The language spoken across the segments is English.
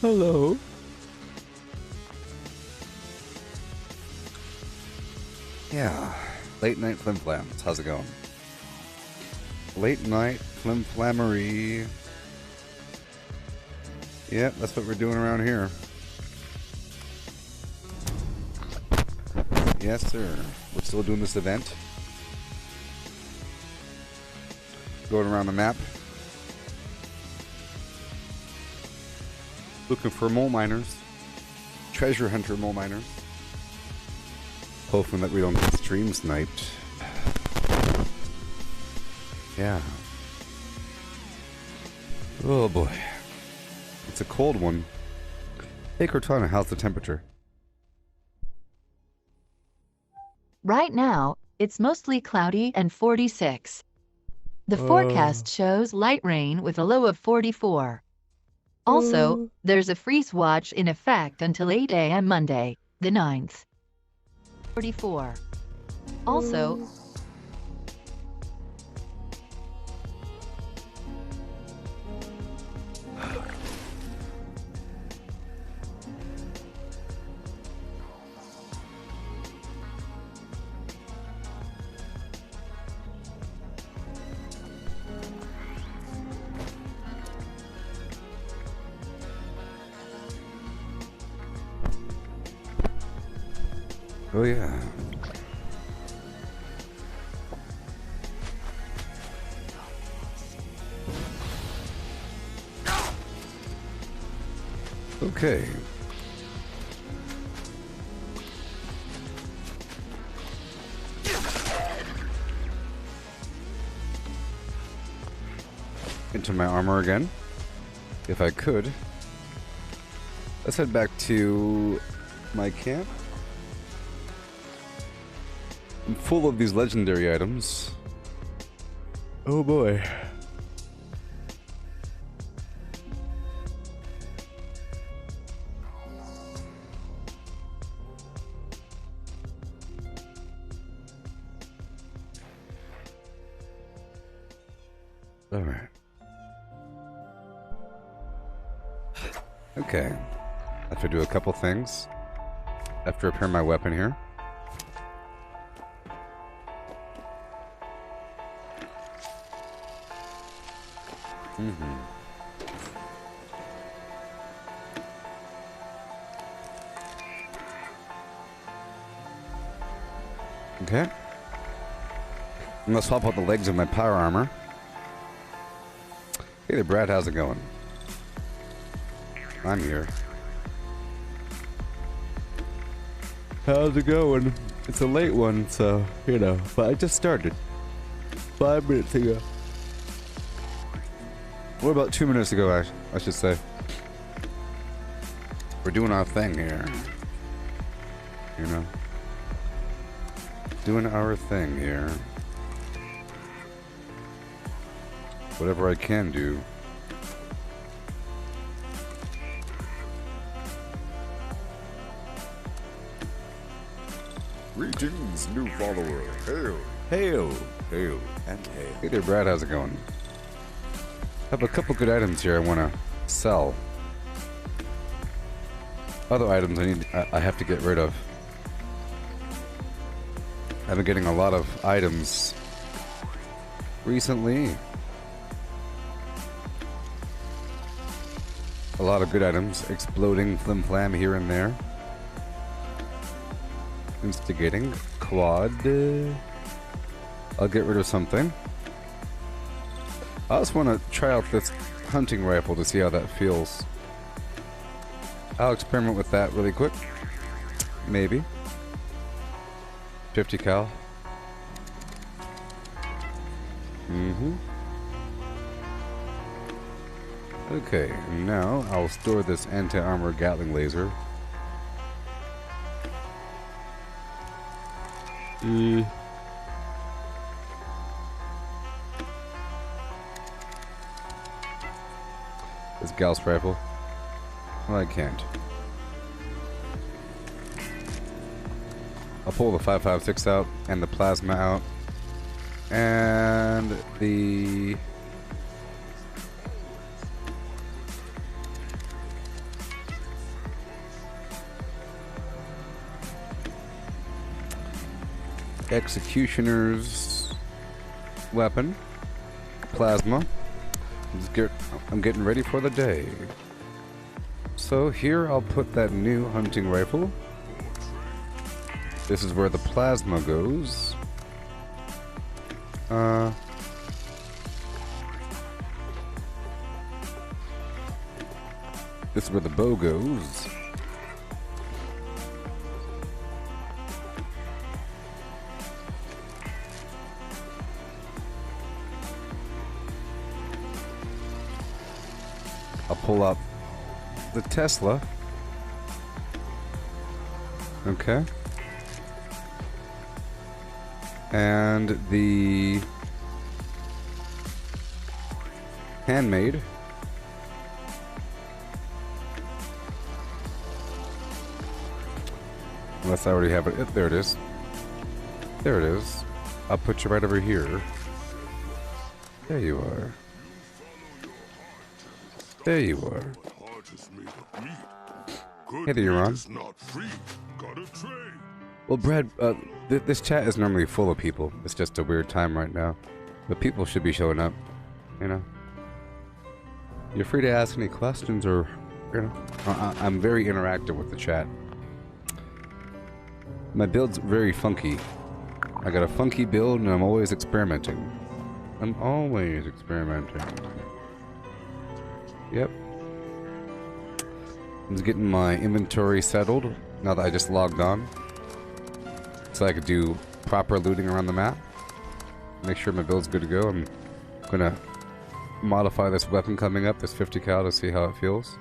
Hello. Yeah. Late night flimflams. How's it going? Late night flimflammery. Yep, that's what we're doing around here. Yes, sir. We're still doing this event. Going around the map. Looking for mole miners. Treasure hunter mole miners. Hoping that we don't get stream sniped. Yeah. Oh boy. It's a cold one. Hey Cortana, how's the temperature? Right now, it's mostly cloudy and 46. The forecast shows light rain with a low of 44. Also, there's a freeze watch in effect until 8 a.m. Monday, the 9th. 44. Also, oh yeah. Okay. Into my armor again, if I could. Let's head back to my camp. I'm full of these legendary items. Oh boy. All right. Okay. I have to do a couple things. I have to repair my weapon here. Okay. I'm gonna swap out the legs of my power armor. Hey there, Brad. How's it going? I'm here. How's it going? It's a late one, so, you know, but I just started 5 minutes ago. What about 2 minutes ago, I should say. We're doing our thing here. You know? Doing our thing here. Whatever I can do. Greetings, new follower. Hail. Hail! Hail and hail. Hey there, Brad. How's it going? I have a couple good items here I want to sell. Other items I have to get rid of. I've been getting a lot of items recently. A lot of good items. Exploding flim-flam here and there. Instigating. Quad. I'll get rid of something. I also want to try out this hunting rifle to see how that feels. I'll experiment with that really quick. Maybe. 50 cal. Okay, now I'll store this anti-armor Gatling laser. This Gauss rifle. Well, I can't. I'll pull the 5.56 out and the plasma out. And the executioner's weapon, plasma. I'm getting ready for the day. So here I'll put that new hunting rifle. This is where the plasma goes. This is where the bow goes. I'll pull up the Tesla. Okay. And the handmade. Unless I already have it. There it is. There it is. I'll put you right over here. There you are. There you are. Hey there, you're on. Well, Brad, this chat is normally full of people. It's just a weird time right now. But people should be showing up, you know. You're free to ask any questions or, you know. I'm very interactive with the chat. My build's very funky. I got a funky build and I'm always experimenting. I'm always experimenting. Yep. I'm just getting my inventory settled now that I just logged on. So I could do proper looting around the map. Make sure my build's good to go. I'm gonna modify this weapon coming up, this 50 cal, to see how it feels.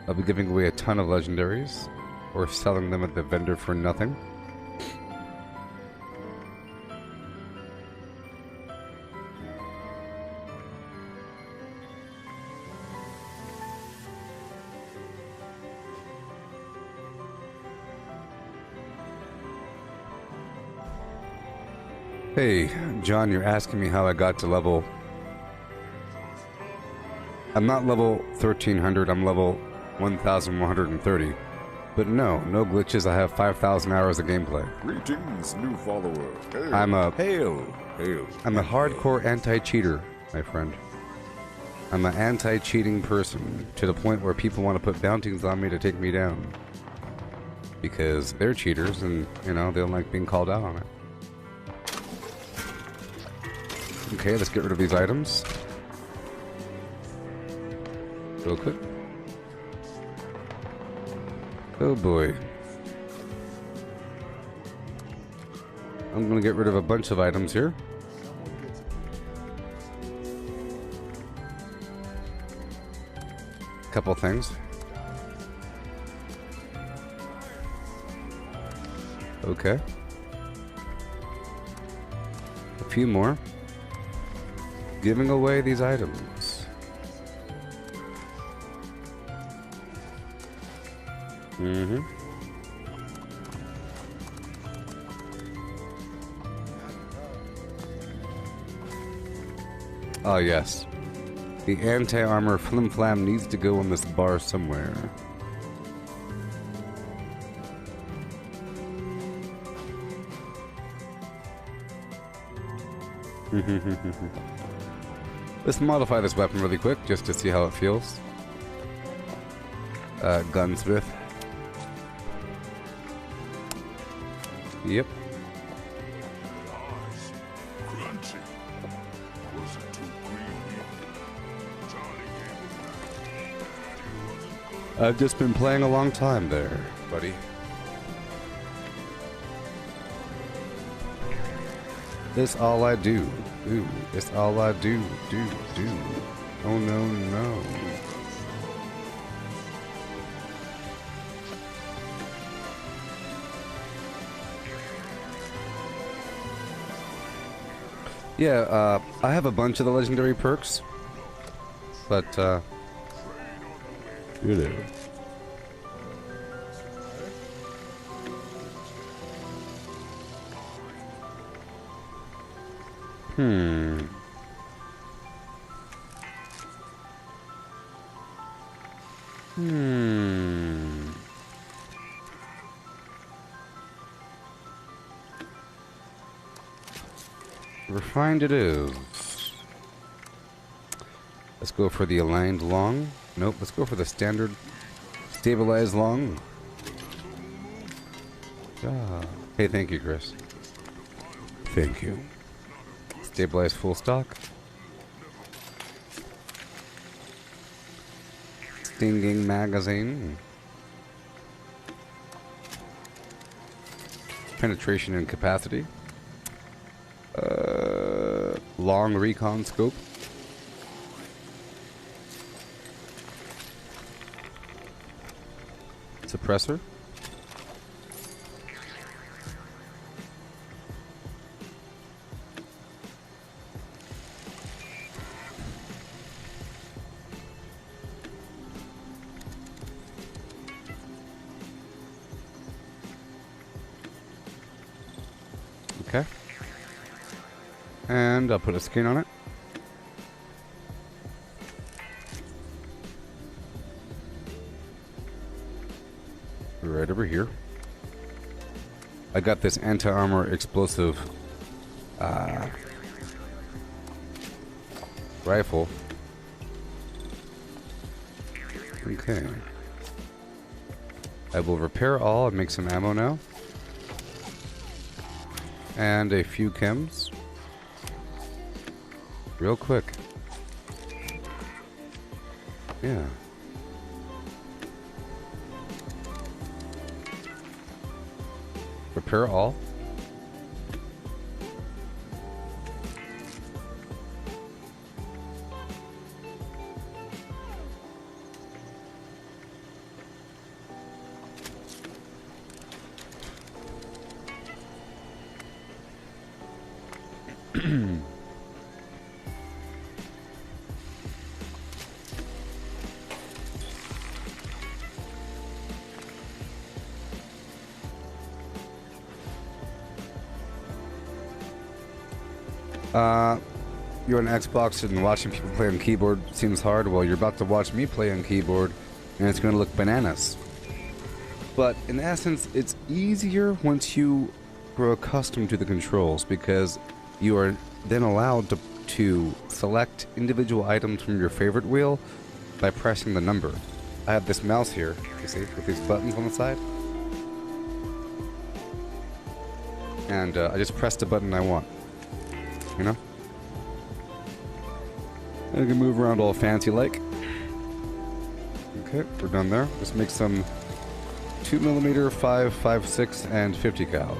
I'll be giving away a ton of legendaries, or selling them at the vendor for nothing. Hey, John, you're asking me how I got to level... I'm not level 1300, I'm level 1130. But no glitches, I have 5,000 hours of gameplay. Greetings, new follower. Hail. Hail. I'm a hardcore anti-cheater, my friend. I'm an anti-cheating person, to the point where people want to put bounties on me to take me down. Because they're cheaters, and, you know, they don't like being called out on it. Okay, let's get rid of these items. Real quick. Oh boy. I'm gonna get rid of a bunch of items here. Couple things. Okay. A few more. Giving away these items. Mm-hmm. Oh yes. The anti-armor flim-flam needs to go on this bar somewhere. Let's modify this weapon really quick, just to see how it feels. Gunsmith. Yep. I've just been playing a long time there, buddy. This all I do. Ooh, it's all I do. Oh no, no. Yeah, I have a bunch of the legendary perks, but, you know. Hmm. Refined it is. Let's go for the aligned long. Nope, let's go for the standard stabilized long. Ah. Hey, thank you, Chris. Thank you. Stabilized full stock. Stinging magazine. Penetration and capacity. Long recon scope. Suppressor. Okay. And I'll put a skin on it. Right over here. I got this anti-armor explosive rifle. Okay. I will repair all and make some ammo now. And a few chems. Real quick. Yeah. Repair all. You're on Xbox and watching people play on keyboard seems hard. Well, you're about to watch me play on keyboard, and it's going to look bananas. But in essence, it's easier once you grow accustomed to the controls, because you are then allowed to select individual items from your favorite wheel by pressing the number. I have this mouse here, you see, with these buttons on the side. And I just press the button I want. You know? I can move around all fancy like. Okay, we're done there. Let's make some 2mm, 5.56, and 50 cal.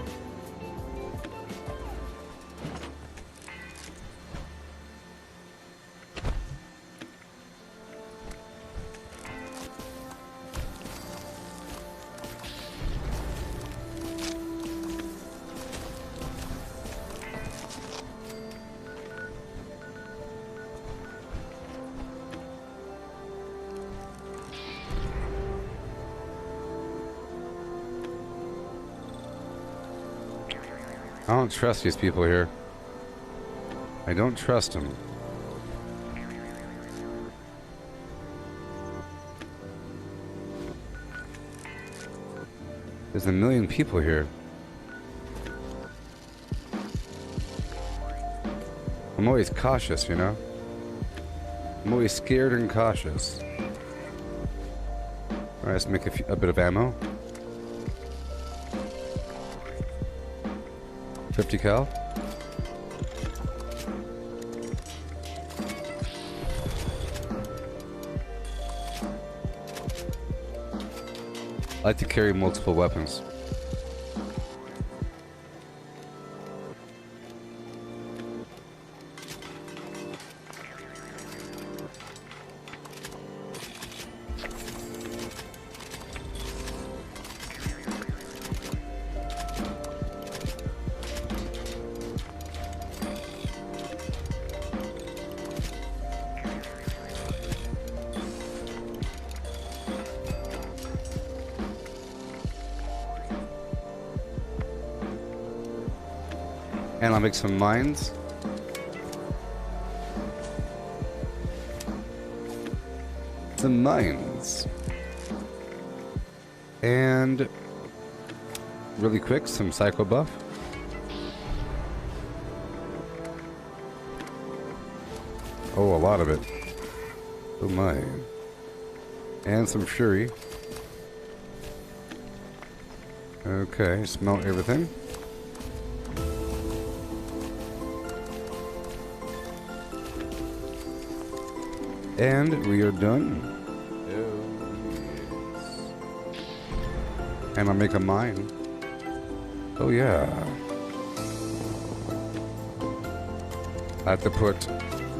I don't trust these people here. I don't trust them. There's a million people here. I'm always cautious, you know? I'm always scared and cautious. Alright, let's make a bit of ammo. 50 cal. I like to carry multiple weapons. And I'll make some mines. Some mines. And really quick, some psycho buff. Oh, a lot of it. Oh my. And some fury. Okay, smelt everything. And we are done. Oh, yes. And I'll make a mine. Oh yeah. I have to put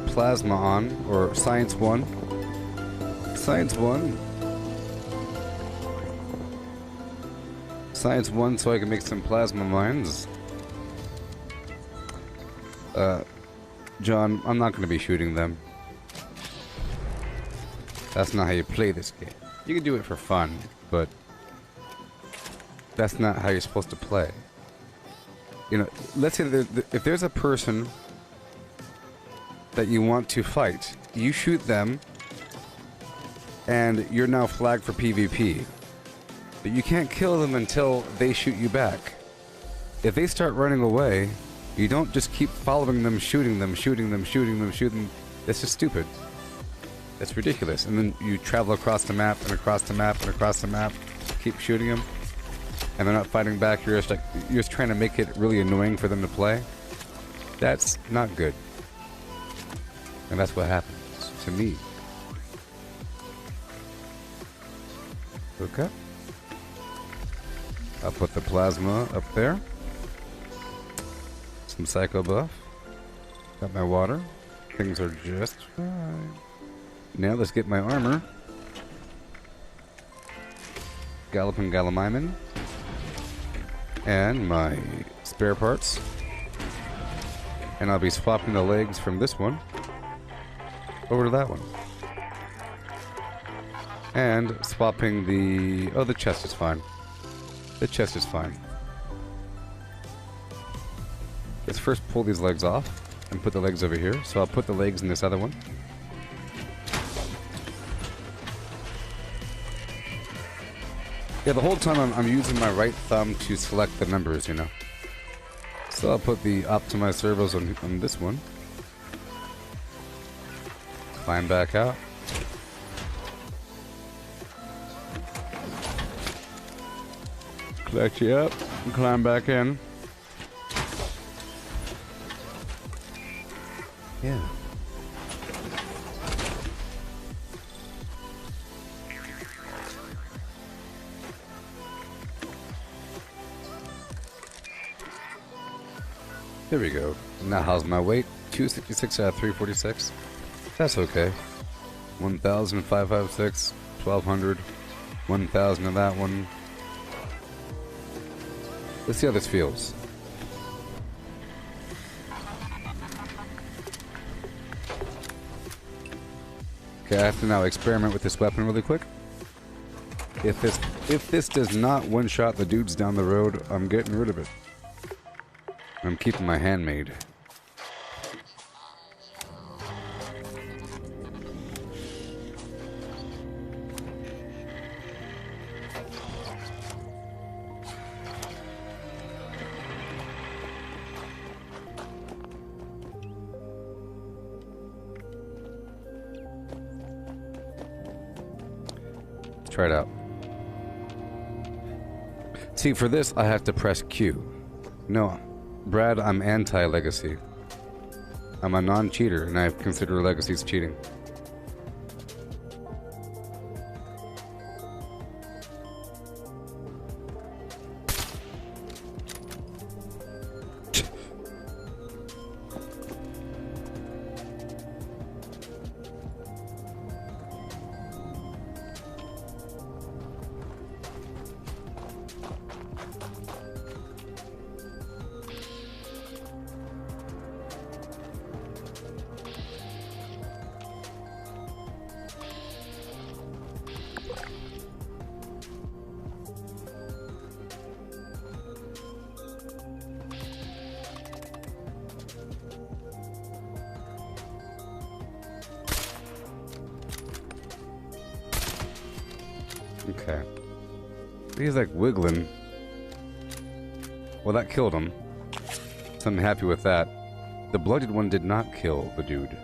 plasma on, or science 1. Science 1. Science 1 so I can make some plasma mines. John, I'm not going to be shooting them. That's not how you play this game. You can do it for fun, but that's not how you're supposed to play. You know, let's say that if there's a person that you want to fight, you shoot them, and you're now flagged for PvP. But you can't kill them until they shoot you back. If they start running away, you don't just keep following them, shooting them, shooting them, shooting them, shooting them. That's just stupid. That's ridiculous. And then you travel across the map and across the map and across the map, keep shooting them, and they're not fighting back. You're just trying to make it really annoying for them to play. That's not good. And that's what happens to me. Okay. I'll put the plasma up there. Some psycho buff. Got my water. Things are just fine. Now let's get my armor. Galloping Gallimimin. And my spare parts. And I'll be swapping the legs from this one over to that one. And swapping the... Oh, the chest is fine. The chest is fine. Let's first pull these legs off and put the legs over here. So I'll put the legs in this other one. Yeah, the whole time I'm using my right thumb to select the numbers, you know. So I'll put the optimized servos on this one. Climb back out. Collect you up and climb back in. Yeah. There we go. Now how's my weight? 266 out of 346. That's okay. 1,556, 1,200, 1,000 of that one. Let's see how this feels. Okay, I have to now experiment with this weapon really quick. If this does not one-shot the dudes down the road, I'm getting rid of it. I'm keeping my handmade. Try it out. See, for this, I have to press Q. No, Brad, I'm anti-legacy. I'm a non-cheater, and I consider legacies cheating. Okay. He's like wiggling. Well, that killed him. So I'm happy with that. The blooded one did not kill the dude.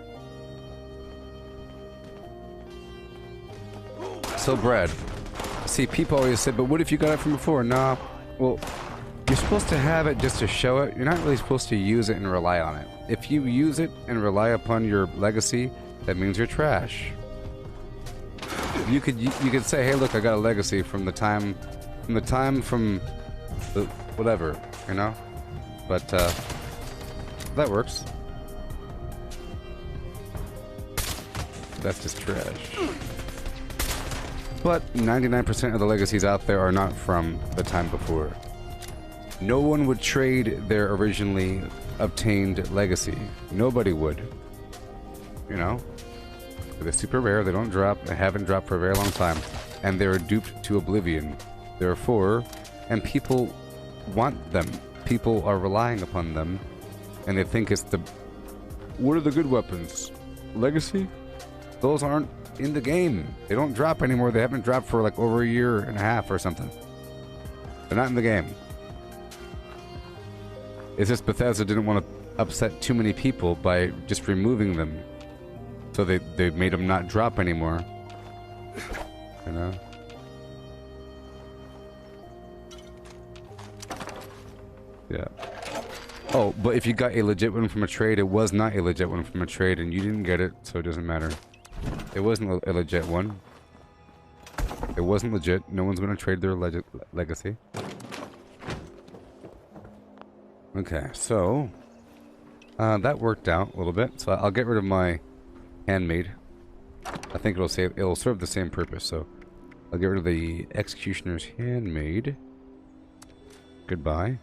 So, Brad, see, people always say, but what if you got it from before? Nah, well, you're supposed to have it just to show it. You're not really supposed to use it and rely on it. If you use it and rely upon your legacy, that means you're trash. You could say, hey, look, I got a legacy from the whatever, you know? But, that works. That's just trash. But 99% of the legacies out there are not from the time before. No one would trade their originally obtained legacy. Nobody would. You know? They're super rare, they don't drop, they haven't dropped for a very long time. And they're duped to oblivion. Therefore, and people want them. People are relying upon them. And they think it's the... What are the good weapons? Legacy? Those aren't in the game. They don't drop anymore. They haven't dropped for like over a year and a half or something. They're not in the game. It's just Bethesda didn't want to upset too many people by just removing them. So they made them not drop anymore. You know? Yeah. Oh, but if you got a legit one from a trade, it was not a legit one from a trade, and you didn't get it, so it doesn't matter. It wasn't a legit one. It wasn't legit. No one's going to trade their legacy. Okay, so... that worked out a little bit, so I'll get rid of my handmade. I think it'll serve the same purpose, so... I'll get rid of the Executioner's Handmade. Goodbye.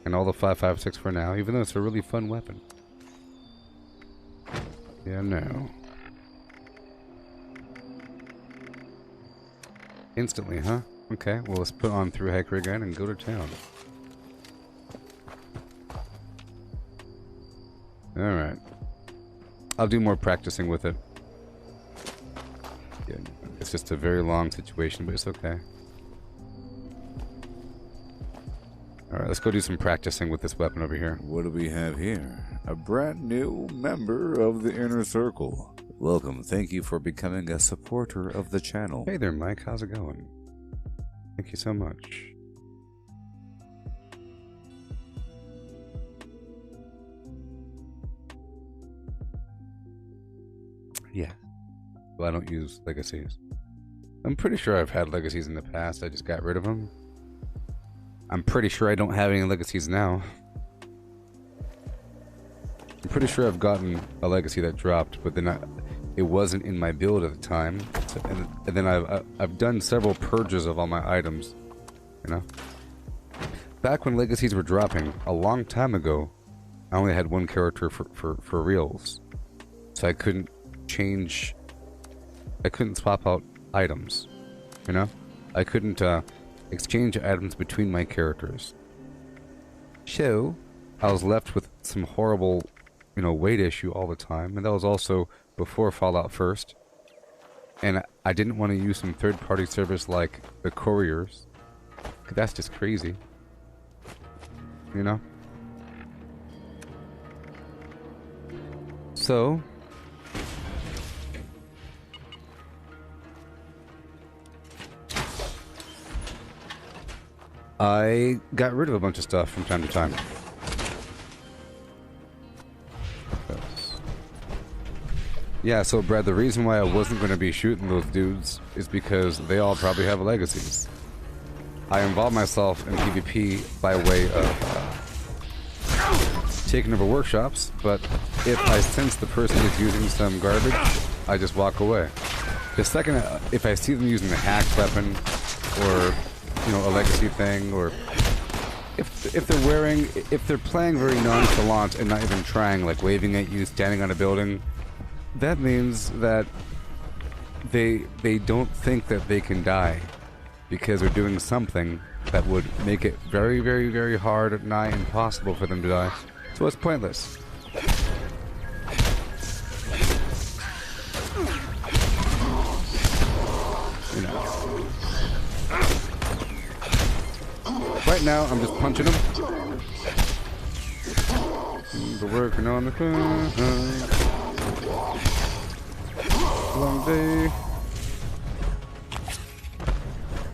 And all the 5.56 for now, even though it's a really fun weapon. Yeah, no. Instantly, huh? Okay, well let's put on through Hacker again and go to town. Alright. I'll do more practicing with it. Yeah, it's just a very long situation, but it's okay. Alright, let's go do some practicing with this weapon over here. What do we have here? A brand new member of the Inner Circle. Welcome. Thank you for becoming a supporter of the channel. Hey there, Mike. How's it going? Thank you so much. Yeah. Well, I don't use legacies. I'm pretty sure I've had legacies in the past. I just got rid of them. I'm pretty sure I don't have any legacies now. I'm pretty sure I've gotten a legacy that dropped, but then it wasn't in my build at the time. So, and then I've done several purges of all my items, you know. Back when legacies were dropping a long time ago, I only had one character for reals, so I couldn't change. I couldn't swap out items, you know. I couldn't exchange items between my characters. So I was left with some horrible, you know, weight issue all the time, and that was also before Fallout First. And I didn't want to use some third-party service like the couriers. That's just crazy, you know. So I got rid of a bunch of stuff from time to time. Yeah, so Brad, the reason why I wasn't going to be shooting those dudes is because they all probably have legacies. I involve myself in PvP by way of taking over workshops, but if I sense the person is using some garbage, I just walk away. The second, if I see them using a hacked weapon, or, you know, a legacy thing, or if they're playing very nonchalant and not even trying, like waving at you, standing on a building, that means that they don't think that they can die because they're doing something that would make it very, very, very hard, nigh impossible for them to die. So it's pointless. You know. Right now, I'm just punching them. We're working on the car. Long day.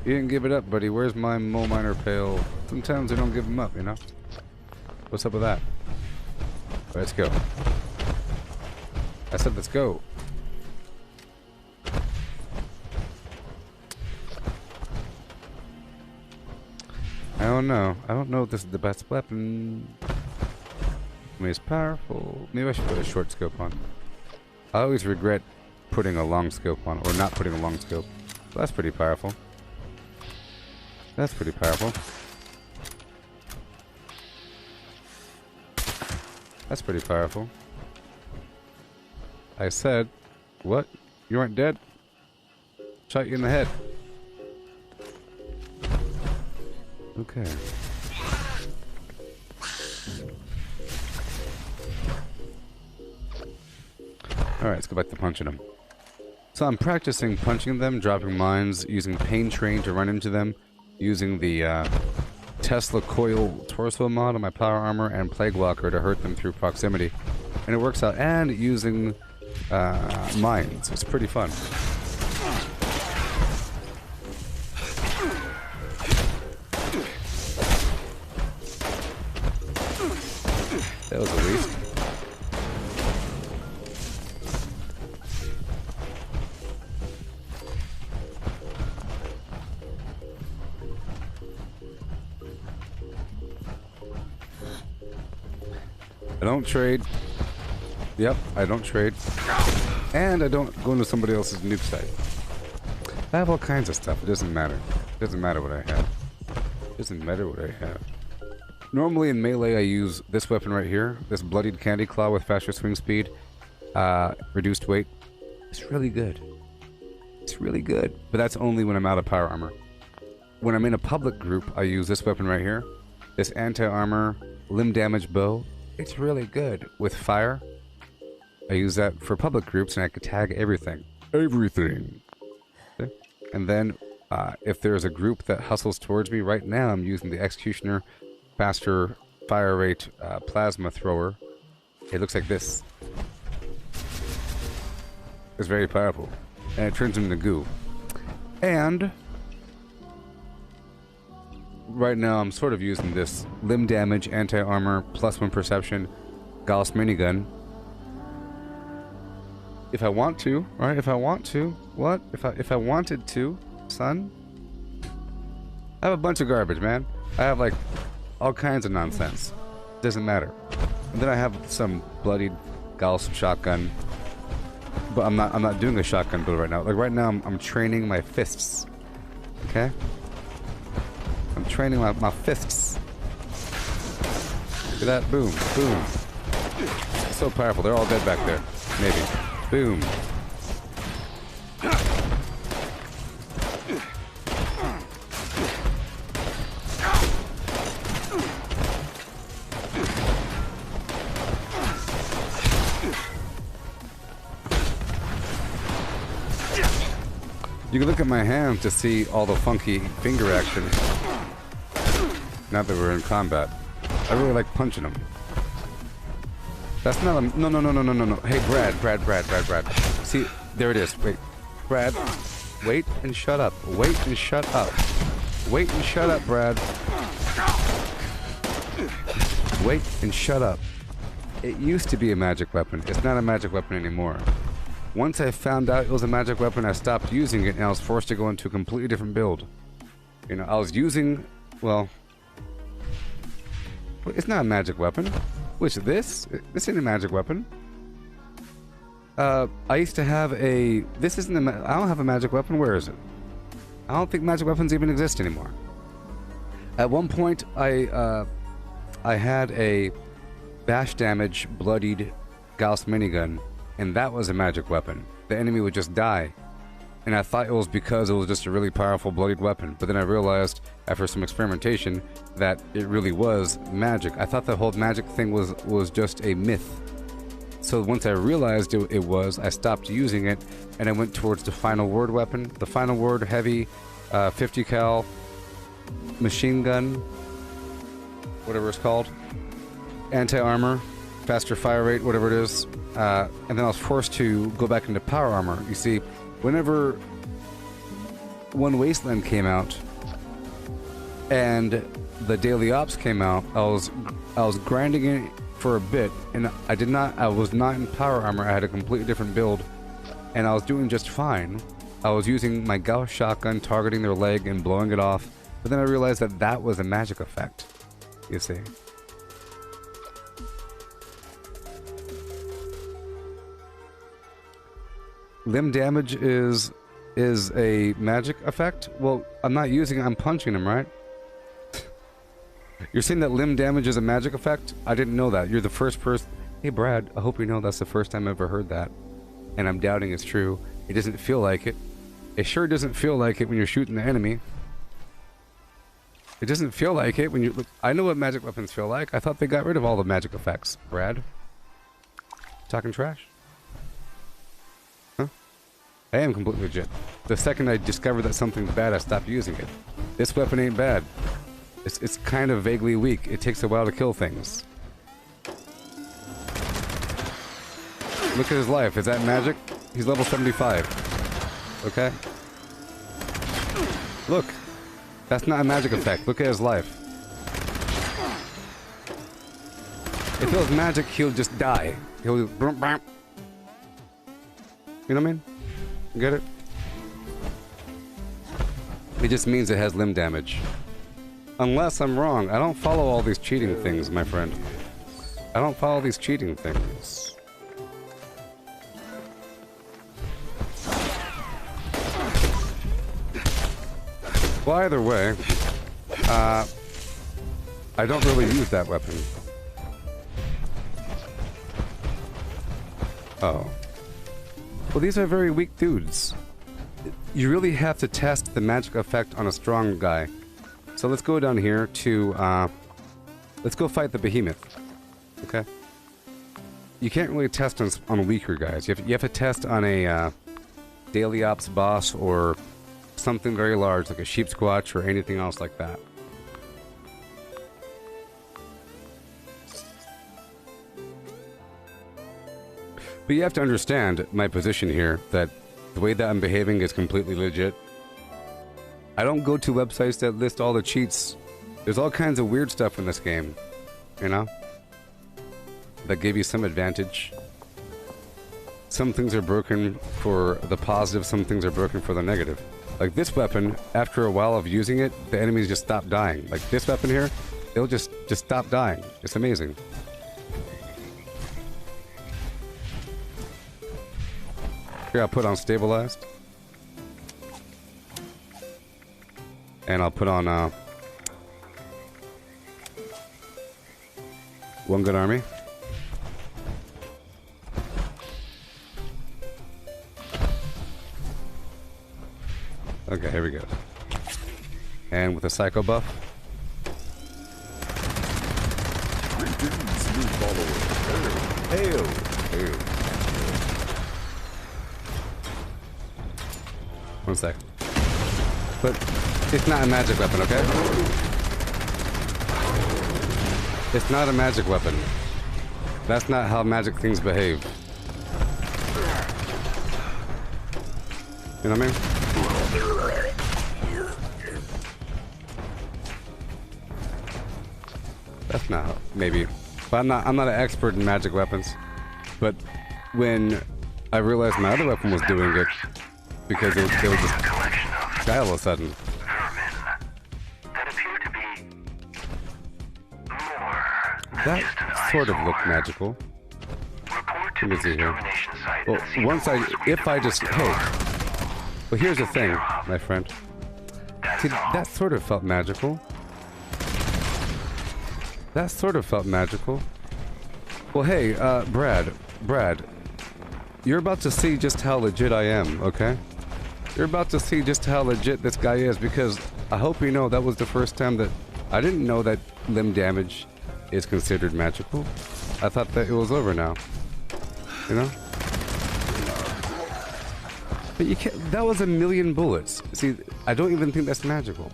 You didn't give it up, buddy. Where's my mole miner pail? Sometimes they don't give them up, you know? What's up with that? Let's go. I said let's go. I don't know. I don't know if this is the best weapon. I mean, it's powerful. Maybe I should put a short scope on. I always regret putting a long scope on, or not putting a long scope. Well, that's pretty powerful. That's pretty powerful. That's pretty powerful. I said, what? You aren't dead? Shot you in the head. Okay. Alright, let's go back to punching them. So I'm practicing punching them, dropping mines, using Pain Train to run into them, using the Tesla Coil Torso mod on my Power Armor, and Plague Walker to hurt them through proximity. And it works out, and using mines. It's pretty fun. That was a waste. I don't trade. Yep, I don't trade. And I don't go into somebody else's noob site. I have all kinds of stuff. It doesn't matter. It doesn't matter what I have. It doesn't matter what I have. Normally in melee I use this weapon right here. This bloodied candy claw with faster swing speed. Reduced weight. It's really good. It's really good. But that's only when I'm out of power armor. When I'm in a public group, I use this weapon right here. This anti-armor limb damage bow. It's really good with fire. I use that for public groups, and I can tag everything. Everything. Okay. And then, if there's a group that hustles towards me, right now I'm using the Executioner faster fire rate plasma thrower. It looks like this. It's very powerful. And it turns them into goo. And right now I'm sort of using this limb damage, anti-armor, +1 perception, Gauss minigun. If I want to, right? If I want to. What? If I wanted to, son? I have a bunch of garbage, man. I have like all kinds of nonsense. Doesn't matter. And then I have some bloodied Gauss shotgun. But I'm not doing a shotgun build right now. Like right now I'm training my fists. Okay? I'm training my fists. Look at that. Boom. Boom. So powerful. They're all dead back there. Maybe. Boom. You can look at my hands to see all the funky finger action. Now that we're in combat. I really like punching them. That's not a... No. Hey, Brad. See, there it is. Wait. Brad. Wait and shut up. Wait and shut up. Wait and shut up, Brad. Wait and shut up. It used to be a magic weapon. It's not a magic weapon anymore. Once I found out it was a magic weapon, I stopped using it, and I was forced to go into a completely different build. You know, I was using... Well... It's not a magic weapon. Which, this? This ain't a magic weapon. I used to have a... This isn't a... I don't have a magic weapon. Where is it? I don't think magic weapons even exist anymore. At one point, I had a bash damage, bloodied Gauss minigun, and that was a magic weapon. The enemy would just die. And I thought it was because it was just a really powerful bloodied weapon. But then I realized, after some experimentation, that it really was magic. I thought the whole magic thing was just a myth. So once I realized it was, I stopped using it, and I went towards the Final Word weapon. The Final Word heavy 50 cal machine gun, whatever it's called. Anti-armor, faster fire rate, whatever it is. And then I was forced to go back into power armor. You see, whenever when Wasteland came out and the Daily Ops came out, I was grinding it for a bit, and I was not in power armor. I had a completely different build, and I was doing just fine. I was using my Gauss shotgun, targeting their leg and blowing it off, but then I realized that that was a magic effect, you see. Limb damage is a magic effect? Well, I'm not using it, I'm punching him, right? You're saying that limb damage is a magic effect? I didn't know that. You're the first person... Hey, Brad, I hope you know that's the first time I've ever heard that. And I'm doubting it's true. It doesn't feel like it. It sure doesn't feel like it when you're shooting the enemy. It doesn't feel like it when you... Look, I know what magic weapons feel like. I thought they got rid of all the magic effects. Brad? Talking trash? Huh? I am completely legit. The second I discovered that something's bad, I stopped using it. This weapon ain't bad. It's kind of vaguely weak. It takes a while to kill things. Look at his life. Is that magic? He's level 75. Okay? Look. That's not a magic effect. Look at his life. If it was magic, he'll just die. He'll... You know what I mean? Get it? It just means it has limb damage. Unless I'm wrong. I don't follow all these cheating things, my friend. I don't follow these cheating things. Well, either way, I don't really use that weapon. Oh. Well, these are very weak dudes. You really have to test the magic effect on a strong guy. So let's go down here to, let's go fight the behemoth. Okay? You can't really test on weaker guys. You have to test on a Daily Ops boss or something very large, like a sheep squatch or anything else like that. But you have to understand my position here, that the way that I'm behaving is completely legit. I don't go to websites that list all the cheats. There's all kinds of weird stuff in this game, you know? That give you some advantage. Some things are broken for the positive, some things are broken for the negative. Like this weapon, after a while of using it, the enemies just stop dying. Like this weapon here, they'll just stop dying. It's amazing. Here, I'll put on stabilized. And I'll put on One Good Army. Okay, here we go. And with a psycho buff. Greetings, new follower. Hail, hail. One sec. But it's not a magic weapon, okay? It's not a magic weapon. That's not how magic things behave. You know what I mean? That's not how, maybe. But I'm not an expert in magic weapons. But when I realized my other weapon was doing it, because they would just die all of a sudden. That sort of looked magical. Let me see here. Well, if I just, hey. Well, here's the thing, my friend. See, that sort of felt magical. That sort of felt magical. Well, hey, Brad, you're about to see just how legit I am, okay? You're about to see just how legit this guy is, because I hope you know that was the first time that I didn't know that limb damage is considered magical. I thought that it was over now. You know? But you can't, that was 1,000,000 bullets. See, I don't even think that's magical.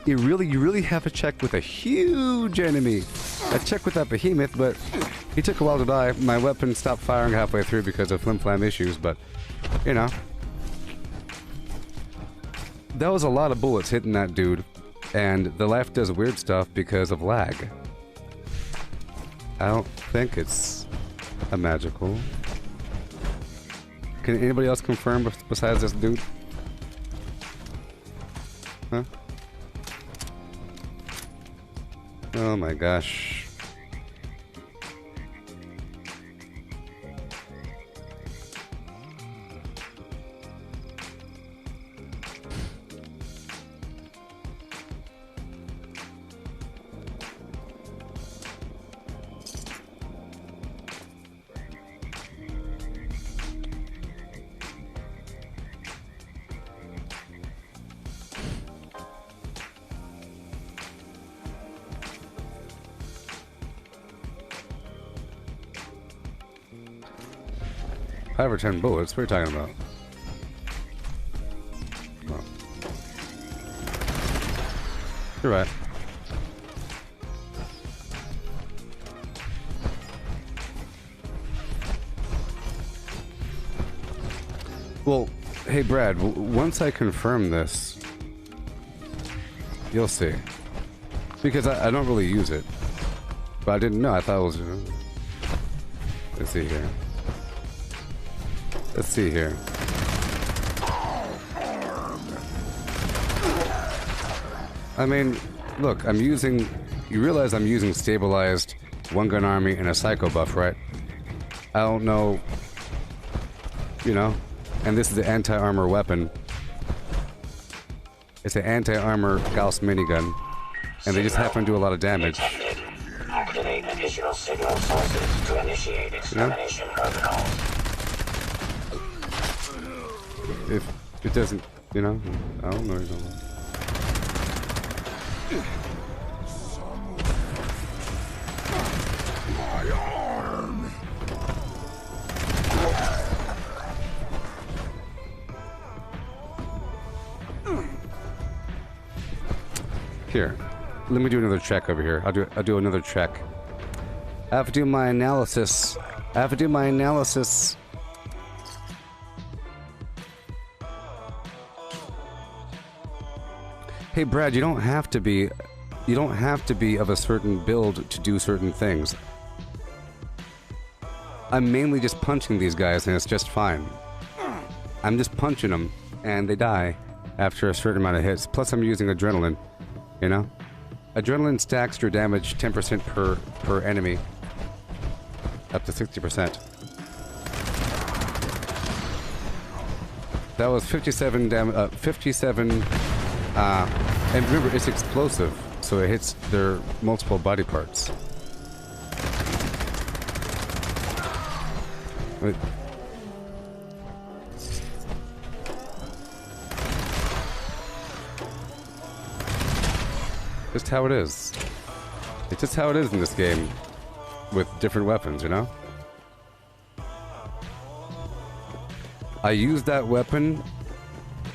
You really have to check with a huge enemy. I checked with that behemoth, but he took a while to die. My weapon stopped firing halfway through because of flim-flam issues, but, you know. that was a lot of bullets hitting that dude, and the left does weird stuff because of lag. I don't think it's a magical. Can anybody else confirm besides this dude? Huh? Oh my gosh. Five or 10 bullets? What are you talking about? Oh. You're right. Well, hey Brad, once I confirm this, you'll see. Because I don't really use it. But I didn't know, I thought it was... Let's see here. Let's see here. I mean, look, I'm using... You realize I'm using stabilized one-gun army and a psycho buff, right? I don't know... You know? And this is the anti-armor weapon. It's an anti-armor Gauss minigun. And they just happen to do a lot of damage. Activate additional signal sources to initiate extermination protocol. If it doesn't, you know, I don't know. My arm. Here, let me do another check over here. I'll do another check. I have to do my analysis. Hey Brad, you don't have to be of a certain build to do certain things. I'm mainly just punching these guys and it's just fine. I'm just punching them and they die after a certain amount of hits. Plus I'm using adrenaline, you know? Adrenaline stacks your damage 10% per enemy. Up to 60%. That was 57 damage, 57 and remember, it's explosive, so it hits their multiple body parts. Wait. Just how it is. It's just how it is in this game, with different weapons, you know? I use that weapon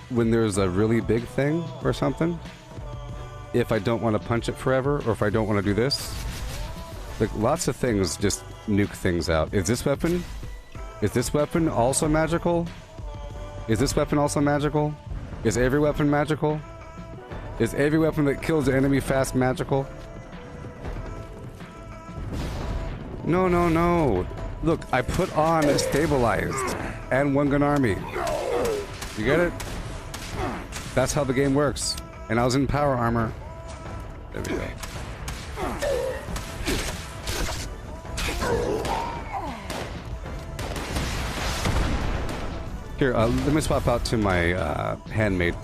when there's a really big thing or something. If I don't want to punch it forever, or if I don't want to do this. Like, lots of things just nuke things out. Is this weapon also magical? Is this weapon also magical? Is every weapon magical? Is every weapon that kills the enemy fast magical? No, no, no. Look, I put on stabilized and one-gun army. You get it? That's how the game works. And I was in power armor. There we go. Here, let me swap out to my handmade.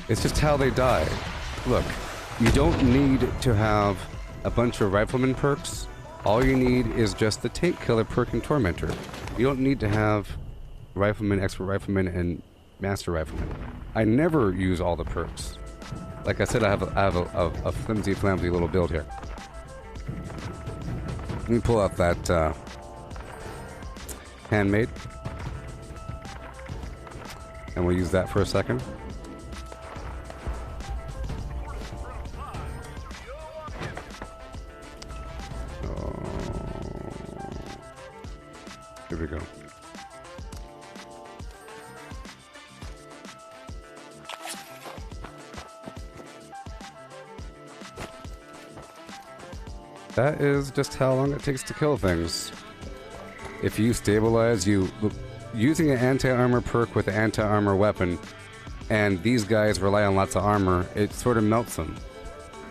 It's just how they die. Look, you don't need to have a bunch of rifleman perks. All you need is just the tank killer perk and tormentor. You don't need to have rifleman, expert rifleman, and master rifleman. I never use all the perks. Like I said, I have a flimsy little build here. Let me pull out that handmade. And we'll use that for a second. Here we go. That is just how long it takes to kill things. If you stabilize, using an anti-armor perk with an anti-armor weapon, and these guys rely on lots of armor, it sort of melts them.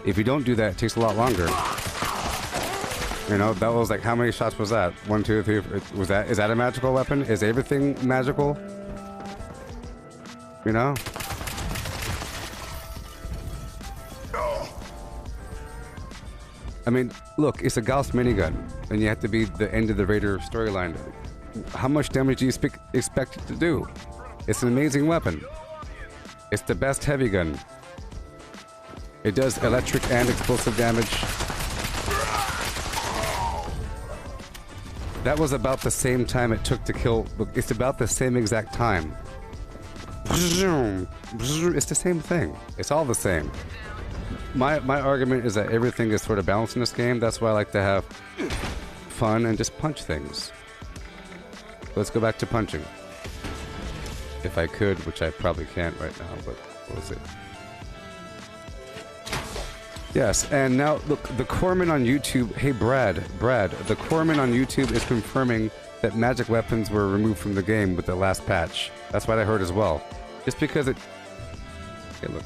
If you don't do that, it takes a lot longer. You know, that was like, how many shots was that? 1, 2, 3, is that a magical weapon? Is everything magical? You know? I mean, look, it's a Gauss minigun, and you have to be the end of the Raider storyline. How much damage do you expect it to do? It's an amazing weapon. It's the best heavy gun. It does electric and explosive damage. That was about the same time it took to kill. Look, it's about the same exact time. It's the same thing. It's all the same. My argument is that everything is sort of balanced in this game. That's why I like to have fun and just punch things. Let's go back to punching. If I could, which I probably can't right now, but what was it? Yes, and now, look, the corpsman on YouTube... Hey, Brad, the corpsman on YouTube is confirming that magic weapons were removed from the game with the last patch. That's what I heard as well. Just because it... Okay, look.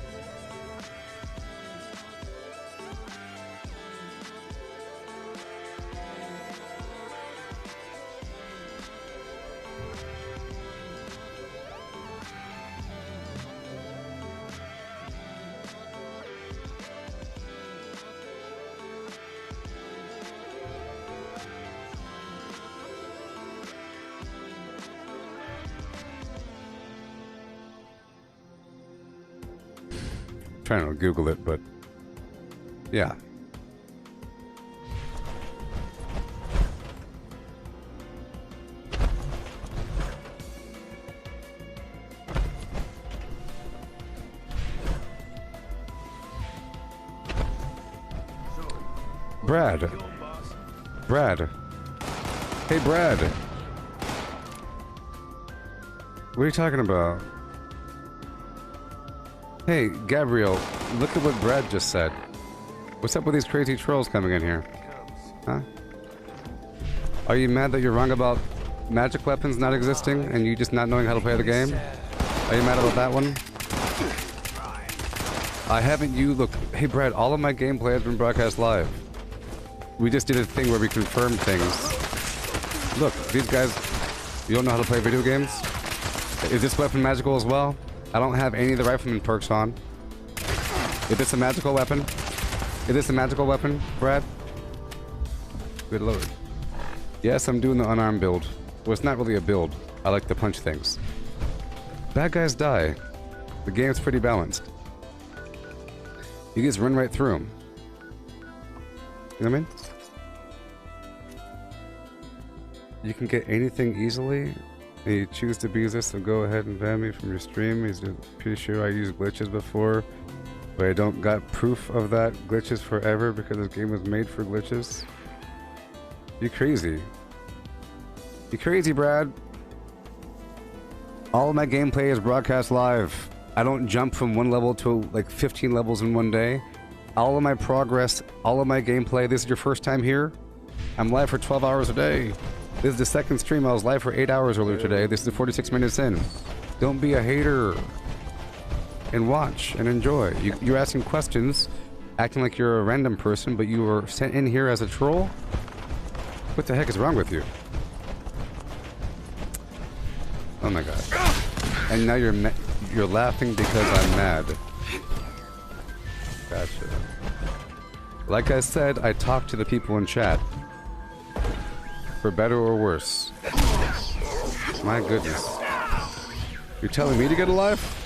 Trying to Google it, but yeah. Brad. Hey, Brad. What are you talking about? Hey, Gabriel, look at what Brad just said. What's up with these crazy trolls coming in here? Huh? Are you mad that you're wrong about magic weapons not existing and you just not knowing how to play the game? Are you mad about that one? I haven't look, hey Brad, all of my gameplay has been broadcast live. We just did a thing where we confirmed things. Look, these guys, you don't know how to play video games? Is this weapon magical as well? I don't have any of the rifleman perks on. Is this a magical weapon? Is this a magical weapon, Brad? Good lord. Yes, I'm doing the unarmed build. Well, it's not really a build. I like to punch things. Bad guys die. The game's pretty balanced. You just run right through them. You know what I mean? You can get anything easily. And you choose to abuse this, so go ahead and ban me from your stream. He's pretty sure I used glitches before, but I don't got proof of that. Glitches forever because this game was made for glitches. You crazy. You crazy, Brad. All of my gameplay is broadcast live. I don't jump from one level to like 15 levels in one day. All of my progress, all of my gameplay, this is your first time here? I'm live for 12 hours a day. This is the second stream. I was live for 8 hours earlier today. This is 46 minutes in. Don't be a hater. And watch and enjoy. You're asking questions, acting like you're a random person, but you were sent in here as a troll? What the heck is wrong with you? Oh my god. And now you're laughing because I'm mad. Gotcha. Like I said, I talk to the people in chat. For better or worse. My goodness. You're telling me to get a life?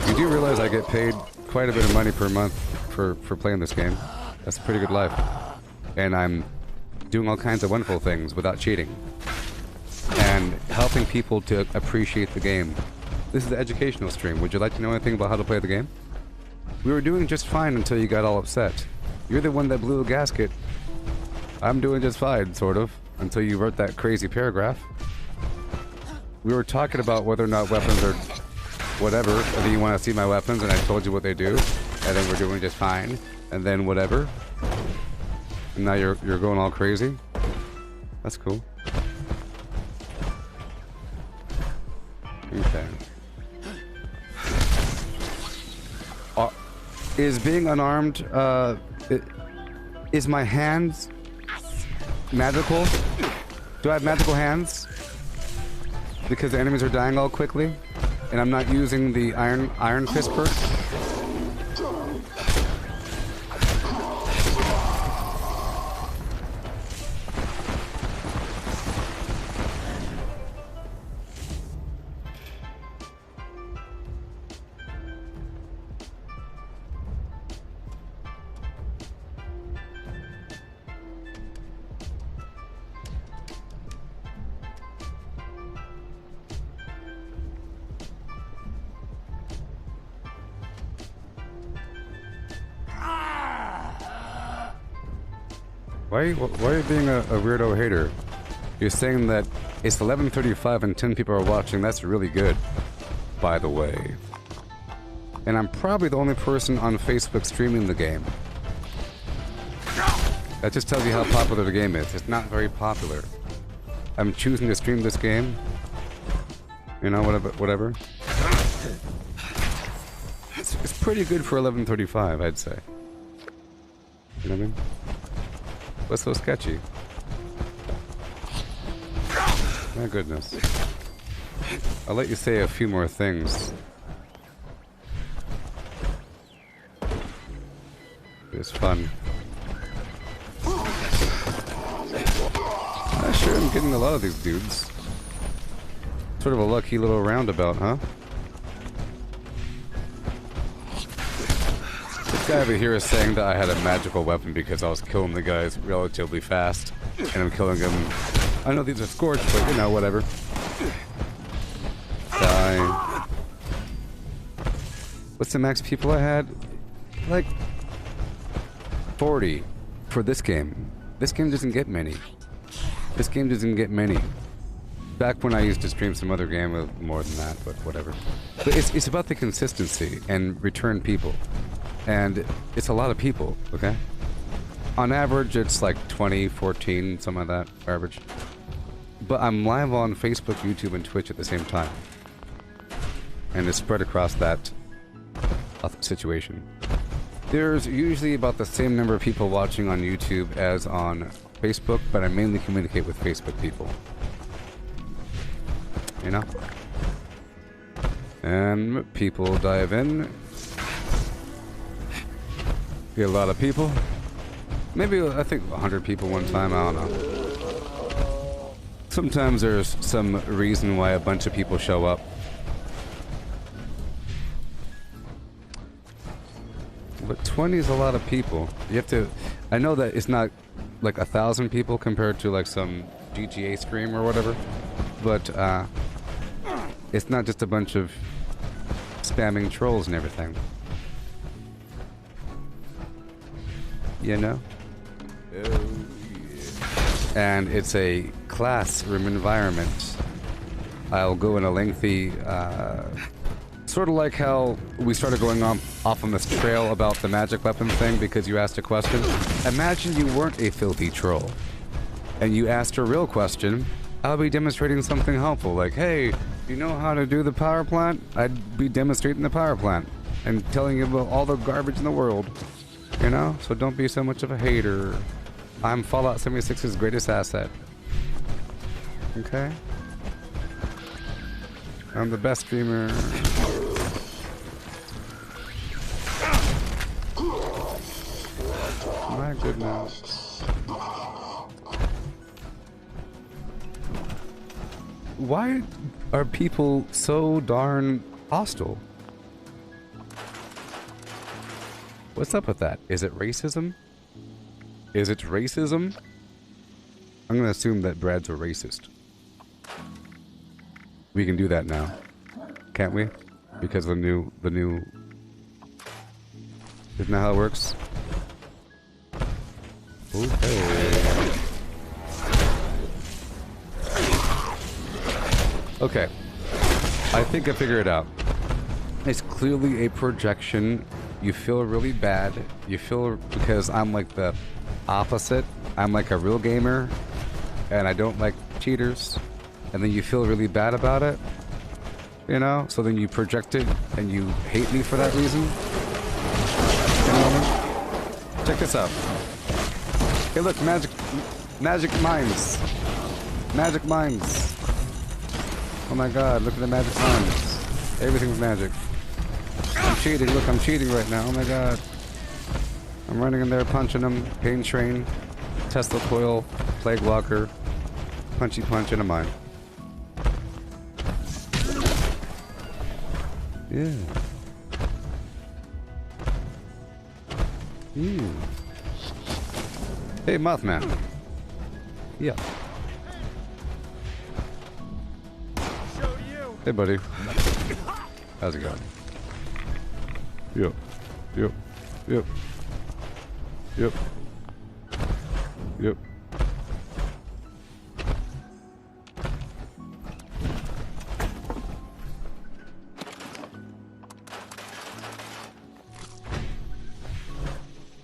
You do realize I get paid quite a bit of money per month for playing this game. That's a pretty good life. And I'm doing all kinds of wonderful things without cheating. And helping people to appreciate the game. This is an educational stream. Would you like to know anything about how to play the game? We were doing just fine until you got all upset. You're the one that blew a gasket. I'm doing just fine, sort of. Until you wrote that crazy paragraph. We were talking about whether or not weapons are whatever, and then you want to see my weapons, and I told you what they do, and then we're doing just fine, and then whatever. And now you're going all crazy? That's cool. Okay. Is being unarmed, is my hands magical? Do I have magical hands? Because the enemies are dying all quickly? And I'm not using the iron fist perk? Why are you being a weirdo hater? You're saying that it's 11:35 and 10 people are watching. That's really good, by the way. And I'm probably the only person on Facebook streaming the game. That just tells you how popular the game is. It's not very popular. I'm choosing to stream this game. You know, whatever. It's pretty good for 11:35, I'd say. You know what I mean? What's so sketchy? My goodness. I'll let you say a few more things. It's fun. I sure am getting a lot of these dudes. Sort of a lucky little roundabout, huh? This guy over here is saying that I had a magical weapon because I was killing the guys relatively fast. And I'm killing them. I know these are scorched, but you know, whatever. Die. What's the max people I had? Like 40 for this game. This game doesn't get many. This game doesn't get many. Back when I used to stream some other game with more than that, but whatever. But it's about the consistency and return people. And it's a lot of people, okay? On average, it's like 20, 14, something like that, average. But I'm live on Facebook, YouTube, and Twitch at the same time. And it's spread across that situation. There's usually about the same number of people watching on YouTube as on Facebook, but I mainly communicate with Facebook people. You know? And people dive in. Get a lot of people. Maybe, I think 100 people one time, I don't know. Sometimes there's some reason why a bunch of people show up. But 20 is a lot of people. You have to... I know that it's not like 1,000 people compared to like some GTA stream or whatever. But it's not just a bunch of spamming trolls and everything. You know? Oh, yeah. And it's a classroom environment. I'll go in a lengthy... sort of like how we started going off on this trail about the magic weapon thing because you asked a question. Imagine you weren't a filthy troll. And you asked a real question. I'll be demonstrating something helpful. Like, hey, you know how to do the power plant? I'd be demonstrating the power plant. And telling you about all the garbage in the world. You know? So don't be so much of a hater. I'm Fallout 76's greatest asset. Okay? I'm the best streamer. My goodness. Why are people so darn hostile? What's up with that? Is it racism? Is it racism? I'm gonna assume that Brad's a racist. We can do that now, can't we? Because the new... Isn't that how it works? Okay. Okay. I think I figured it out. It's clearly a projection. You feel really bad. You feel because I'm like the opposite. I'm like a real gamer, and I don't like cheaters. And then you feel really bad about it, you know? So then you project it, and you hate me for that reason. You know what I mean? Check this out. Hey, look, magic mines. Magic mines. Oh my god, look at the magic mines. Everything's magic. I'm cheating, look, I'm cheating right now. Oh my god. I'm running in there, punching them. Pain Train, Tesla Coil, Plague Walker, Punchy Punch, and a mine. Yeah. Yeah. Hey, Mothman. Yeah. Hey, buddy. How's it going? Yep. Yep. Yep. Yep. Yep.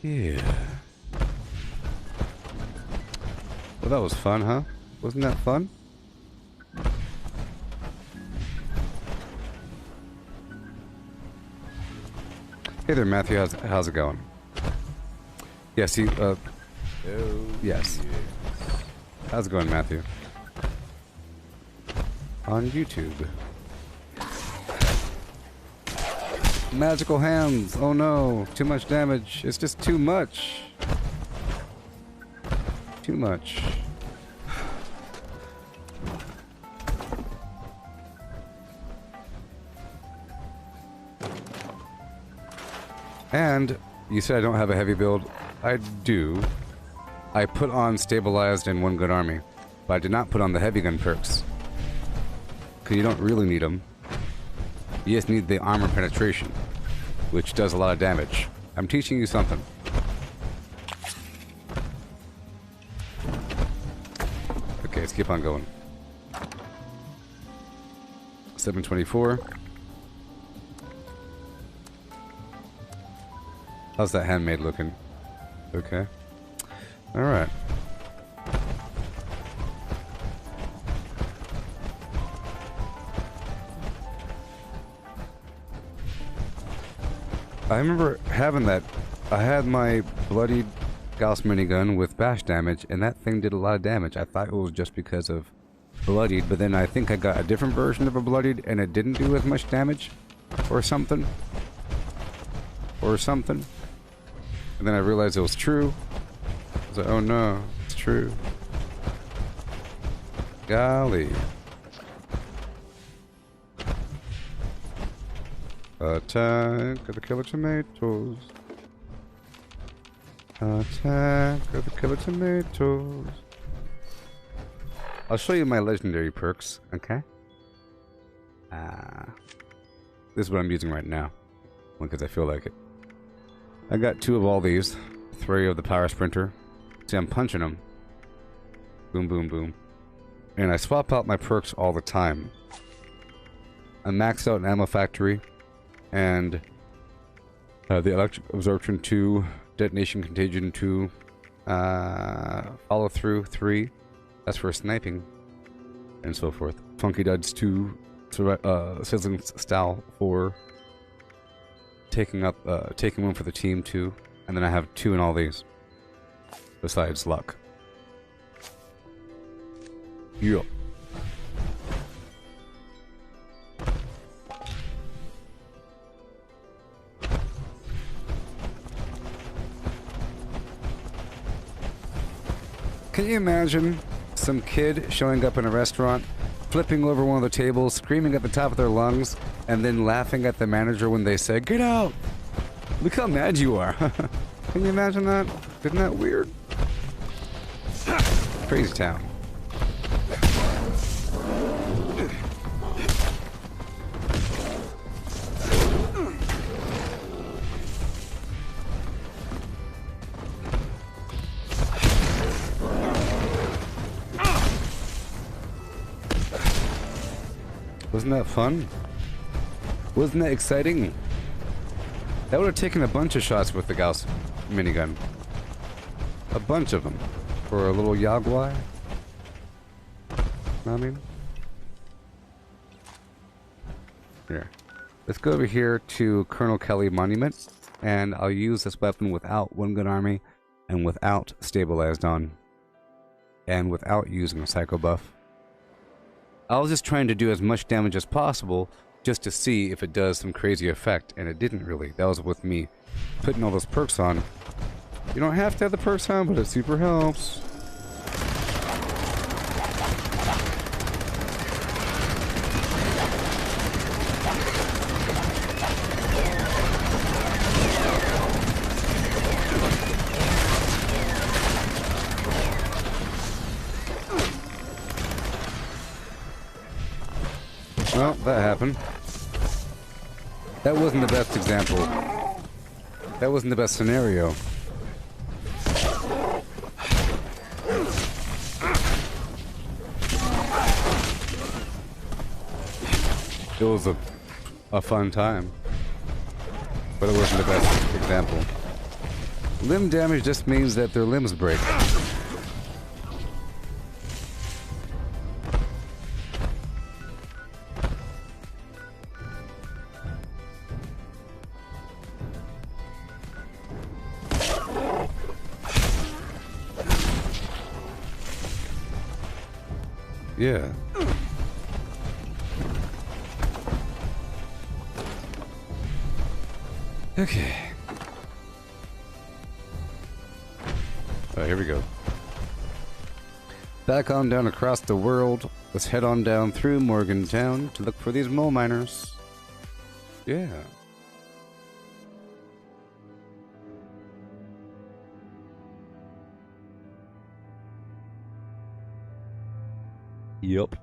Yeah. Well, that was fun, huh? Wasn't that fun? Hey there, Matthew. How's it going? Yes, yes. How's it going, Matthew? On YouTube. Magical hands. Oh no, too much damage. It's just too much. Too much. And you said I don't have a heavy build. I do. I put on stabilized and one good army, but I did not put on the heavy gun perks. Because you don't really need them. You just need the armor penetration, which does a lot of damage. I'm teaching you something. Okay, let's keep on going. 724. How's that handmade looking? Okay. Alright. I remember having that. I had my bloodied Gauss minigun with bash damage, and that thing did a lot of damage. I thought it was just because of bloodied, but then I think I got a different version of a bloodied, and it didn't do as much damage. Or something. Or something. And then I realized it was true. I was like, oh no, it's true. Golly. Attack of the killer tomatoes. Attack of the killer tomatoes. I'll show you my legendary perks, okay? This is what I'm using right now. Because I feel like it. I got 2 of all these. 3 of the power sprinter. See, I'm punching them. Boom, boom, boom. And I swap out my perks all the time. I maxed out an ammo factory. And the electric absorption 2. Detonation contagion 2. Follow through 3. That's for sniping. And so forth. Funky duds 2. Sizzling style 4. Taking one for the team 2, and then I have 2 in all these. Besides luck. Yeah. Can you imagine some kid showing up in a restaurant, flipping over one of the tables, screaming at the top of their lungs, and then laughing at the manager when they say, "Get out! Look how mad you are." Can you imagine that? Isn't that weird? Crazy town. Wasn't that fun? Wasn't that exciting? That would have taken a bunch of shots with the Gauss minigun. a bunch of them for a little Yagwai. Know what I mean? Here. Let's go over here to Colonel Kelly Monument, and I'll use this weapon without One Gun Army, and without Stabilized On, and without using a Psycho Buff. I was just trying to do as much damage as possible, just to see if it does some crazy effect, and it didn't really. That was with me putting all those perks on. You don't have to have the perks on, but it super helps. Well, that happened. That wasn't the best example. That wasn't the best scenario. It was a fun time, but it wasn't the best example. Limb damage just means that their limbs break. Yeah. Okay. Alright, here we go. Back on down across the world. Let's head on down through Morgantown to look for these mole miners. Yeah. Yup.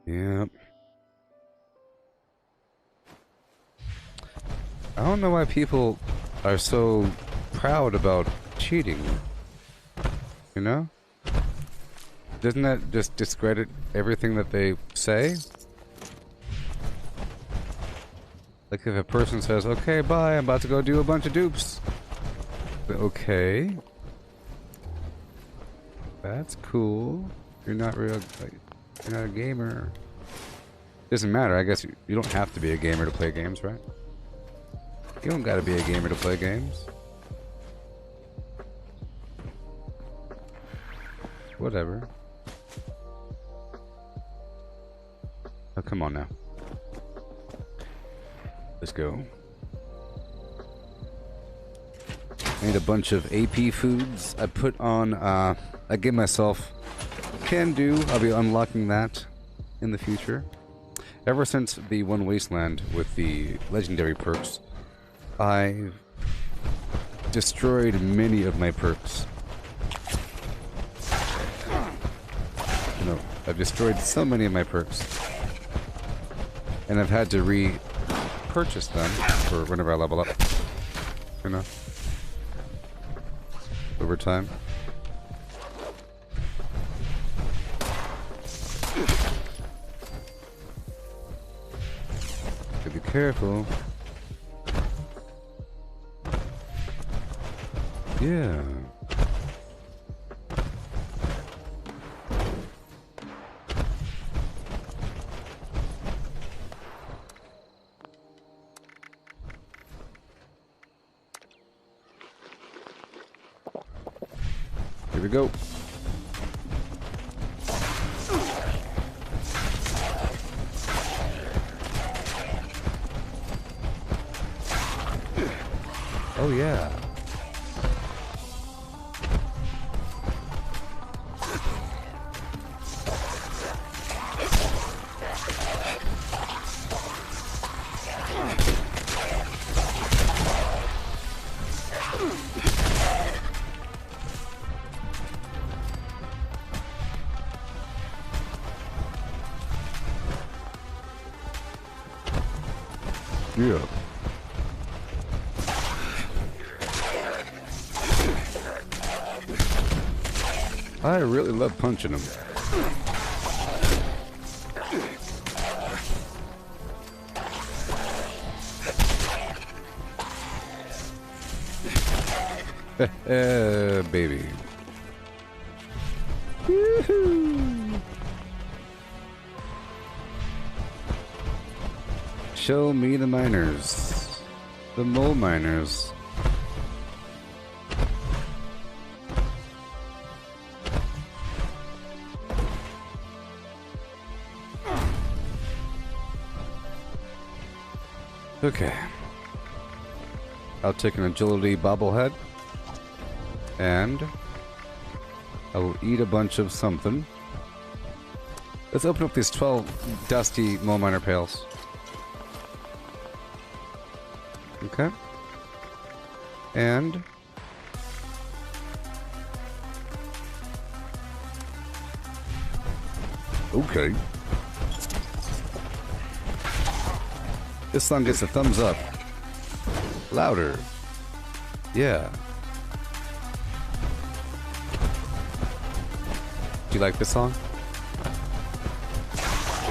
Yep. I don't know why people are so proud about cheating. You know? Doesn't that just discredit everything that they say? Like if a person says, okay, bye, I'm about to go do a bunch of dupes. Okay. That's cool. You're not real, like, you're not a gamer. Doesn't matter, I guess you don't have to be a gamer to play games, right? You don't gotta be a gamer to play games. Whatever. Oh, come on now. Let's go. I need a bunch of AP foods. I put on, I gave myself can do. I'll be unlocking that in the future. Ever since the One Wasteland with the legendary perks, I've destroyed many of my perks. You know, I've destroyed so many of my perks. And I've had to repurchase them for whenever I level up. You know? Over time. Be careful. Yeah. Here we go. Oh yeah. Yeah. I really love punching him. Baby. Woohoo! Show me the miners. The mole miners. Okay. I'll take an agility bobblehead. And I will eat a bunch of something. Let's open up these 12 dusty mole miner pails. Okay. And okay. This song gets a thumbs up. Louder. Yeah. Do you like this song?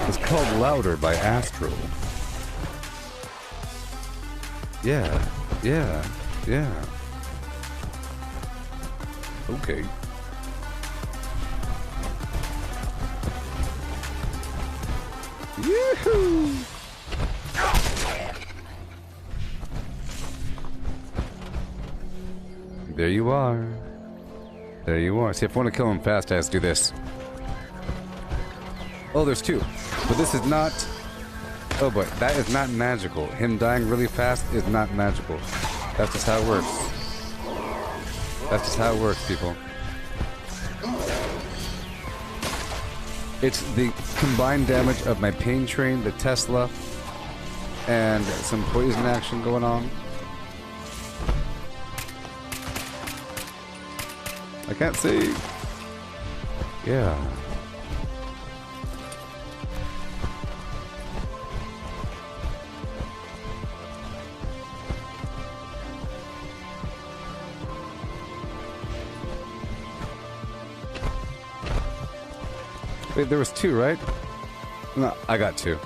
It's called Louder by Astro. Yeah, yeah, yeah. Okay. Yoo-hoo! There you are. There you are. See, if I want to kill him fast, I have to do this. Oh, there's two. But this is not... Oh boy, that is not magical. Him dying really fast is not magical. That's just how it works. That's just how it works, people. It's the combined damage of my pain train, the Tesla, and some poison action going on. I can't see. Yeah. Wait, there was two, right? No, I got two.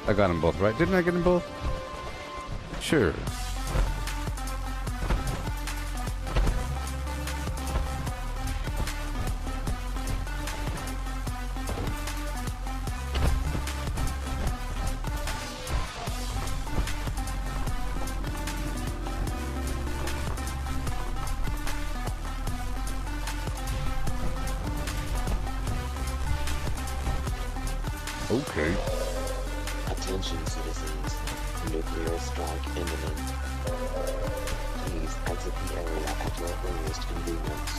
I got them both, right? Didn't I get them both? Sure. Okay. Attention citizens, nuclear strike imminent. Please exit the area at your earliest convenience.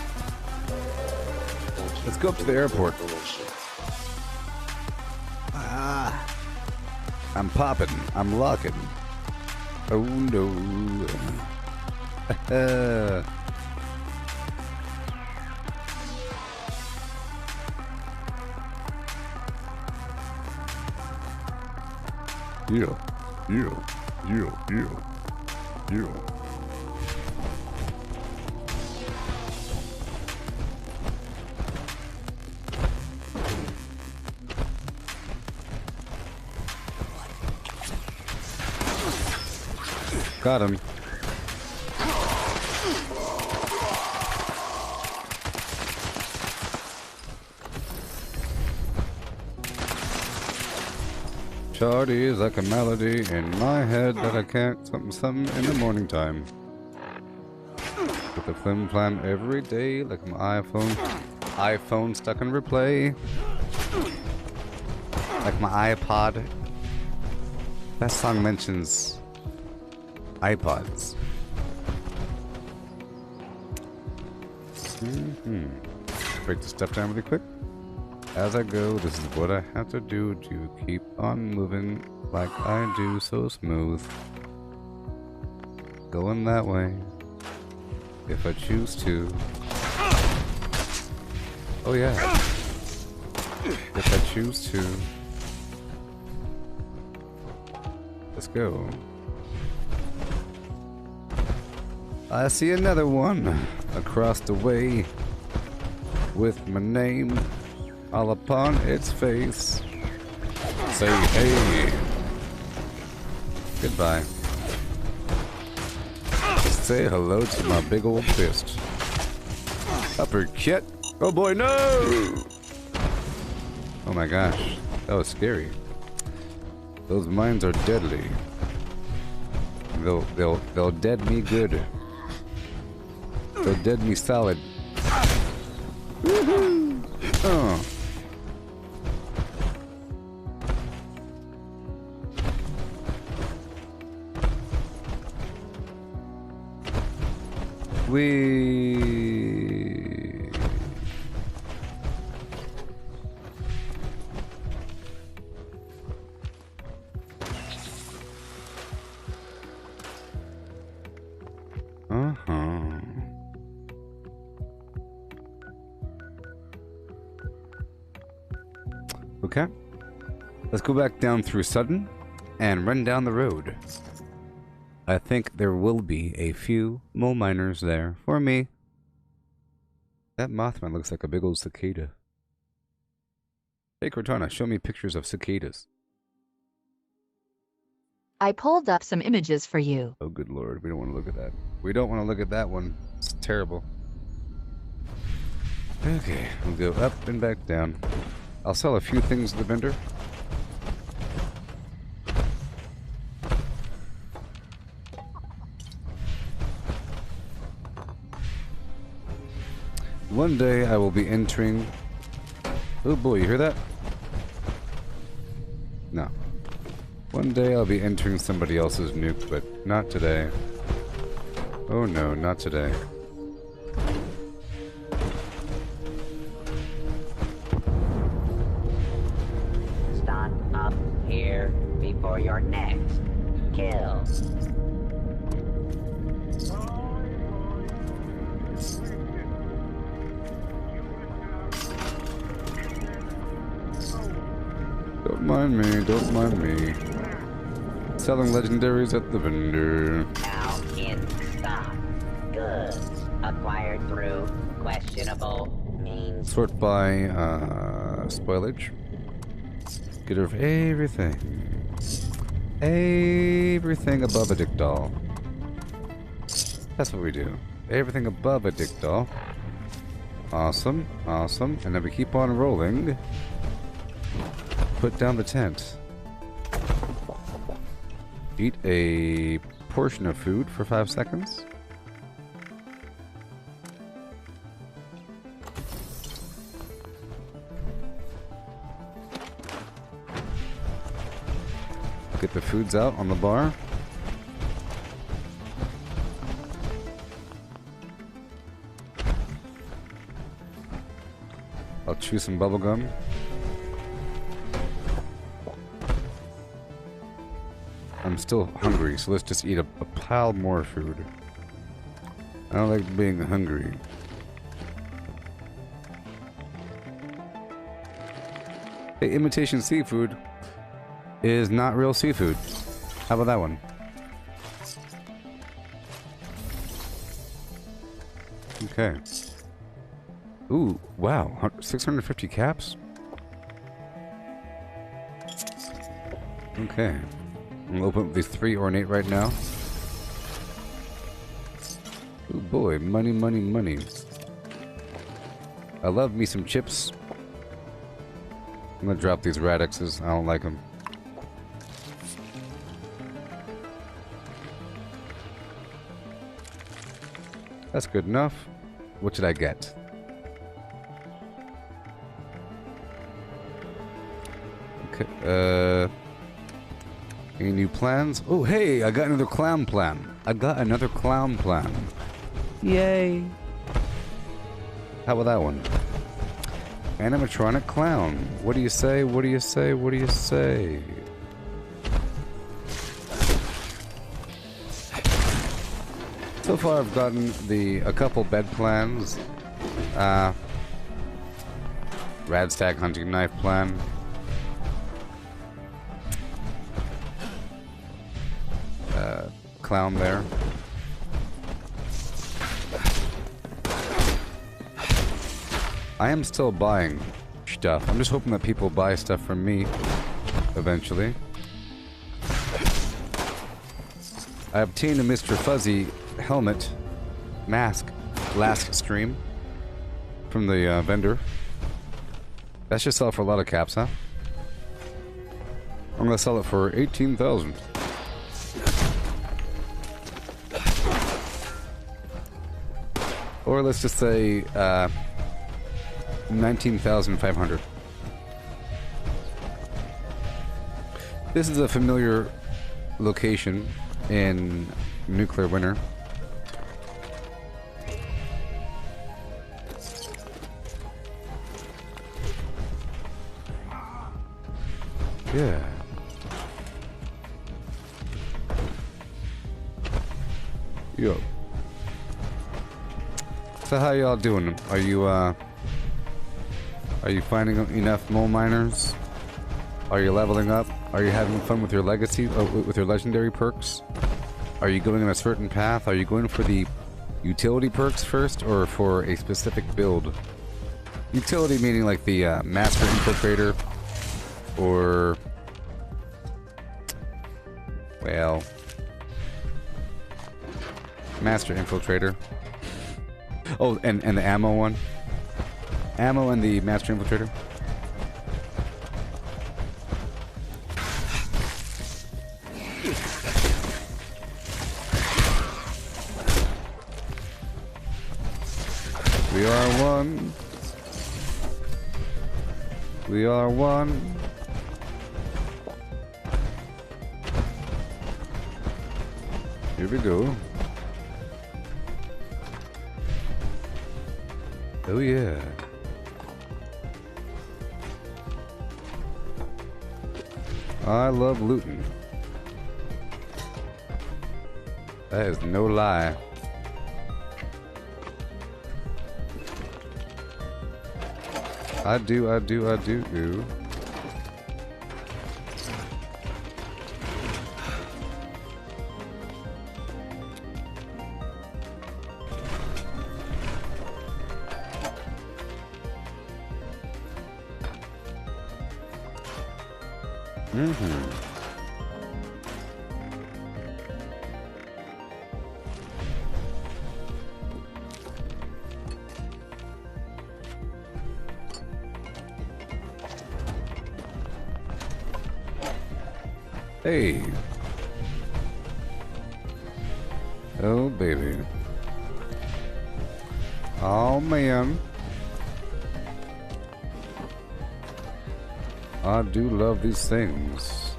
Thank you. Let's go up to the airport. I'm popping. I'm locking. Oh no. Yeah. Got him. Charity is like a melody in my head that I can't something in the morning time. With a flim flam every day like my iPhone stuck in replay. Like my iPod. That song mentions iPods. Break the stuff down really quick. As I go, this is what I have to do to keep on moving like I do so smooth. Going that way, if I choose to. Oh yeah. If I choose to. Let's go. I see another one across the way with my name all upon its face. Say hey. Goodbye. Say hello to my big old fist. Uppercut. Oh boy, no! Oh my gosh, that was scary. Those mines are deadly. They'll dead me good. They'll dead me solid. Woohoo! Oh. We. Okay. Let's go back down through Sudden and run down the road. I think there will be a few mole miners there for me. That Mothman looks like a big old cicada. Hey Cortana, show me pictures of cicadas. I pulled up some images for you. Oh good lord, we don't want to look at that. We don't want to look at that one. It's terrible. Okay, we'll go up and back down. I'll sell a few things to the vendor. One day I will be entering... Oh boy, you hear that? No. One day I'll be entering somebody else's nuke, but not today. Oh no, not today. Stop up here before your next kill. Don't mind me, don't mind me. Selling legendaries at the vendor. Now in stock. Goods acquired through questionable means. Sort by, spoilage. Get rid of everything. Everything above a dick doll. That's what we do. Everything above a dick doll. Awesome, awesome. And then we keep on rolling. Put down the tent. Eat a portion of food for 5 seconds. Get the foods out on the bar. I'll chew some bubble gum. I'm still hungry, so let's just eat a pile more food. I don't like being hungry. Hey, imitation seafood is not real seafood. How about that one? Okay. Ooh, wow. 650 caps? Okay. I'm gonna open up these 3 ornate right now. Oh boy, money, money, money. I love me some chips. I'm gonna drop these radixes. I don't like them. That's good enough. What should I get? Okay, any new plans? Oh, hey, I got another clown plan. I got another clown plan. Yay. How about that one? Animatronic clown. What do you say? What do you say? What do you say? So far I've gotten a couple bed plans. Radstag hunting knife plan. Clown there. I am still buying stuff. I'm just hoping that people buy stuff from me eventually. I obtained a Mr. Fuzzy helmet mask last stream from the vendor. That should sell for a lot of caps, huh? I'm gonna sell it for 18,000. Or let's just say 19,500. This is a familiar location in Nuclear Winter. Yeah. Yo. So how y'all doing? Are you finding enough mole miners? Are you leveling up? Are you having fun with your legacy, with your legendary perks? Are you going on a certain path? Are you going for the utility perks first, or for a specific build? Utility meaning like the Master Infiltrator, or well, Master Infiltrator. Oh, and the ammo one. Ammo and the Master Infiltrator. We are one. We are one. Here we go. Oh yeah. I love looting. That is no lie. I do. Hey. Oh, baby. Oh, man. I do love these things.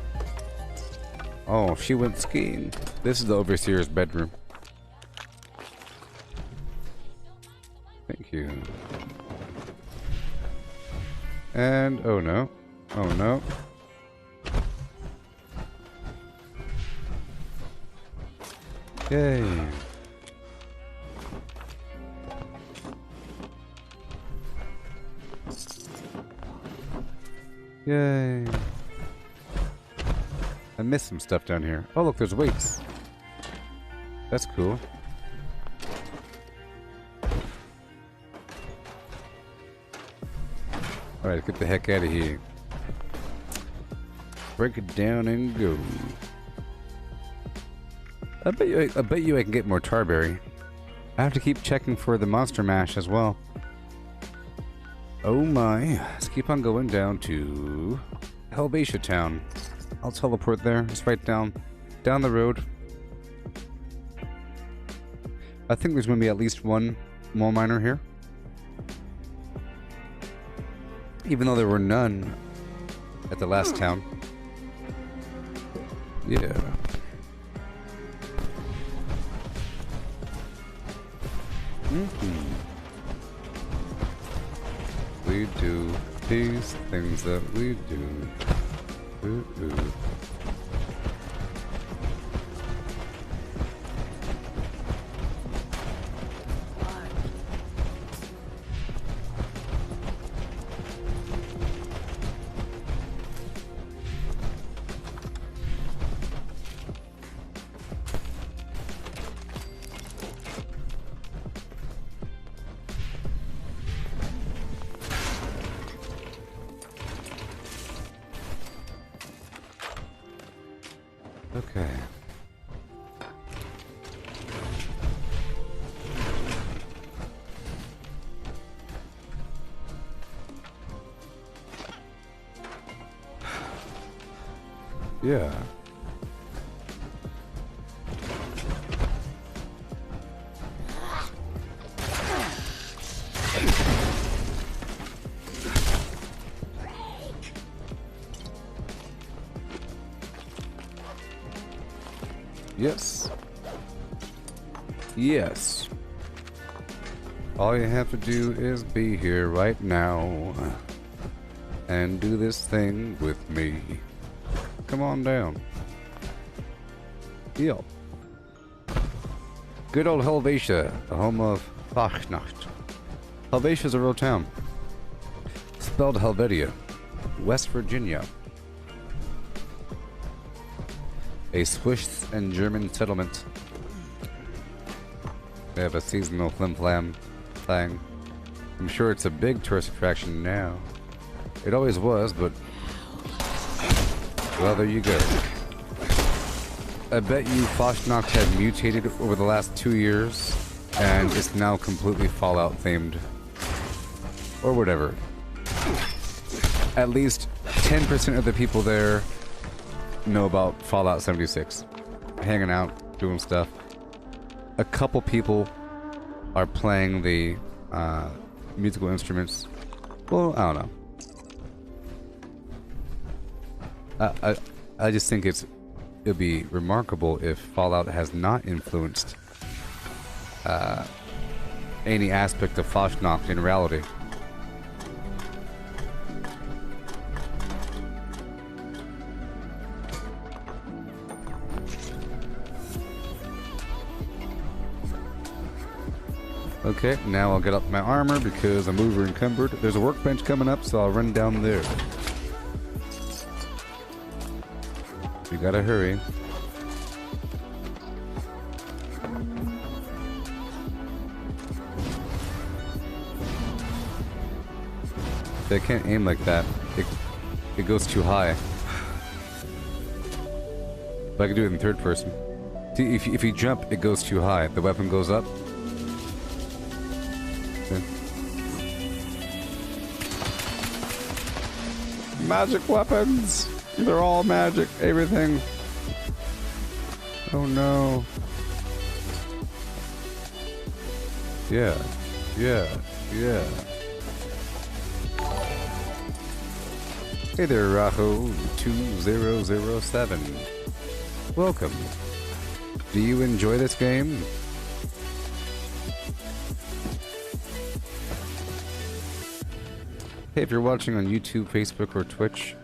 Oh, she went skiing. This is the Overseer's bedroom. Thank you. And, oh no. Oh no. Yay. Yay. I missed some stuff down here. Oh look, there's weights. That's cool. Alright, get the heck out of here. Break it down and go. I bet you I can get more Tarberry. I have to keep checking for the Monster Mash as well. Oh my. Let's keep on going down to Helvetia Town. I'll teleport there. It's right down the road. I think there's going to be at least one mole miner here. Even though there were none at the last town. Yeah. We do these things that we do. Ooh, ooh. Yeah. Yes. Yes. All you have to do is be here right now and do this thing with me. Come on down. Yep. Good old Helvetia, the home of Fachnacht. Helvetia's a real town. Spelled Helvetia, West Virginia. A Swiss and German settlement. They have a seasonal flim-flam thing. I'm sure it's a big tourist attraction now. It always was, but... well, there you go. I bet you Fachnacht had mutated over the last 2 years, and it's now completely Fallout themed. Or whatever. At least 10% of the people there know about Fallout 76. Hanging out, doing stuff. A couple people are playing the musical instruments. Well, I don't know. I just think it'd be remarkable if Fallout has not influenced any aspect of Fachnacht in reality. Okay, now I'll get up my armor because I'm over encumbered. There's a workbench coming up, so I'll run down there. We gotta hurry. I can't aim like that. It goes too high. But I can do it in third person. See, if you jump, it goes too high. The weapon goes up. Okay. Magic weapons! They're all magic, everything. Oh no. Yeah. Hey there, Raho 2007. Welcome. Do you enjoy this game? Hey, if you're watching on YouTube, Facebook, or Twitch,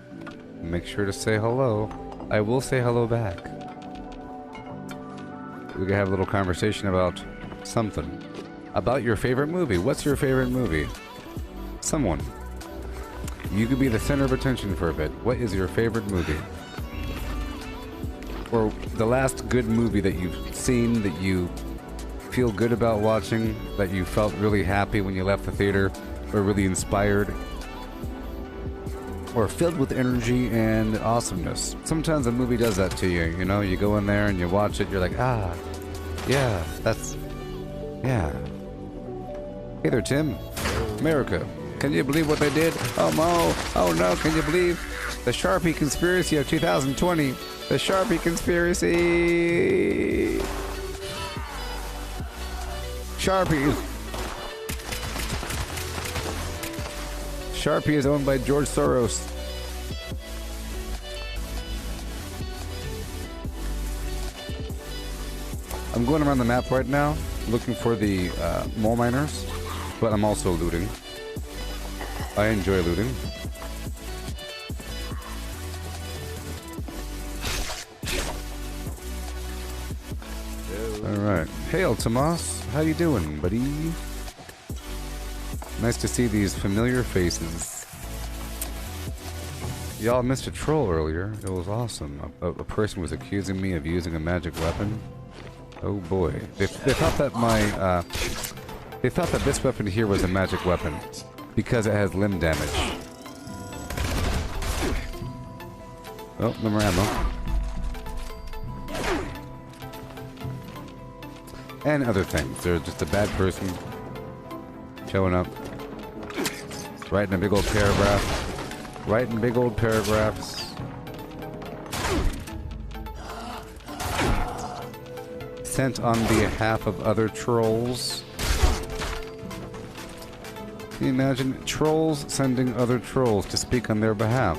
make sure to say hello. I will say hello back. We can have a little conversation about something. About your favorite movie. What's your favorite movie? Someone. You could be the center of attention for a bit. What is your favorite movie? Or the last good movie that you've seen that you feel good about watching, that you felt really happy when you left the theater, or really inspired, or filled with energy and awesomeness. Sometimes a movie does that to you, you know? You go in there and you watch it, you're like, ah, yeah, that's... yeah. Hey there, Tim. America. Can you believe what they did? Oh, no. Oh, no. Can you believe the Sharpie conspiracy of 2020? The Sharpie conspiracy. Sharpie is owned by George Soros. I'm going around the map right now, looking for the mole miners, but I'm also looting. I enjoy looting. Alright. Hail, Tomas. How you doing, buddy? Nice to see these familiar faces. Y'all missed a troll earlier. It was awesome. A person was accusing me of using a magic weapon. Oh boy. They thought that they thought that this weapon here was a magic weapon because it has limb damage. Oh, no more ammo. And other things. They're just a bad person showing up, writing a big old paragraph, writing big old paragraphs. sent on behalf of other trolls. Can you imagine trolls sending other trolls to speak on their behalf?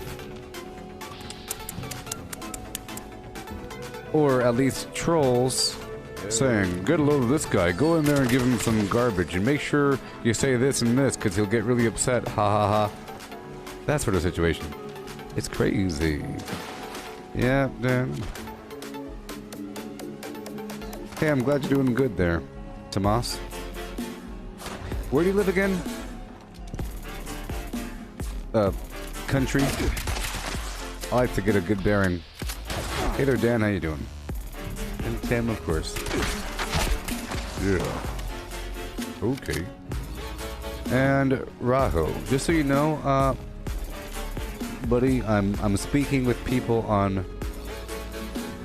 Or at least trolls saying, get a load of this guy, go in there and give him some garbage, and make sure you say this and this, because he'll get really upset, ha ha ha. That sort of situation. It's crazy. Yeah, Dan. Hey, I'm glad you're doing good there, Tomas. Where do you live again? Country? I like to get a good bearing. Hey there, Dan, how you doing? And Tim, of course. Yeah. Okay. And Raho, just so you know, buddy, I'm speaking with people on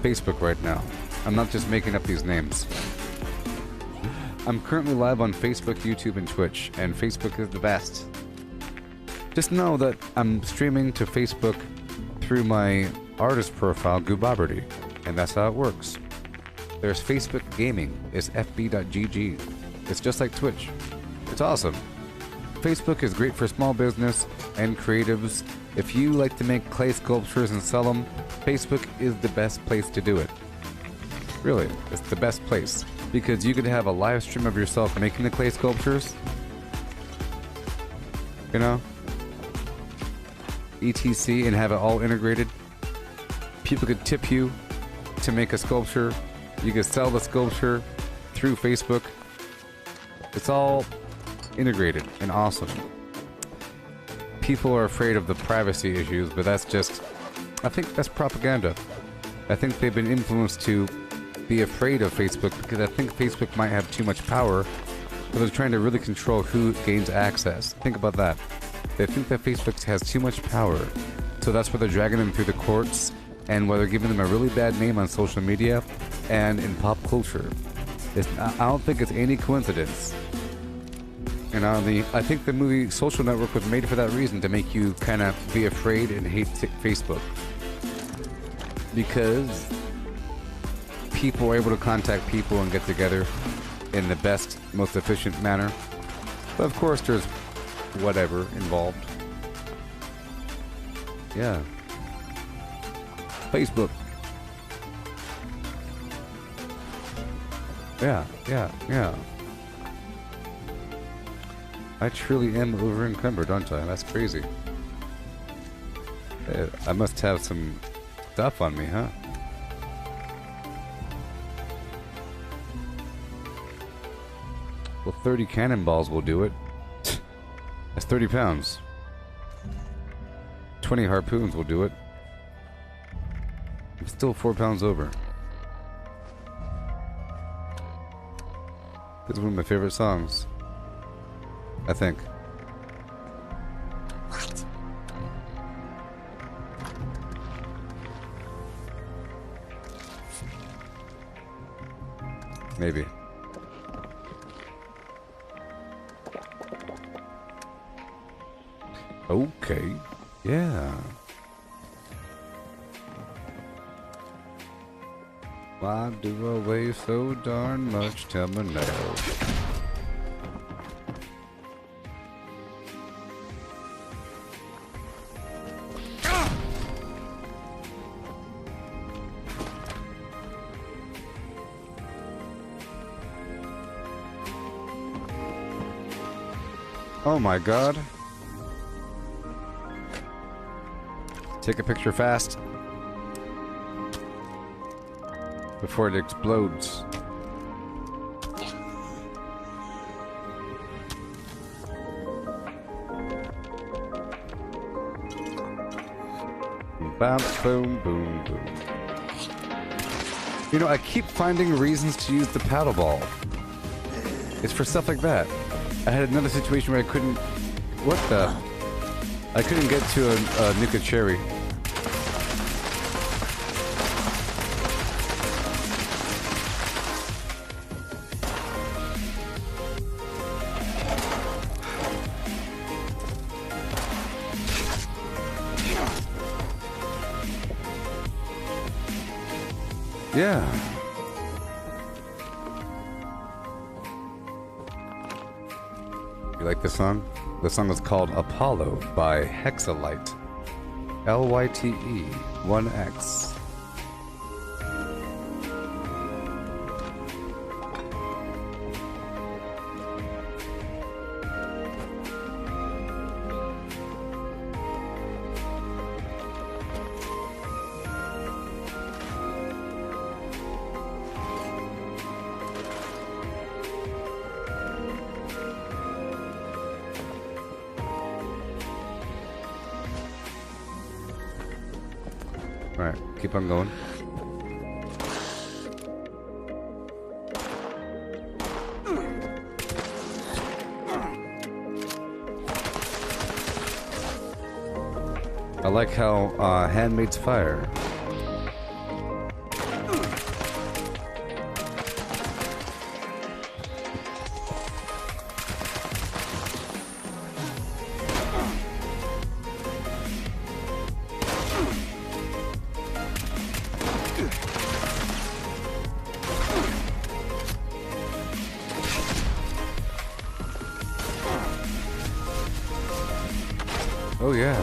Facebook right now. I'm not just making up these names. I'm currently live on Facebook, YouTube, and Twitch, and Facebook is the best. Just know that I'm streaming to Facebook through my artist profile, Gooboberti, and that's how it works. There's Facebook Gaming, it's fb.gg. It's just like Twitch. It's awesome. Facebook is great for small business and creatives. If you like to make clay sculptures and sell them, Facebook is the best place to do it. Really, it's the best place. Because you could have a live stream of yourself making the clay sculptures. You know? ETC, and have it all integrated. People could tip you to make a sculpture. You could sell the sculpture through Facebook. It's all integrated and awesome. People are afraid of the privacy issues, but that's just... I think that's propaganda. I think they've been influenced to be afraid of Facebook because I think Facebook might have too much power, but they're trying to really control who gains access. Think about that. They think that Facebook has too much power, so that's why they're dragging them through the courts, and why they're giving them a really bad name on social media and in pop culture. I don't think it's any coincidence. And I think the movie Social Network was made for that reason, to make you kind of be afraid and hate Facebook. Because people are able to contact people and get together in the best, most efficient manner. But of course there's whatever involved. Yeah. Facebook. Yeah. I truly am over encumbered, aren't I? That's crazy. I must have some stuff on me, huh? Well, 30 cannonballs will do it. That's 30 pounds. 20 harpoons will do it. I'm still 4 pounds over. This is one of my favorite songs. I think. What? Maybe. Okay. Yeah. Why do I weigh so darn much? Tell me now. Oh my god. Take a picture fast before it explodes. Bounce, boom, boom, boom. You know, I keep finding reasons to use the paddle ball. It's for stuff like that. I had another situation where I couldn't... What the... I couldn't get to a Nuka Cherry. Yeah. You like this song? The song is called Apollo by Hexalite. Lyte 1X. Alright, keep on going. I like how handmaid's fire. Oh yeah.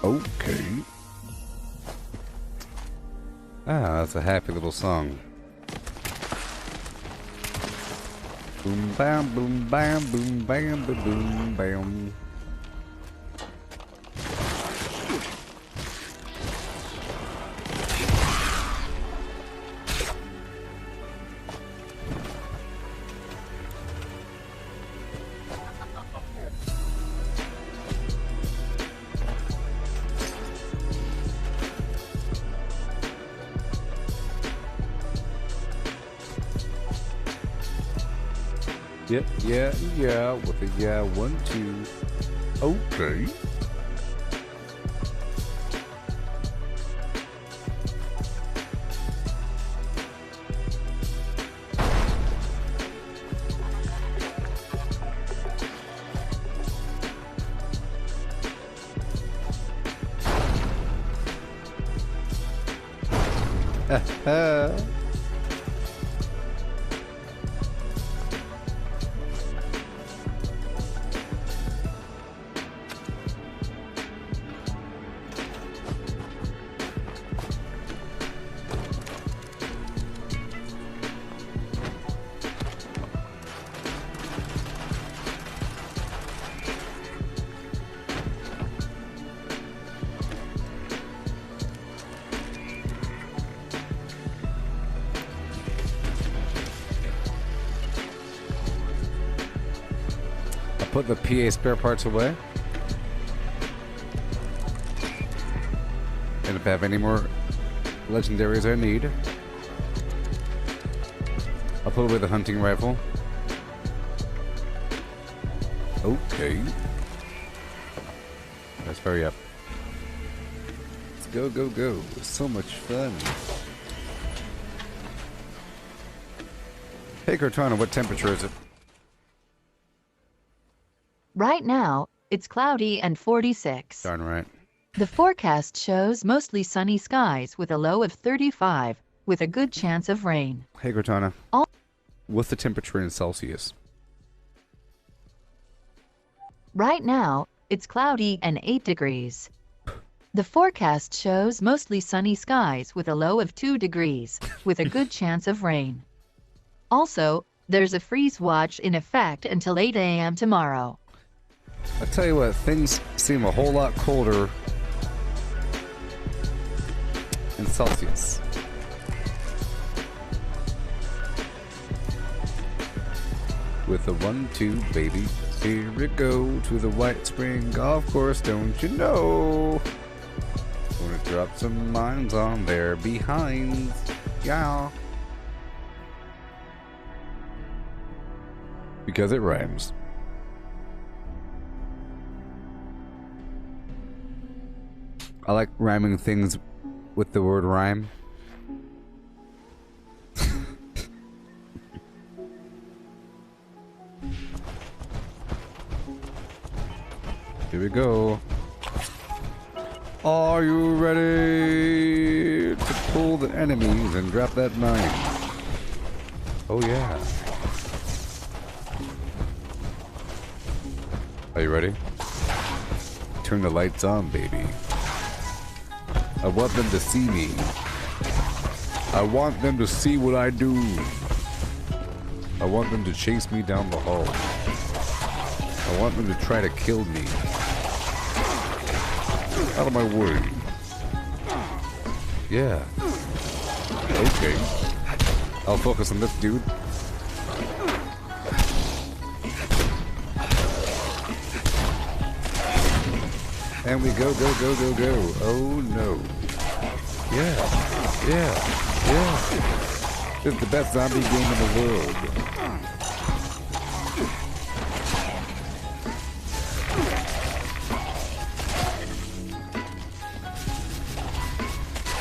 Okay. Ah, that's a happy little song. Boom bam boom bam boom bam boom boom bam. Yep, yeah, with a yeah, 1, 2. Okay. Put the PA spare parts away. And if I have any more legendaries I need, I'll put away the hunting rifle. Okay. Let's hurry up. Let's go, go, go. It's so much fun. Hey Cortana, what temperature is it? Right now, it's cloudy and 46. Darn right. The forecast shows mostly sunny skies with a low of 35, with a good chance of rain. Hey Cortana. All What's the temperature in Celsius? Right now, it's cloudy and 8 degrees. The forecast shows mostly sunny skies with a low of 2 degrees, with a good chance of rain. Also, there's a freeze watch in effect until 8 a.m. tomorrow. I tell you what, things seem a whole lot colder in Celsius. With a 1-2, baby. Here we go to the White Spring Golf Course, don't you know? Gonna drop some mines on there behind. Yeah. Because it rhymes. I like rhyming things with the word rhyme. Here we go. Are you ready to pull the enemies and drop that mine? Oh yeah. Are you ready? Turn the lights on, baby. I want them to see me. I want them to see what I do. I want them to chase me down the hall. I want them to try to kill me. Out of my way. Yeah. Okay. I'll focus on this dude. And we go, go, go, go, go. Oh no. Yeah. Yeah. Yeah. This is the best zombie game in the world.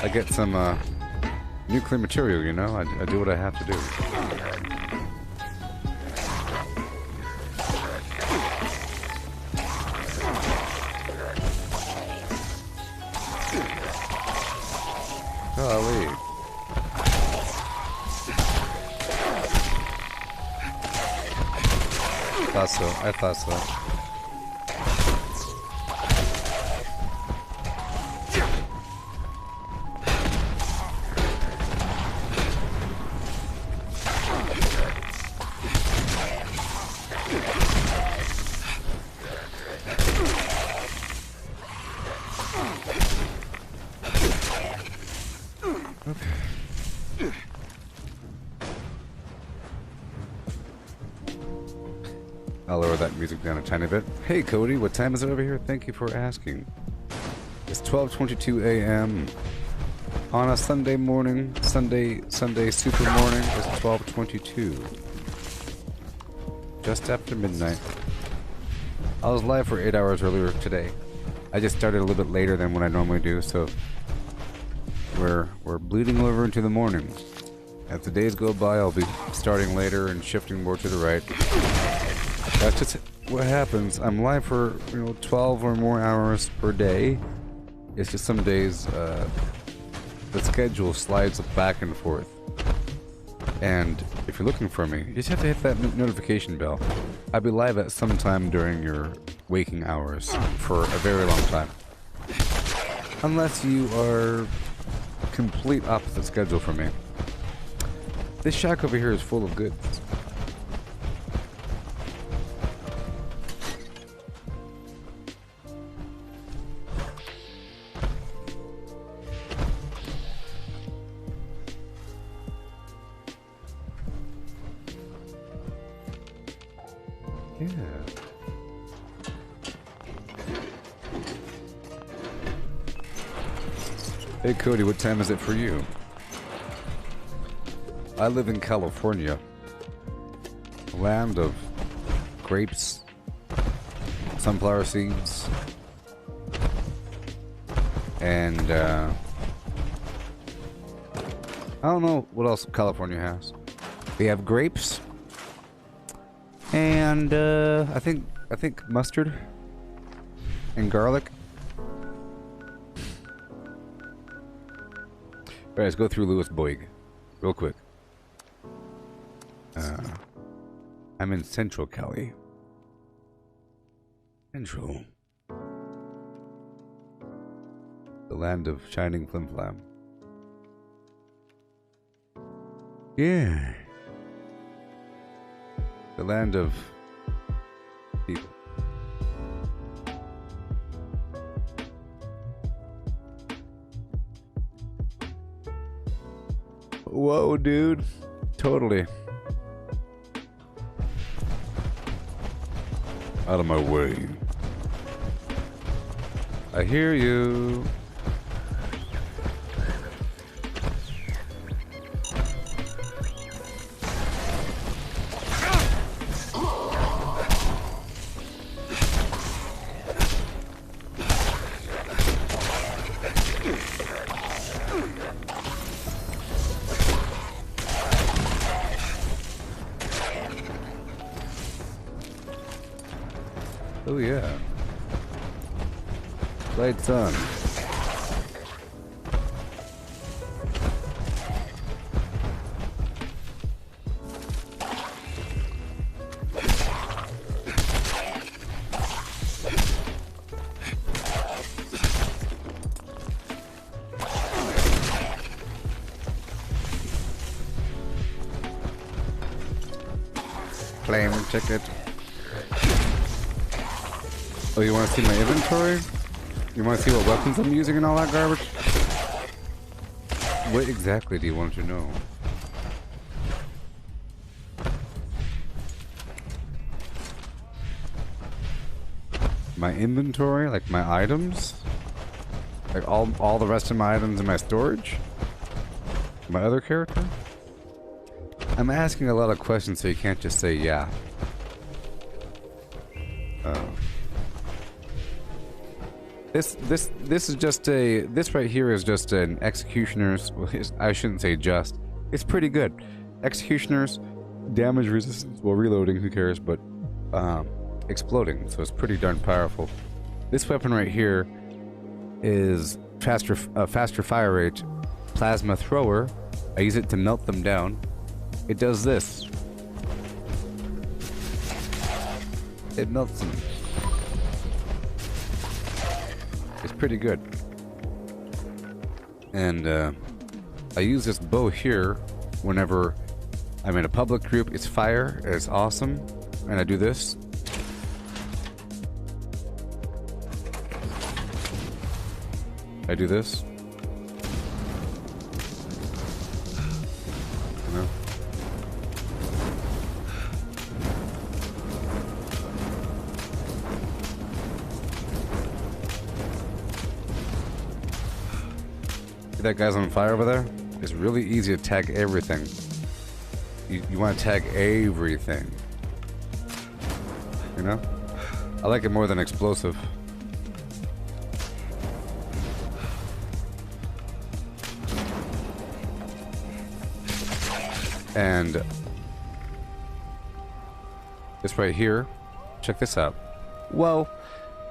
I get some nuclear material, you know? I do what I have to do. Golly. I thought so. I'll lower that music down a tiny bit. Hey Cody, what time is it over here? Thank you for asking. It's 12:22 a.m. on a Sunday morning. Sunday super morning. It's 12:22. Just after midnight. I was live for 8 hours earlier today. I just started a little bit later than what I normally do, so we're bleeding over into the morning. As the days go by, I'll be starting later and shifting more to the right. That's just what happens. I'm live for 12 or more hours per day. It's just some days the schedule slides back and forth. And if you're looking for me, you just have to hit that notification bell. I'll be live at some time during your waking hours for a very long time. Unless you are complete opposite schedule from me. This shack over here is full of goods. Yeah. Hey Cody, what time is it for you? I live in California, land of grapes, sunflower seeds, and I don't know what else California has. We have grapes, and I think mustard and garlic. All right, let's go through Lewisburg real quick. I'm in Central Cali. Central. The land of shining flim-flam. Yeah. The land of people. Whoa, dude. Totally. Out of my way. I hear you. Oh yeah. Lights on. Claim ticket. Oh, you want to see my inventory? You want to see what weapons I'm using and all that garbage? What exactly do you want to know? My inventory? Like my items? Like all the rest of my items in my storage? My other character? I'm asking a lot of questions, so you can't just say yeah. This is just a. This right here is just an executioner's. Well, I shouldn't say just. It's pretty good. Executioner's damage resistance while reloading. Who cares? But exploding, so it's pretty darn powerful. This weapon right here is faster fire rate. Plasma thrower. I use it to melt them down. It does this. It melts them. It's pretty good. And I use this bow here whenever I'm in a public group. It's fire. It's awesome. And I do this. I do this. You know? See that guy's on fire over there? It's really easy to tag everything. You want to tag everything. You know? I like it more than explosive. And this right here, check this out. Whoa,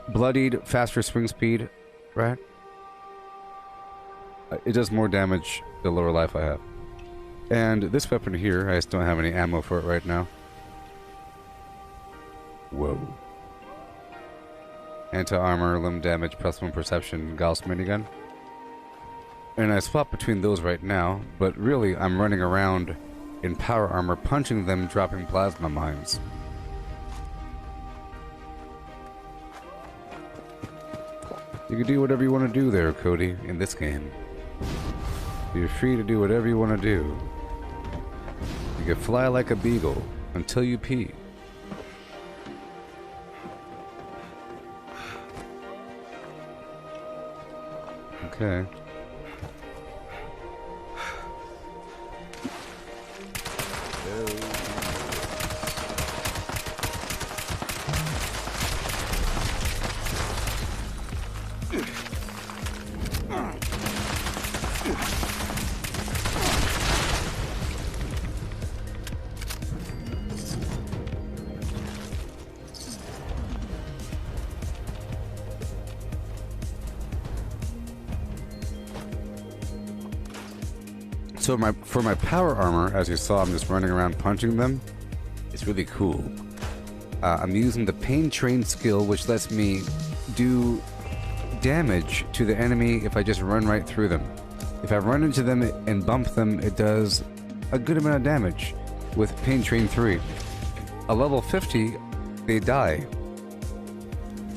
bloodied, faster swing speed, right? It does more damage the lower life I have. And this weapon here, I just don't have any ammo for it right now. Whoa. Anti-armor, limb damage, +1 perception, Gauss minigun. And I swap between those right now, but really I'm running around in power armor, punching them, dropping plasma mines. You can do whatever you want to do there, Cody, in this game. You're free to do whatever you want to do. You can fly like a beagle until you pee. Okay. So for my power armor, as you saw, I'm just running around punching them. It's really cool. I'm using the pain train skill, which lets me do damage to the enemy if I just run right through them. If I run into them and bump them, it does a good amount of damage with Pain Train 3. A level 50, they die.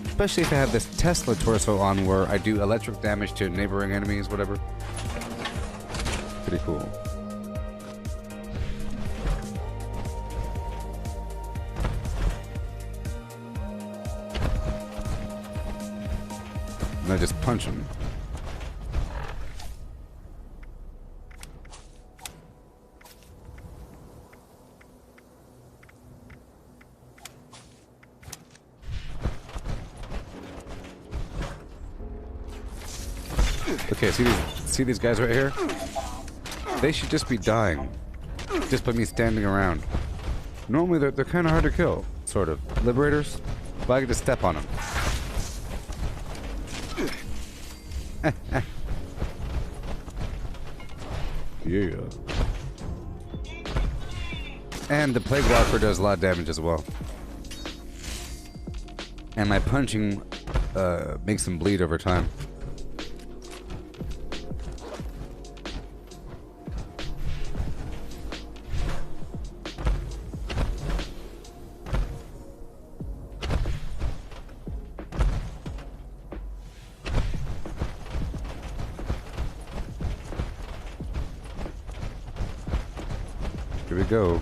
Especially if I have this Tesla torso on where I do electric damage to neighboring enemies, whatever. Pretty cool. And I just punch him. Okay, see these guys right here? They should just be dying. Just by me standing around. Normally they're kind of hard to kill, sort of. Liberators? But I get to step on them. Yeah. And the Plague Walker does a lot of damage as well. And my punching makes him bleed over time. Here we go.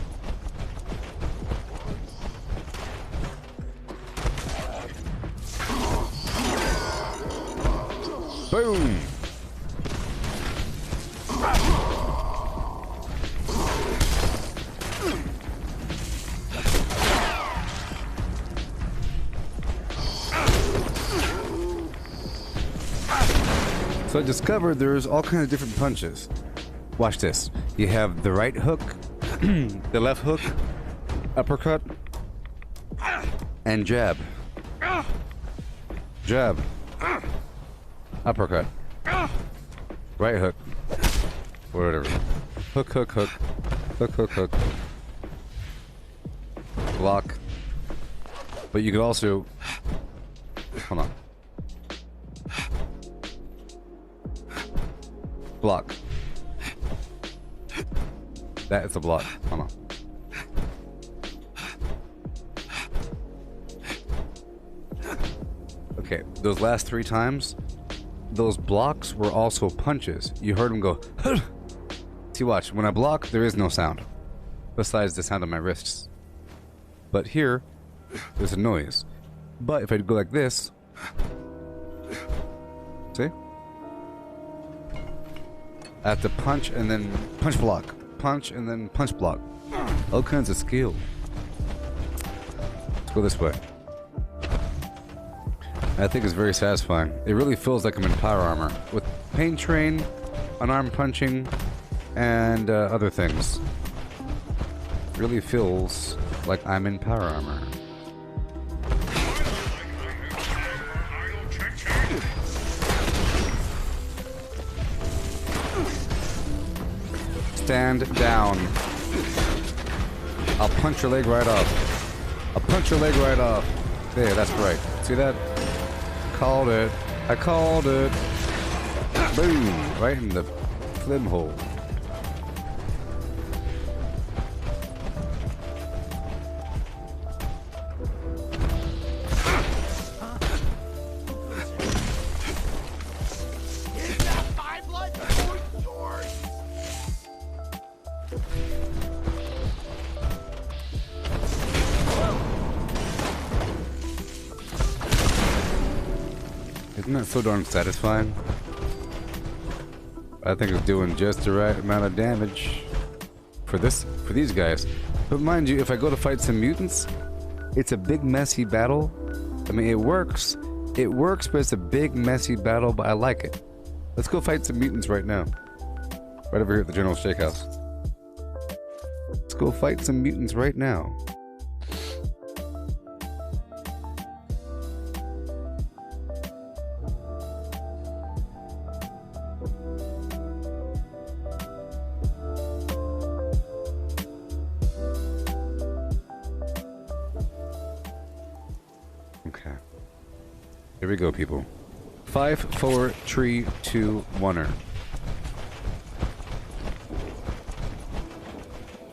Boom! So I discovered there's all kinds of different punches. Watch this. You have the right hook, the left hook, uppercut, and jab. Jab. Uppercut. Right hook. Whatever. Hook, hook, hook. Hook, hook, hook. Block. But you could also... Hold on. Block. That is a block. Hold on. Okay, those last 3 times, those blocks were also punches. You heard them go, huh! See, watch. When I block, there is no sound. Besides the sound of my wrists. But here, there's a noise. But if I go like this... See? I have to punch and then punch block. Punch and then punch block. All kinds of skill. Let's go this way. I think it's very satisfying. It really feels like I'm in power armor. With pain train, unarmed punching, and other things. It really feels like I'm in power armor. Stand down. I'll punch your leg right off. I'll punch your leg right off. There, that's right. See that? Called it. I called it. Boom. Right in the flim hole. Isn't that so darn satisfying? I think it's doing just the right amount of damage for these guys. But mind you, if I go to fight some mutants, it's a big messy battle. I mean, it works, but it's a big messy battle, but I like it. Let's go fight some mutants right now. Right over here at the General Steakhouse. Let's go fight some mutants right now. Okay. Here we go, people. 5, 4, 3, 2, 1-er.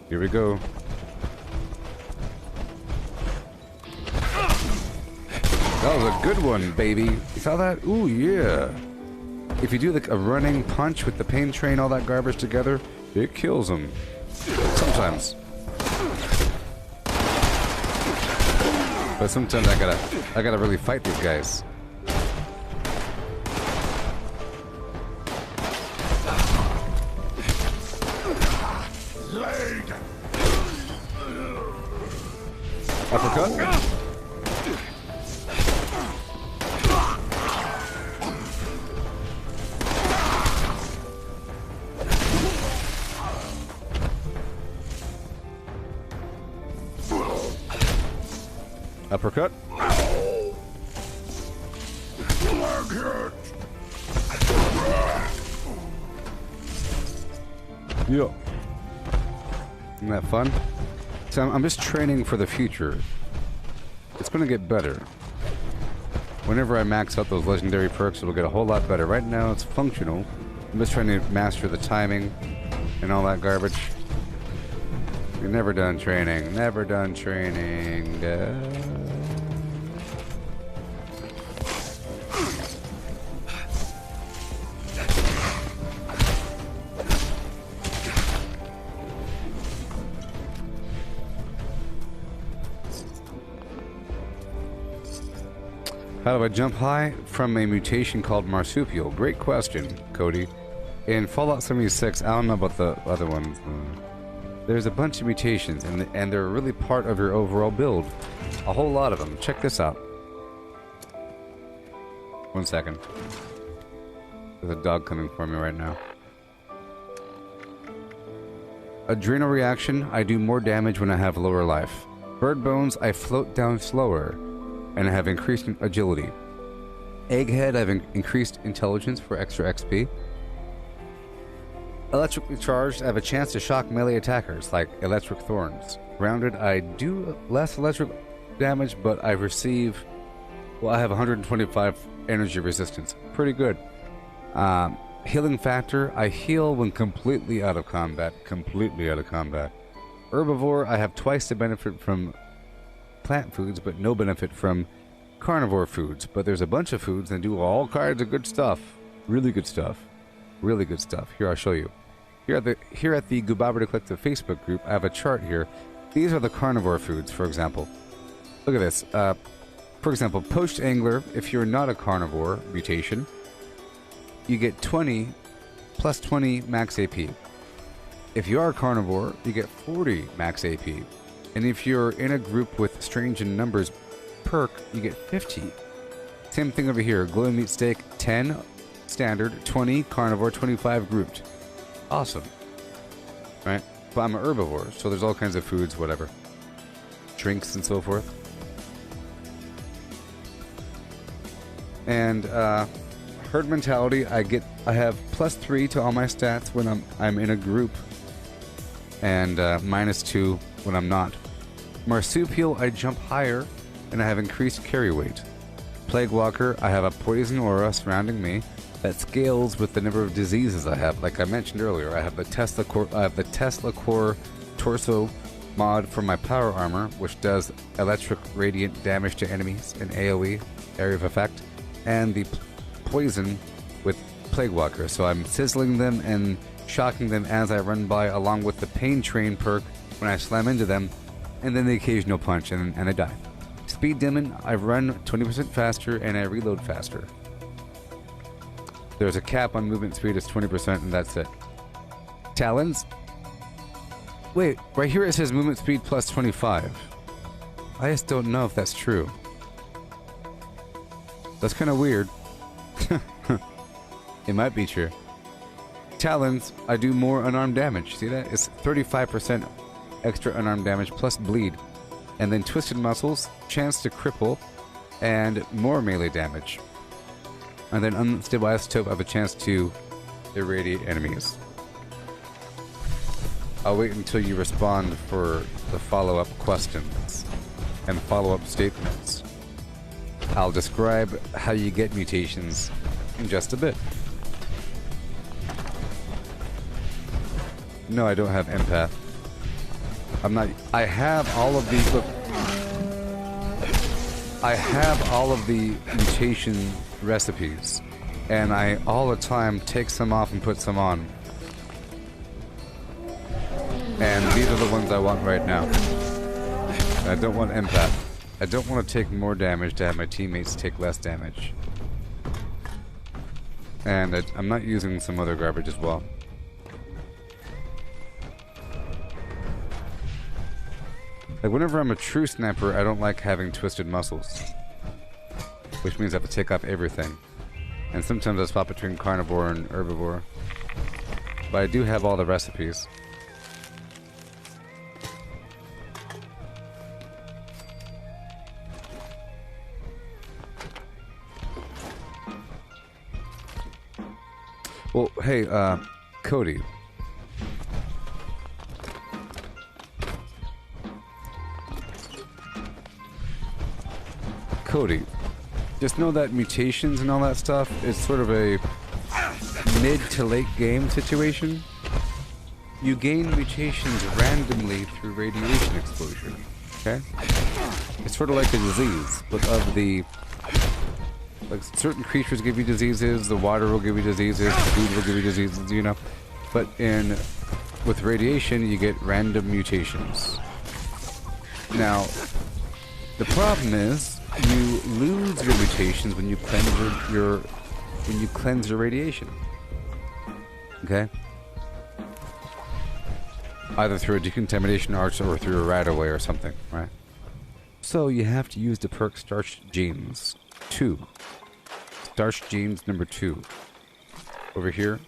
Here we go. That was a good one, baby. You saw that? Ooh, yeah. If you do like a running punch with the pain train, all that garbage together, it kills them. Sometimes. But sometimes I gotta really fight these guys. Uppercut. Uppercut. Yeah. Isn't that fun? So I'm just training for the future. It's gonna get better. Whenever I max out those legendary perks, it'll get a whole lot better. Right now, it's functional. I'm just trying to master the timing and all that garbage. You're never done training. Never done training. How do I jump high? From a mutation called marsupial. Great question, Cody. In Fallout 76, I don't know about the other ones. There's a bunch of mutations, and they're really part of your overall build. A whole lot of them. Check this out. 1 second. There's a dog coming for me right now. Adrenal reaction, I do more damage when I have lower life. Bird bones, I float down slower, and I have increased agility. Egghead, I've increased intelligence for extra XP. Electrically charged, I have a chance to shock melee attackers, like electric thorns. Grounded, I do less electric damage, but I receive... Well, I have 125 energy resistance. Pretty good. Healing factor, I heal when completely out of combat. Completely out of combat. Herbivore, I have twice the benefit from plant foods, but no benefit from carnivore foods. But there's a bunch of foods that do all kinds of good stuff. Really good stuff. Really good stuff. Here, I'll show you. Here at the Gooboberti Collective Facebook group, I have a chart here. These are the carnivore foods, for example. Look at this. For example, poached angler, if you're not a carnivore mutation, you get 20 plus 20 max AP. If you are a carnivore, you get 40 max AP. And if you're in a group with strange in numbers perk, you get 50. Same thing over here. Glowing meat steak, 10 standard, 20 carnivore, 25 grouped. Awesome. Right? But I'm an herbivore, so there's all kinds of foods, whatever. Drinks and so forth. And herd mentality, I have +3 to all my stats when I'm in a group, and -2 when I'm not. Marsupial, I jump higher, and I have increased carry weight. Plague Walker, I have a poison aura surrounding me that scales with the number of diseases I have. Like I mentioned earlier, I have the Tesla Core torso mod for my power armor, which does electric radiant damage to enemies in AoE, area of effect, and the poison with Plague Walker. So I'm sizzling them and shocking them as I run by, along with the Pain Train perk when I slam into them, and then the occasional punch, and I die. Speed Demon, I run 20% faster and I reload faster. There's a cap on movement speed, it's 20%, and that's it. Talons. Wait, right here it says movement speed plus 25. I just don't know if that's true. That's kind of weird. It might be true. Talons, I do more unarmed damage. See that? It's 35% extra unarmed damage plus bleed. And then Twisted Muscles, chance to cripple, and more melee damage. And then Unstable Isotope, I have a chance to irradiate enemies. I'll wait until you respond for the follow-up questions and follow-up statements. I'll describe how you get mutations in just a bit. No, I don't have empath. I have all of these. Look, I have all of the mutation recipes, and I all the time take some off and put some on. And these are the ones I want right now. I don't want empath. I don't want to take more damage to have my teammates take less damage. And I'm not using some other garbage as well. Like, whenever I'm a true sniper, I don't like having twisted muscles. Which means I have to take off everything. And sometimes I swap between carnivore and herbivore. But I do have all the recipes. Well, hey, Cody. Cody, just know that mutations and all that stuff is sort of a mid to late game situation. You gain mutations randomly through radiation exposure. Okay? It's sort of like a disease, but of the... Like, certain creatures give you diseases, the water will give you diseases, food will give you diseases, you know? But with radiation, you get random mutations. Now, the problem is, you lose your mutations when you cleanse your radiation. Okay? Either through a decontamination arch or through a right-of-way or something, right? So you have to use the perk Starch Genes 2. Starch Genes number 2. Over here.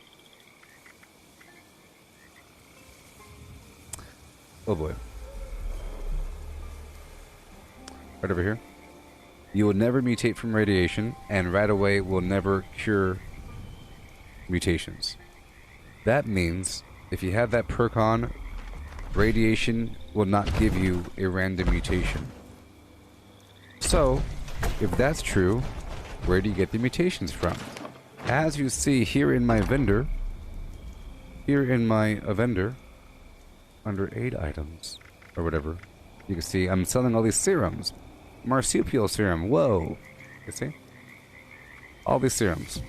Oh boy. Right over here. You will never mutate from radiation, and right-of-way will never cure mutations. That means, if you have that perk on, radiation will not give you a random mutation. So, if that's true, where do you get the mutations from? As you see here in my vendor, under aid items, or whatever, you can see I'm selling all these serums. Marsupial serum, whoa! You see? All these serums.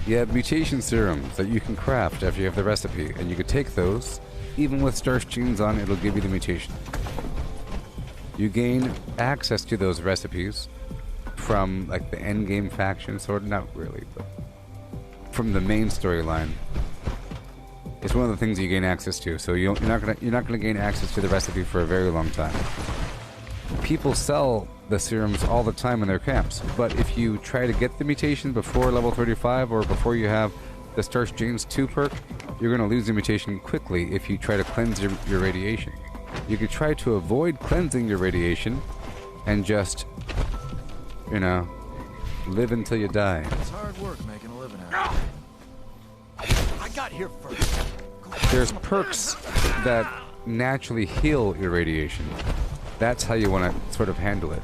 You have mutation serums that you can craft after you have the recipe, and you could take those, even with Starch Genes on, it'll give you the mutation. You gain access to those recipes from, like, the endgame faction, sort of, not really, but from the main storyline. It's one of the things you gain access to, so you're not gonna gain access to the recipe for a very long time. People sell the serums all the time in their camps, but if you try to get the mutation before level 35 or before you have the Starch Genes 2 perk, you're gonna lose the mutation quickly if you try to cleanse your radiation. You could try to avoid cleansing your radiation and just, you know, live until you die. It's hard work making a living out of it. I got here first. There's perks that naturally heal your radiation. That's how you want to sort of handle it.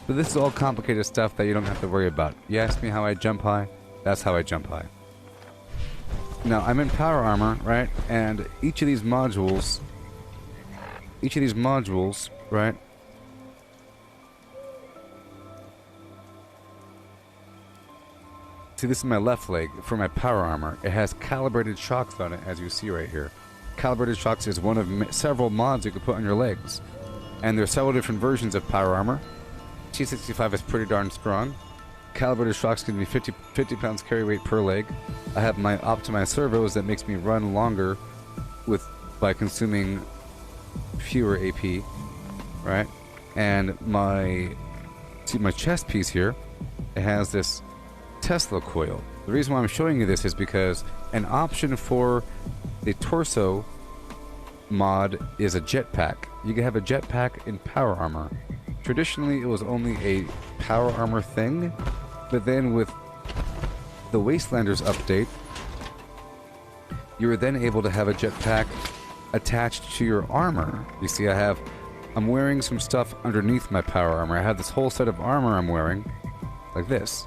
But this is all complicated stuff that you don't have to worry about. You ask me how I jump high, that's how I jump high. Now, I'm in power armor, right? And each of these modules, right? See, this is my left leg for my power armor. It has calibrated shocks on it, as you see right here. Calibrated shocks is one of several mods you can put on your legs. And there's several different versions of power armor. T65 is pretty darn strong. Calibrated shocks can be 50 pounds carry weight per leg. I have my optimized servos that makes me run longer by consuming fewer AP, right? And my chest piece here, it has this Tesla coil. The reason why I'm showing you this is because an option for the torso mod is a jetpack. You can have a jetpack in power armor. Traditionally, it was only a power armor thing, but then with the Wastelanders update, you were then able to have a jetpack attached to your armor. You see, I'm wearing some stuff underneath my power armor. I have this whole set of armor I'm wearing, like this.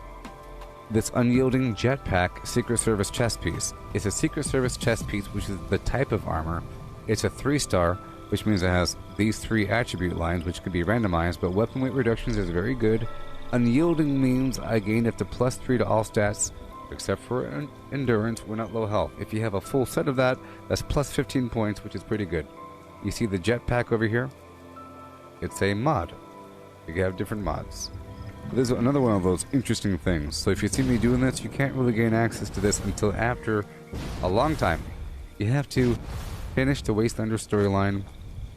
This unyielding jetpack Secret Service chest piece. It's a Secret Service chest piece, which is the type of armor. It's a 3-star, which means it has these 3 attribute lines, which could be randomized, but weapon weight reductions is very good. Unyielding means I gain up to +3 to all stats, except for endurance. We're not low health. If you have a full set of that, that's +15 points, which is pretty good. You see the jetpack over here? It's a mod. You can have different mods. This is another one of those interesting things. So if you see me doing this, you can't really gain access to this until after a long time. You have to finish the Wastelander storyline,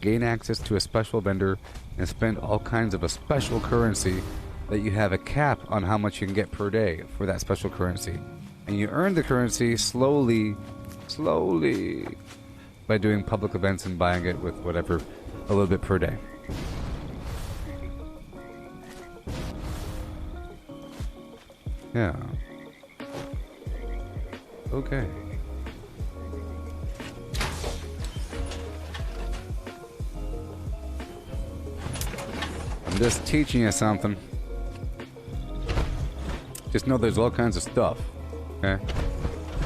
gain access to a special vendor, and spend all kinds of a special currency that you have a cap on how much you can get per day for that special currency. And you earn the currency slowly, by doing public events and buying it with whatever, a little bit per day. Yeah. Okay. I'm just teaching you something. Just know there's all kinds of stuff. Okay?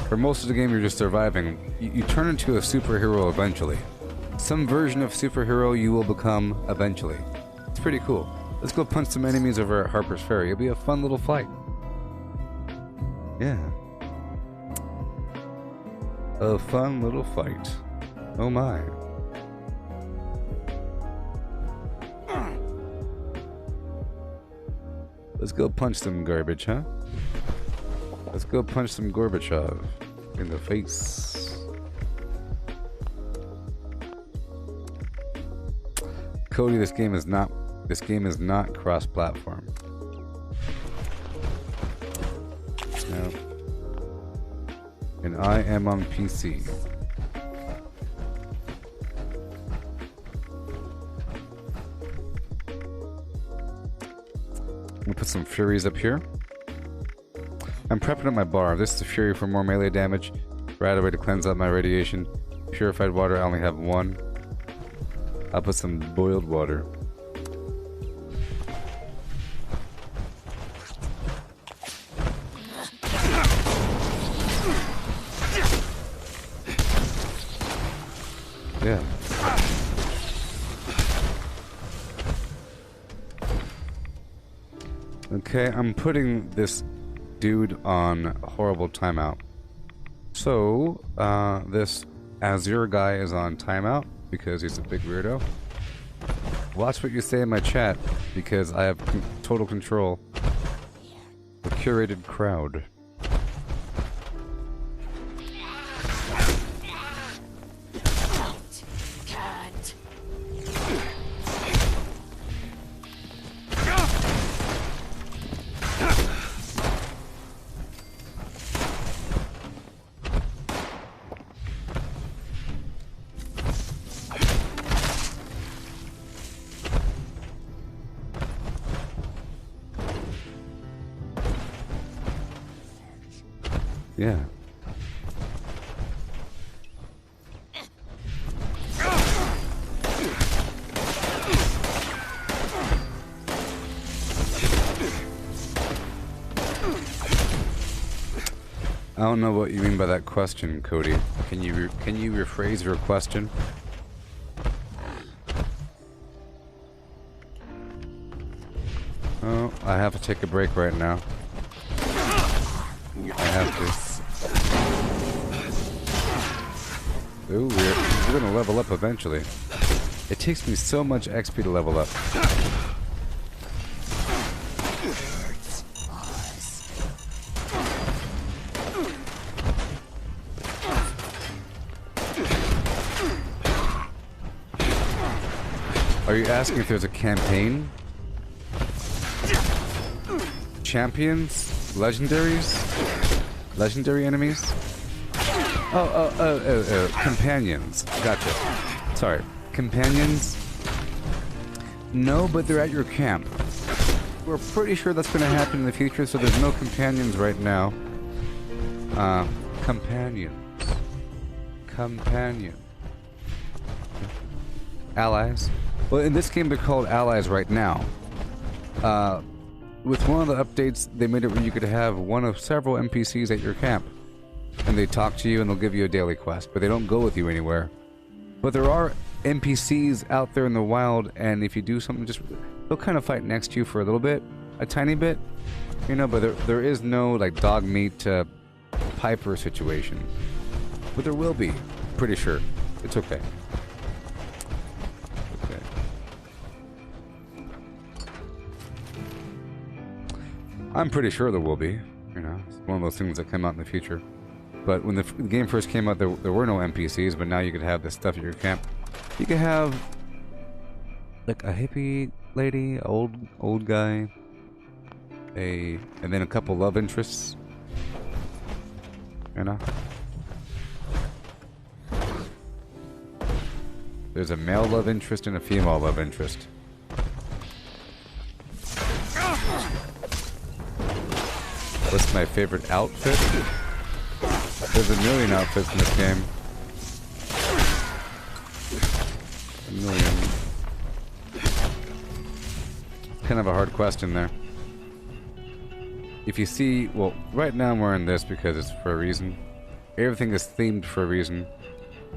For most of the game, you're just surviving. You turn into a superhero eventually. Some version of superhero you will become eventually. It's pretty cool. Let's go punch some enemies over at Harper's Ferry. It'll be a fun little fight. Yeah. A fun little fight. Oh my. Let's go punch some garbage, huh? Let's go punch some Gorbachev in the face. Cody, this game is not cross-platform. No. And I am on PC. We'll put some Furies up here. I'm prepping up my bar. This is a Fury for more melee damage. Right away to cleanse out my radiation. Purified water, I only have one. I'll put some boiled water. Yeah. Okay, I'm putting this dude on horrible timeout. So, this Azure guy is on timeout because he's a big weirdo. Watch what you say in my chat because I have total control. The curated crowd. Yeah. I don't know what you mean by that question, Cody. Can you rephrase your question? Oh, I have to take a break right now. I have to. Ooh, we're gonna level up eventually. It takes me so much XP to level up. Are you asking if there's a campaign? Champions? Legendaries? Legendary enemies? Companions. Gotcha. Sorry. Companions? No, but they're at your camp. We're pretty sure that's going to happen in the future, so there's no companions right now. Companions. Companion. Allies. Well, in this game they're called allies right now. With one of the updates, they made it where you could have one of several NPCs at your camp. And they talk to you and they'll give you a daily quest, but they don't go with you anywhere. But there are NPCs out there in the wild, and if you do something, they'll kind of fight next to you for a little bit, a tiny bit, you know, but there is no like dog meat Piper situation. But there will be, pretty sure. It's okay. I'm pretty sure there will be, you know, it's one of those things that come out in the future. But when the game first came out, there were no NPCs, but now you could have this stuff at your camp. You could have, like, a hippie lady, old guy, and then a couple love interests, you know? There's a male love interest and a female love interest. What's my favorite outfit? There's a million outfits in this game. A million. kind of a hard question there. If you see, well, right now I'm wearing this because it's for a reason. Everything is themed for a reason.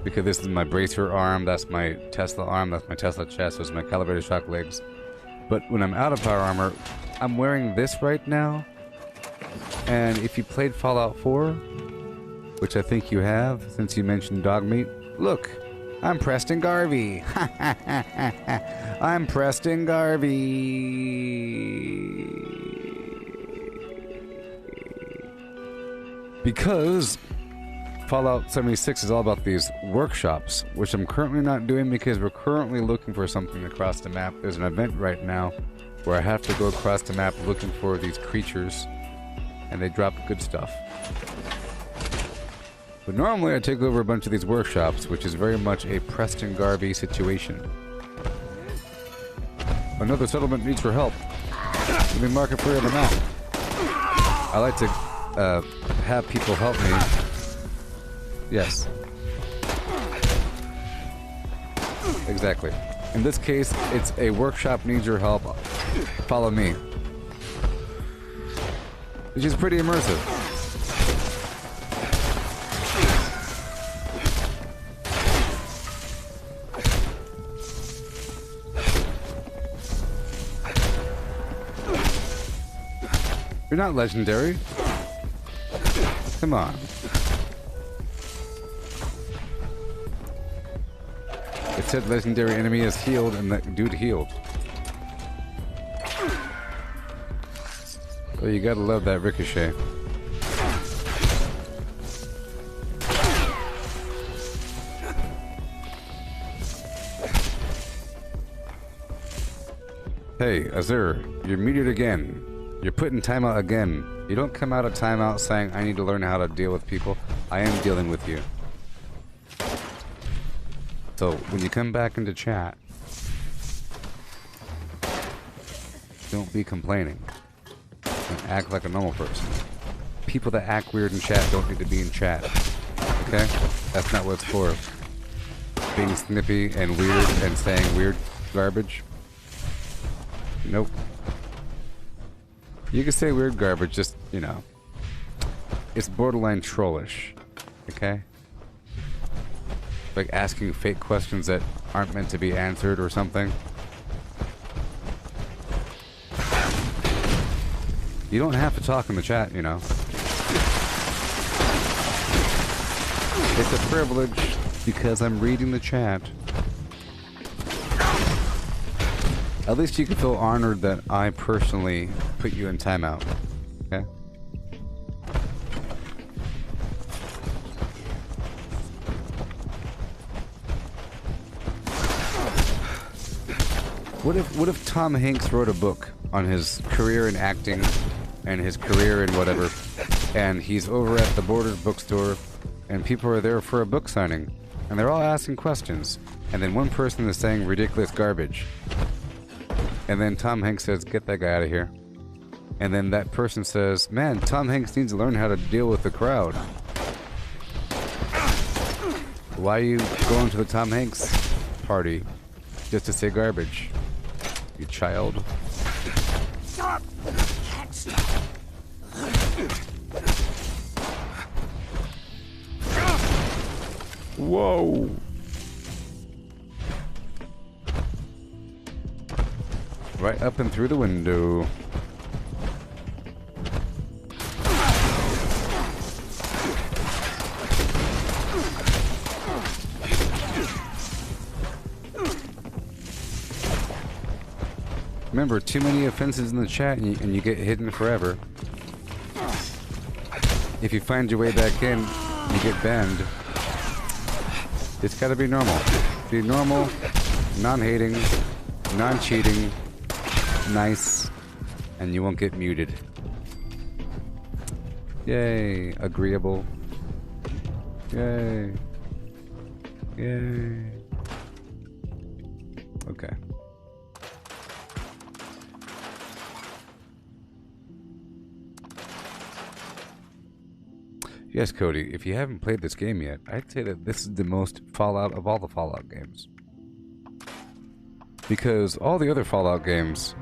Because this is my bracer arm, that's my Tesla arm, that's my Tesla chest, those are my calibrated shock legs. But when I'm out of power armor, I'm wearing this right now. And if you played Fallout 4, which I think you have, since you mentioned dog meat, look, I'm Preston Garvey. I'm Preston Garvey. Because Fallout 76 is all about these workshops, which I'm currently not doing because we're currently looking for something across the map. There's an event right now where I have to go across the map looking for these creatures, and they drop good stuff. But normally I take over a bunch of these workshops, which is very much a Preston Garvey situation. Another settlement needs your help. Let me mark it for you on the map. I like to have people help me. Yes. Exactly. In this case, it's a workshop needs your help. Follow me. Which is pretty immersive. You're not legendary. Come on. It said legendary enemy is healed, and that dude healed. Oh, you gotta love that ricochet. Hey, Azur, you're muted again. You're put in timeout again. You don't come out of timeout saying, I need to learn how to deal with people. I am dealing with you. So, when you come back into chat, don't be complaining. And act like a normal person. People that act weird in chat don't need to be in chat. Okay? That's not what it's for. Being snippy and weird and saying weird garbage. Nope. You can say weird garbage, just, you know. It's borderline trollish. Okay? Like asking fake questions that aren't meant to be answered or something. You don't have to talk in the chat, you know. It's a privilege because I'm reading the chat. At least you can feel honored that I personally put you in timeout. Okay? What if Tom Hanks wrote a book on his career in acting and his career in whatever, and he's over at the Borders bookstore and people are there for a book signing and they're all asking questions, and then one person is saying ridiculous garbage, and then Tom Hanks says, get that guy out of here, and then that person says, man, Tom Hanks needs to learn how to deal with the crowd. Why are you going to the Tom Hanks party just to say garbage, you child? Stop! Can't stop. Whoa! Right up and through the window. Remember, too many offenses in the chat and you get hidden forever. If you find your way back in, you get banned. It's gotta be normal. Be normal, non-hating, non-cheating, nice, and you won't get muted. Yay, agreeable. Yay. Yay. Okay. Yes, Cody, if you haven't played this game yet, I'd say that this is the most Fallout of all the Fallout games. Because all the other Fallout games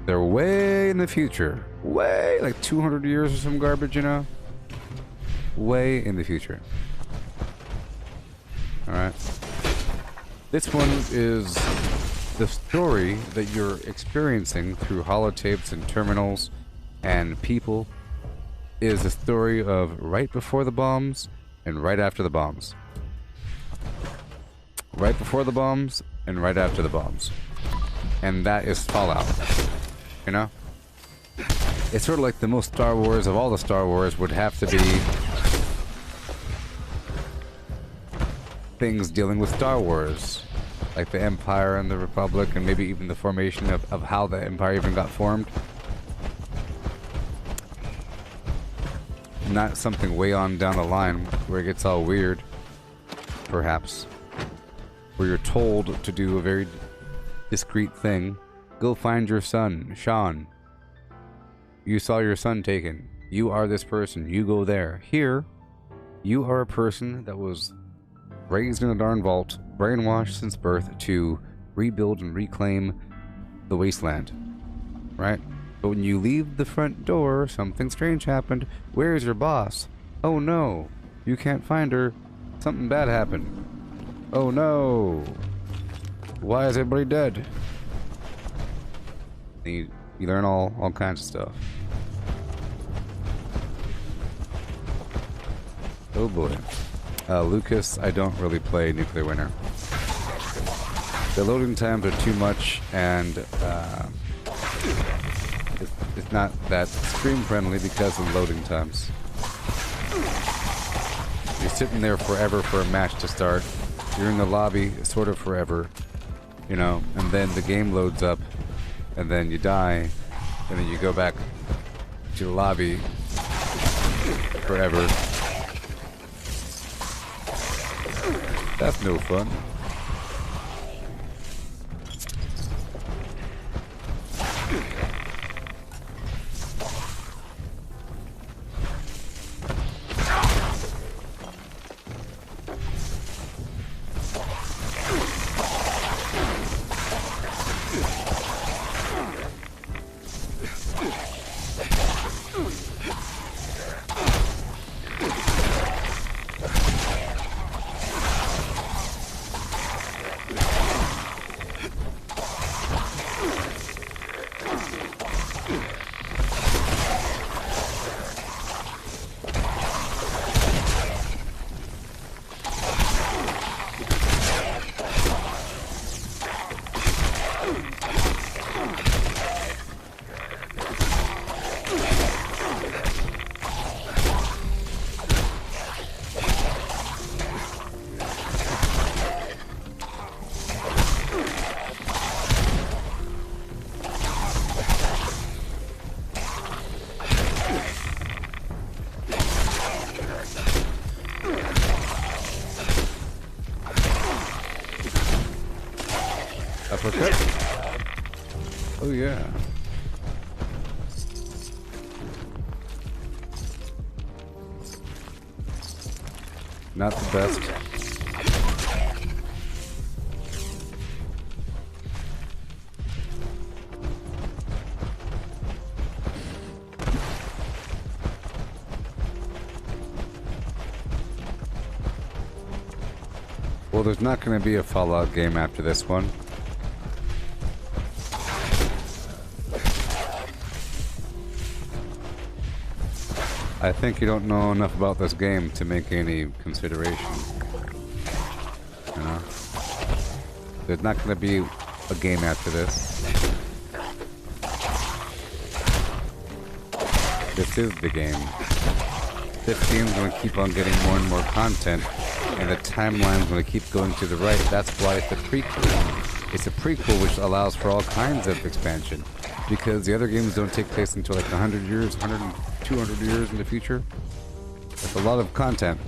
They're way in the future. Way, like 200 years or some garbage, you know? Way in the future. Alright. This one is the story that you're experiencing through holotapes and terminals and people is the story of right before the bombs and right after the bombs. Right before the bombs and right after the bombs. And that is Fallout. You know? It's sort of like the most Star Wars of all the Star Wars would have to be things dealing with Star Wars. Like the Empire and the Republic, and maybe even the formation of how the Empire even got formed. Not something way on down the line where it gets all weird, perhaps. Where you're told to do a very discreet thing. Go find your son, Sean. You saw your son taken. You are this person. You go there. Here, you are a person that was raised in a darn vault, brainwashed since birth to rebuild and reclaim the wasteland. Right? But when you leave the front door, something strange happened. Where's your boss? Oh no, you can't find her. Something bad happened. Oh no. Why is everybody dead? You learn all kinds of stuff. Oh boy. Lucas, I don't really play Nuclear Winter. The loading times are too much, and it's not that stream friendly because of loading times. You're sitting there forever for a match to start. You're in the lobby sort of forever, you know, and then the game loads up, and then you die, and then you go back to the lobby forever. That's no fun. Oh yeah. Not the best. Well, there's not going to be a Fallout game after this one. I think you don't know enough about this game to make any consideration. You know? There's not going to be a game after this. This is the game. This game's going to keep on getting more and more content, and the timeline's going to keep going to the right. That's why it's a prequel. It's a prequel which allows for all kinds of expansion, because the other games don't take place until like 100 years, 200 years in the future. That's a lot of content.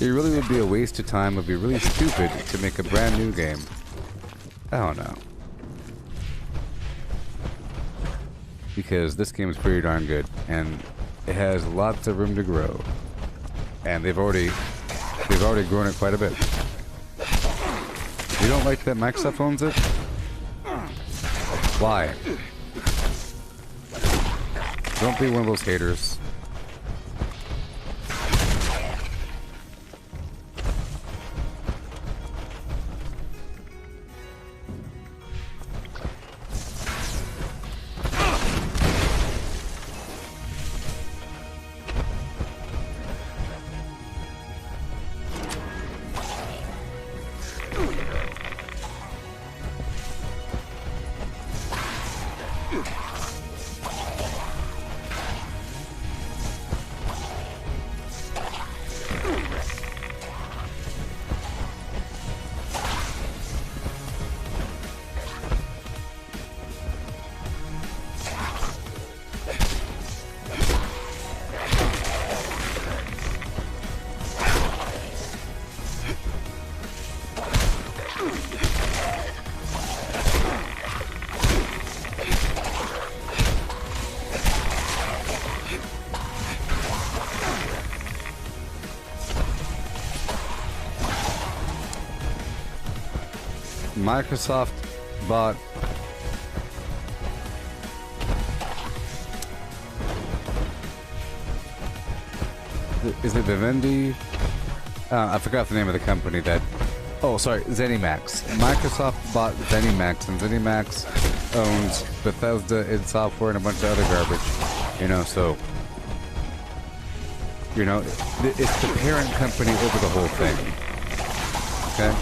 It really would be a waste of time. It would be really stupid to make a brand new game. I don't know. Because this game is pretty darn good, and it has lots of room to grow. And they've already grown it quite a bit. You don't like that Microsoft owns it? Why? Don't be one of those haters. Microsoft bought is it Vivendi? I forgot the name of the company that. Oh, sorry, ZeniMax. Microsoft bought ZeniMax, and ZeniMax owns Bethesda id Software and a bunch of other garbage. You know, so you know, it's the parent company over the whole thing. Okay.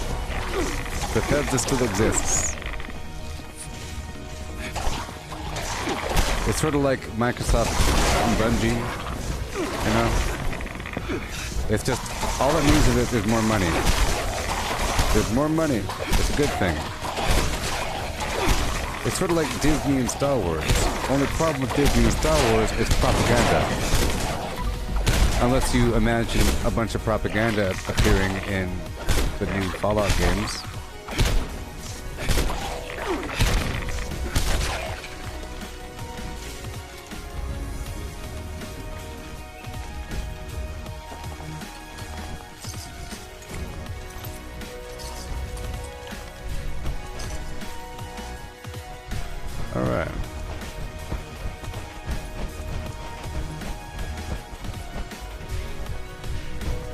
Bethesda still exists. It's sort of like Microsoft and Bungie, you know? It's just, all it means is that there's more money. There's more money. It's a good thing. It's sort of like Disney and Star Wars. Only problem with Disney and Star Wars is propaganda. Unless you imagine a bunch of propaganda appearing in the new Fallout games. Alright.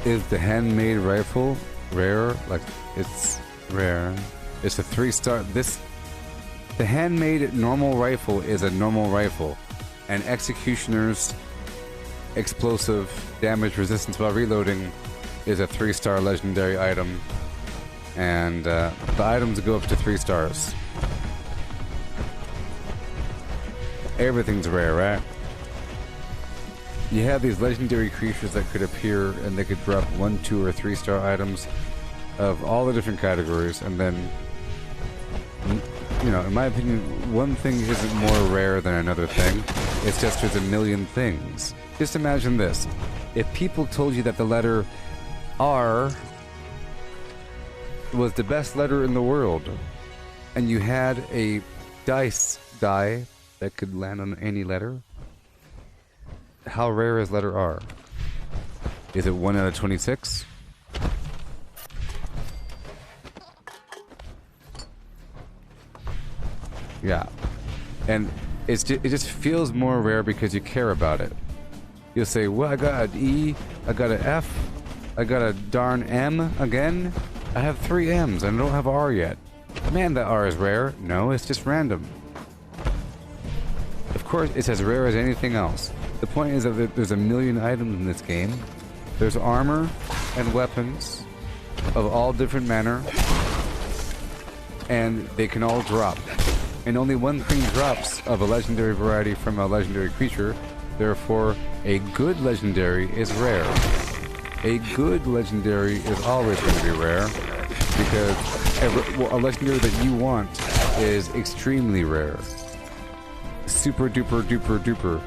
Is the handmade rifle rare? Like, it's rare. It's a 3-star. The handmade normal rifle is a normal rifle. And Executioner's explosive damage resistance while reloading is a 3-star legendary item. And the items go up to 3 stars. Everything's rare, right? You have these legendary creatures that could appear and they could drop 1, 2, or 3-star items of all the different categories, and then, you know, in my opinion, one thing isn't more rare than another thing. It's just there's a million things. Just imagine this. If people told you that the letter R was the best letter in the world, and you had a die that could land on any letter, how rare is letter R? Is it 1 out of 26? Yeah. And it just feels more rare because you care about it. You'll say, well, I got an E, I got an F, I got a darn M again. I have 3 M's and I don't have R yet. Man, that R is rare. No, it's just random. Of course, it's as rare as anything else. The point is that there's a million items in this game. There's armor and weapons of all different manner, and they can all drop. And only one thing drops of a legendary variety from a legendary creature. Therefore, a good legendary is rare. A good legendary is always going to be rare, because a legendary that you want is extremely rare. Super duper duper duper.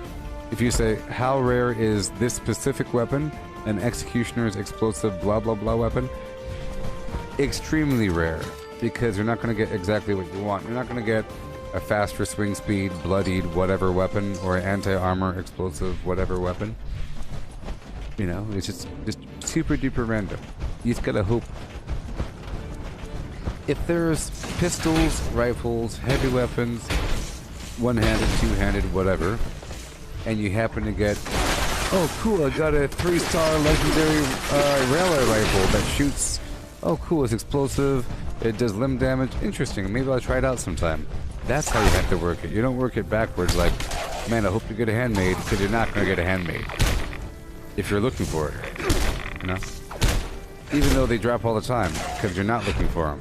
If you say, how rare is this specific weapon, an Executioner's explosive blah blah blah weapon, extremely rare, because you're not going to get exactly what you want. You're not going to get a faster swing speed, bloodied whatever weapon, or an anti-armor explosive whatever weapon. You know, it's just super duper random. You just gotta hope. If there's pistols, rifles, heavy weapons, one-handed, two-handed, whatever, and you happen to get, oh cool, I got a 3-star legendary railway rifle that shoots, oh cool, it's explosive, it does limb damage, interesting, maybe I'll try it out sometime. That's how you have to work it. You don't work it backwards like, man, I hope you get a handmade, because you're not going to get a handmade. If you're looking for it, you know? Even though they drop all the time, because you're not looking for them.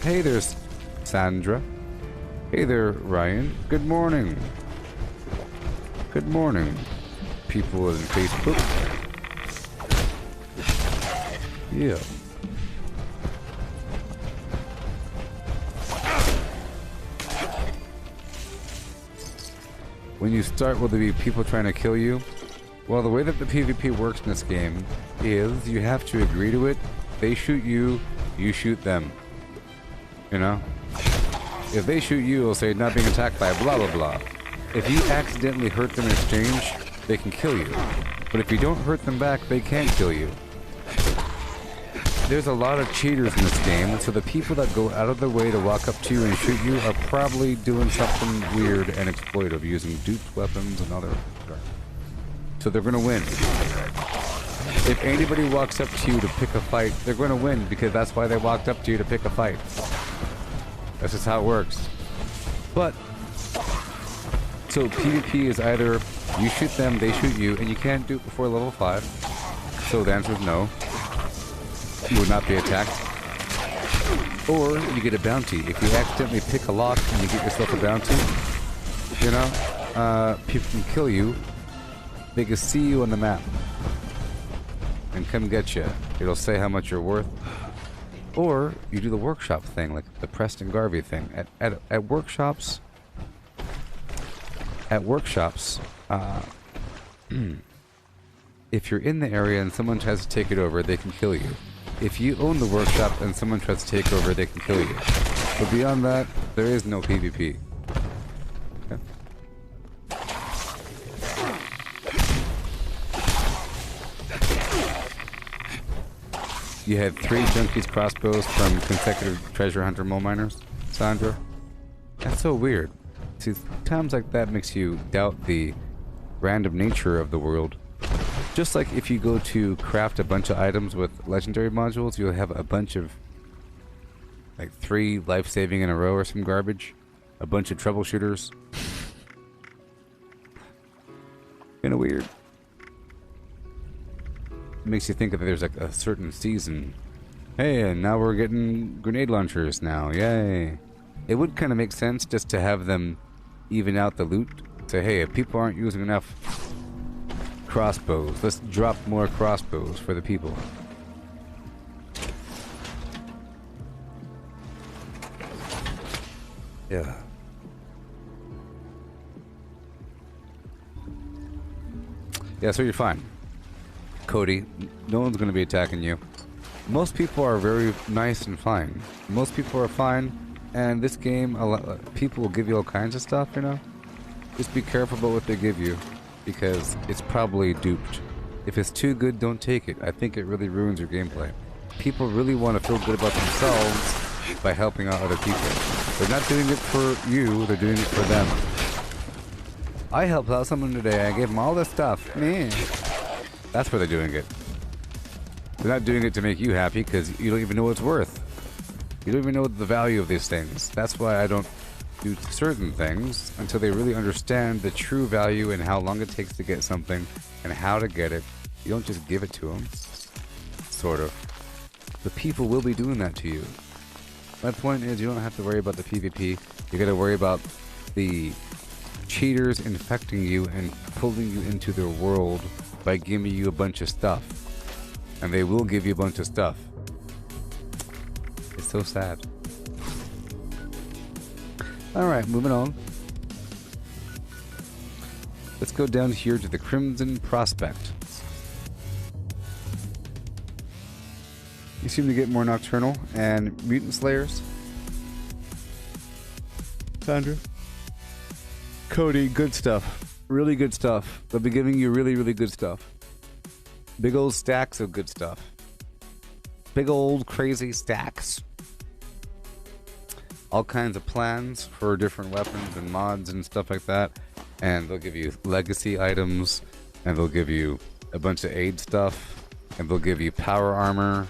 Hey there's Sandra. Hey there, Ryan. Good morning. Good morning, people in Facebook. Yeah. When you start, will there be people trying to kill you? Well, the way that the PvP works in this game is you have to agree to it. They shoot you, you shoot them. You know? If they shoot you, it'll say not being attacked by blah blah blah. If you accidentally hurt them in exchange, they can kill you. But if you don't hurt them back, they can't kill you. There's a lot of cheaters in this game, so the people that go out of their way to walk up to you and shoot you are probably doing something weird and exploitive, using duped weapons and other stuff. So they're gonna win. If anybody walks up to you to pick a fight, they're gonna win because that's why they walked up to you to pick a fight. That's just how it works. But, so PvP is either you shoot them, they shoot you, and you can't do it before level 5. So the answer is no. You will not be attacked. Or you get a bounty. If you accidentally pick a lock and you get yourself a bounty, you know, people can kill you. They can see you on the map and come get you. It'll say how much you're worth. Or you do the workshop thing, like the Preston Garvey thing. At workshops, if you're in the area and someone tries to take it over, they can kill you. If you own the workshop and someone tries to take over, they can kill you. But beyond that, there is no PvP. Okay. You had 3 junkies crossbows from consecutive treasure hunter mole miners, Sandra. That's so weird. See, times like that makes you doubt the random nature of the world. Just like if you go to craft a bunch of items with legendary modules, you'll have a bunch of like 3 life-saving in a row or some garbage. A bunch of troubleshooters. Kinda weird. It makes you think that there's like a certain season. Hey, and now we're getting grenade launchers now, yay. It would kind of make sense just to have them even out the loot. Say, hey, if people aren't using enough crossbows, let's drop more crossbows for the people. Yeah. Yeah, so you're fine. Cody, no one's going to be attacking you. Most people are very nice and fine. Most people are fine, and this game, people will give you all kinds of stuff, you know? Just be careful about what they give you, because it's probably duped. If it's too good, don't take it. I think it really ruins your gameplay. People really want to feel good about themselves by helping out other people. They're not doing it for you, they're doing it for them. I helped out someone today, I gave them all this stuff. Man. That's where they're doing it. They're not doing it to make you happy because you don't even know what it's worth. You don't even know the value of these things. That's why I don't do certain things until they really understand the true value and how long it takes to get something and how to get it. You don't just give it to them. Sort of. The people will be doing that to you. My point is you don't have to worry about the PvP. You gotta worry about the cheaters infecting you and pulling you into their world by giving you a bunch of stuff. And they will give you a bunch of stuff. It's so sad. Alright, moving on. Let's go down here to the Crimson Prospect. You seem to get more Nocturnal and Mutant Slayers. Sandra? Cody, good stuff. Really good stuff. They'll be giving you really, really good stuff. Big old stacks of good stuff. Big old crazy stacks. all kinds of plans for different weapons and mods and stuff like that. And they'll give you legacy items, and they'll give you a bunch of aid stuff, and they'll give you power armor.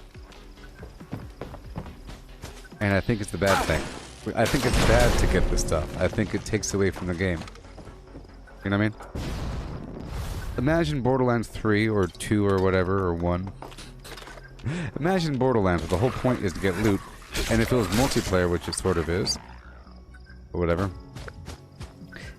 And I think it's the bad thing. I think it's bad to get this stuff. I think it takes away from the game. You know what I mean? Imagine Borderlands 3 or 2 or whatever, or 1. Imagine Borderlands where the whole point is to get loot, and if it was multiplayer, which it sort of is, or whatever.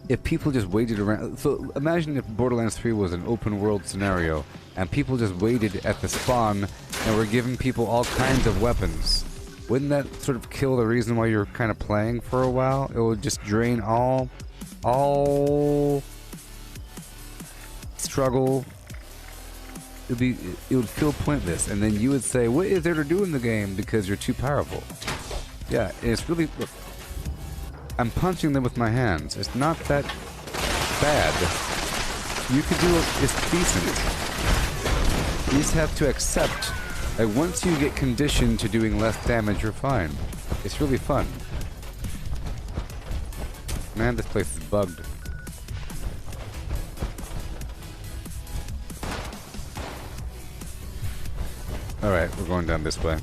If people just waited around... So imagine if Borderlands 3 was an open world scenario, and people just waited at the spawn, and were giving people all kinds of weapons. Wouldn't that sort of kill the reason why you're kind of playing for a while? It would just drain all struggle. It would feel pointless, and then you would say, what is there to do in the game because you're too powerful? Yeah, it's really... Look, I'm punching them with my hands. It's not that bad. You could do it. It's decent. You just have to accept that once you get conditioned to doing less damage, you're fine. It's really fun. Man, this place is bugged. Alright, we're going down this way.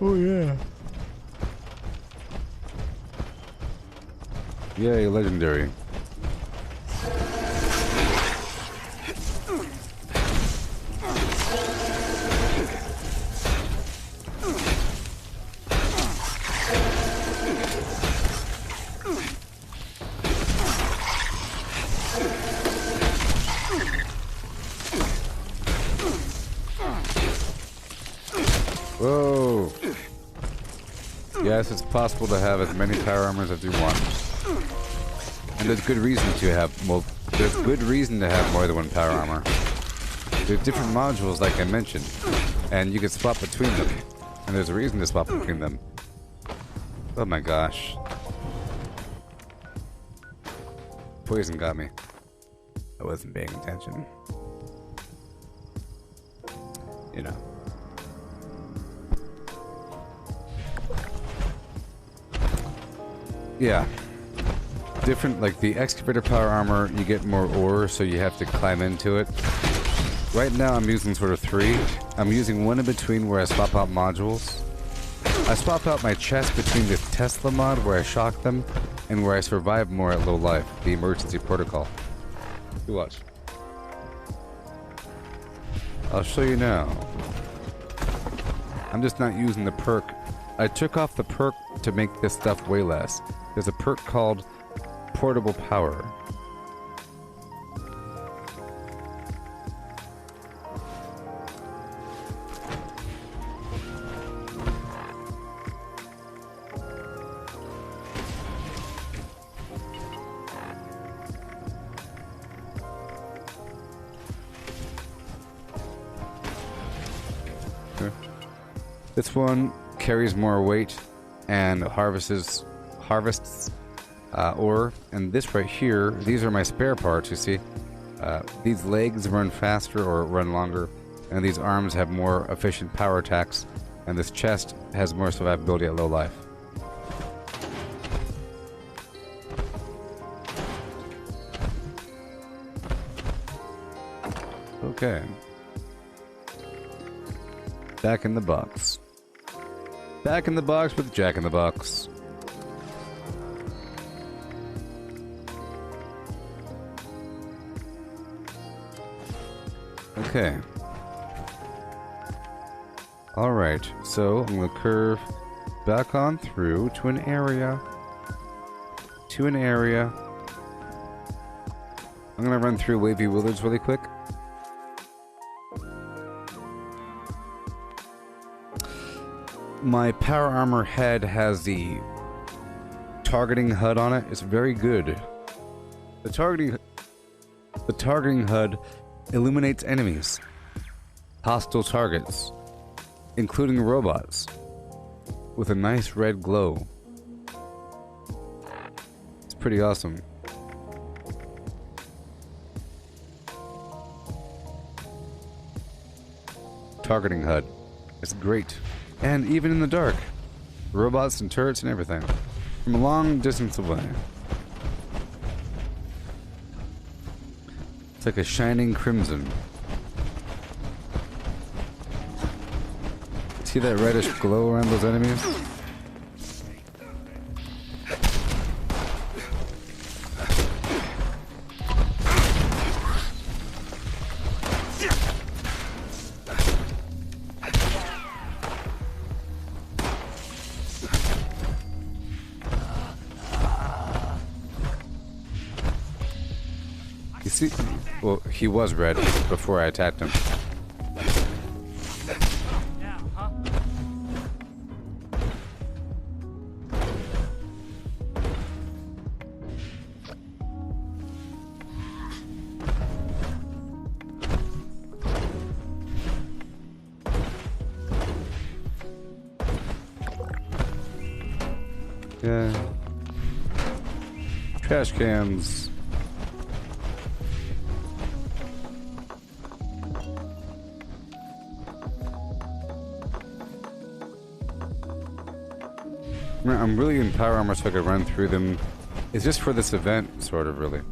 Oh yeah. Yay, legendary. Whoa. Yes, it's possible to have as many power armors as you want. And there's good reason to have, well, there's good reason to have more than one power armor. There's different modules, like I mentioned, and you can swap between them. And there's a reason to swap between them. Oh my gosh. Poison got me. I wasn't paying attention. You know. Yeah. Different, like the excavator power armor, you get more ore, so you have to climb into it. Right now I'm using sort of 3. I'm using one in between where I swap out modules. I swap out my chest between the Tesla mod where I shock them and where I survive more at low life, the emergency protocol. You watch. I'll show you now. I'm just not using the perk. I took off the perk to make this stuff way less. There's a perk called Portable Power. This one carries more weight and harvests ore, and this right here, these are my spare parts, you see. These legs run faster or run longer, and these arms have more efficient power attacks, and this chest has more survivability at low life. Okay. Back in the box. Back in the box with Jack in the Box. Okay. Alright, so I'm going to curve back on through to an area. I'm going to run through Wavy Willards really quick. My power armor head has the targeting HUD on it. It's very good. The targeting HUD illuminates enemies, hostile targets, including robots, with a nice red glow. It's pretty awesome. Targeting HUD. It's great. And even in the dark. Robots and turrets and everything. From a long distance away. It's like a shining crimson. See that reddish glow around those enemies? You see, well, he was red before I attacked him. Yeah. Trash cans. I'm really in power armor so I could run through them. It's just for this event, sort of, really.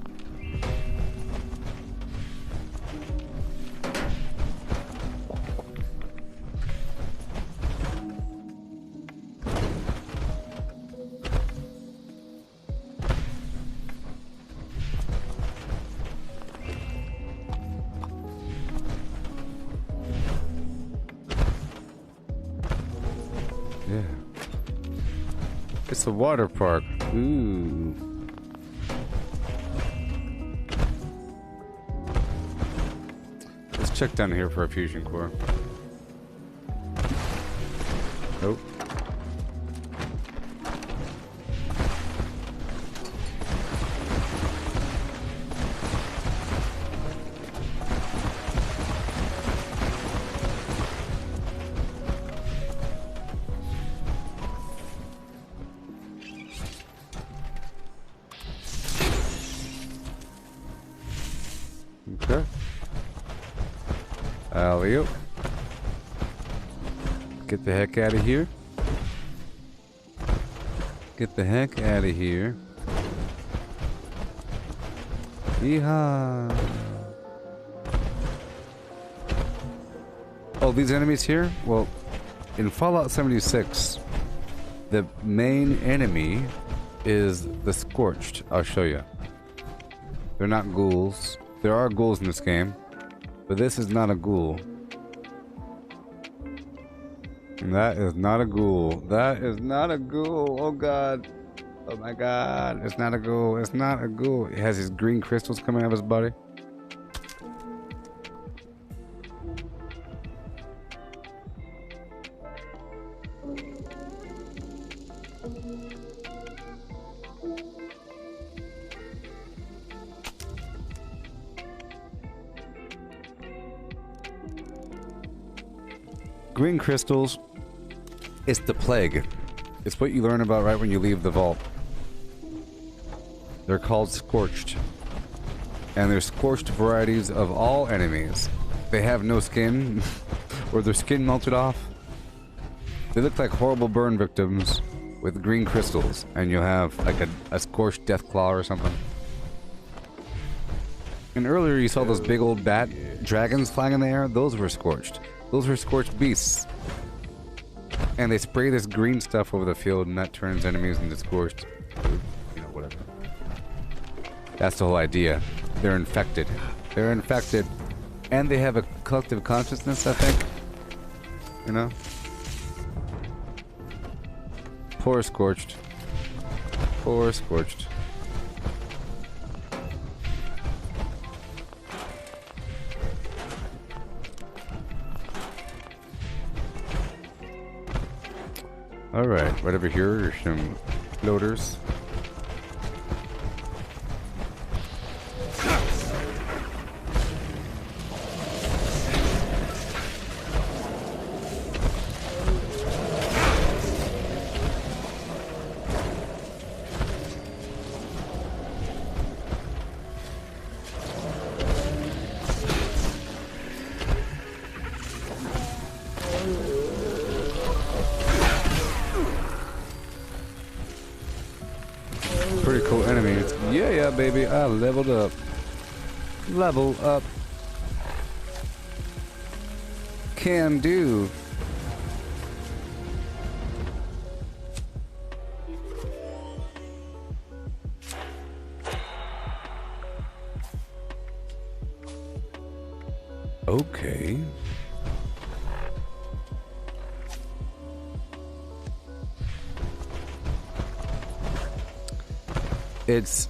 Yeah. It's a water park. Ooh. Let's check down here for a fusion core. Nope. Okay. Alley-oop. Get the heck out of here. Get the heck out of here. Yeehaw. Oh, these enemies here? Well, in Fallout 76, the main enemy is the Scorched. I'll show you. They're not ghouls. There are ghouls in this game, but this is not a ghoul. And that is not a ghoul. That is not a ghoul. Oh god. Oh my god. It's not a ghoul. It's not a ghoul. It has these green crystals coming out of his body. Green crystals, it's the plague. It's what you learn about right when you leave the vault. They're called Scorched. And they're scorched varieties of all enemies. They have no skin, or their skin melted off. They look like horrible burn victims with green crystals, and you'll have like a scorched death claw or something. And earlier you saw those big old bat dragons flying in the air. Those were scorched. Those were scorched beasts. And they spray this green stuff over the field, and that turns enemies into scorched. You know, whatever. That's the whole idea. They're infected. They're infected. And they have a collective consciousness, I think. You know? Poor Scorched. Poor Scorched. Alright, right over here are some loaders. Pretty cool enemies. Yeah, yeah, baby. I leveled up. Level up. Can do. Okay. It's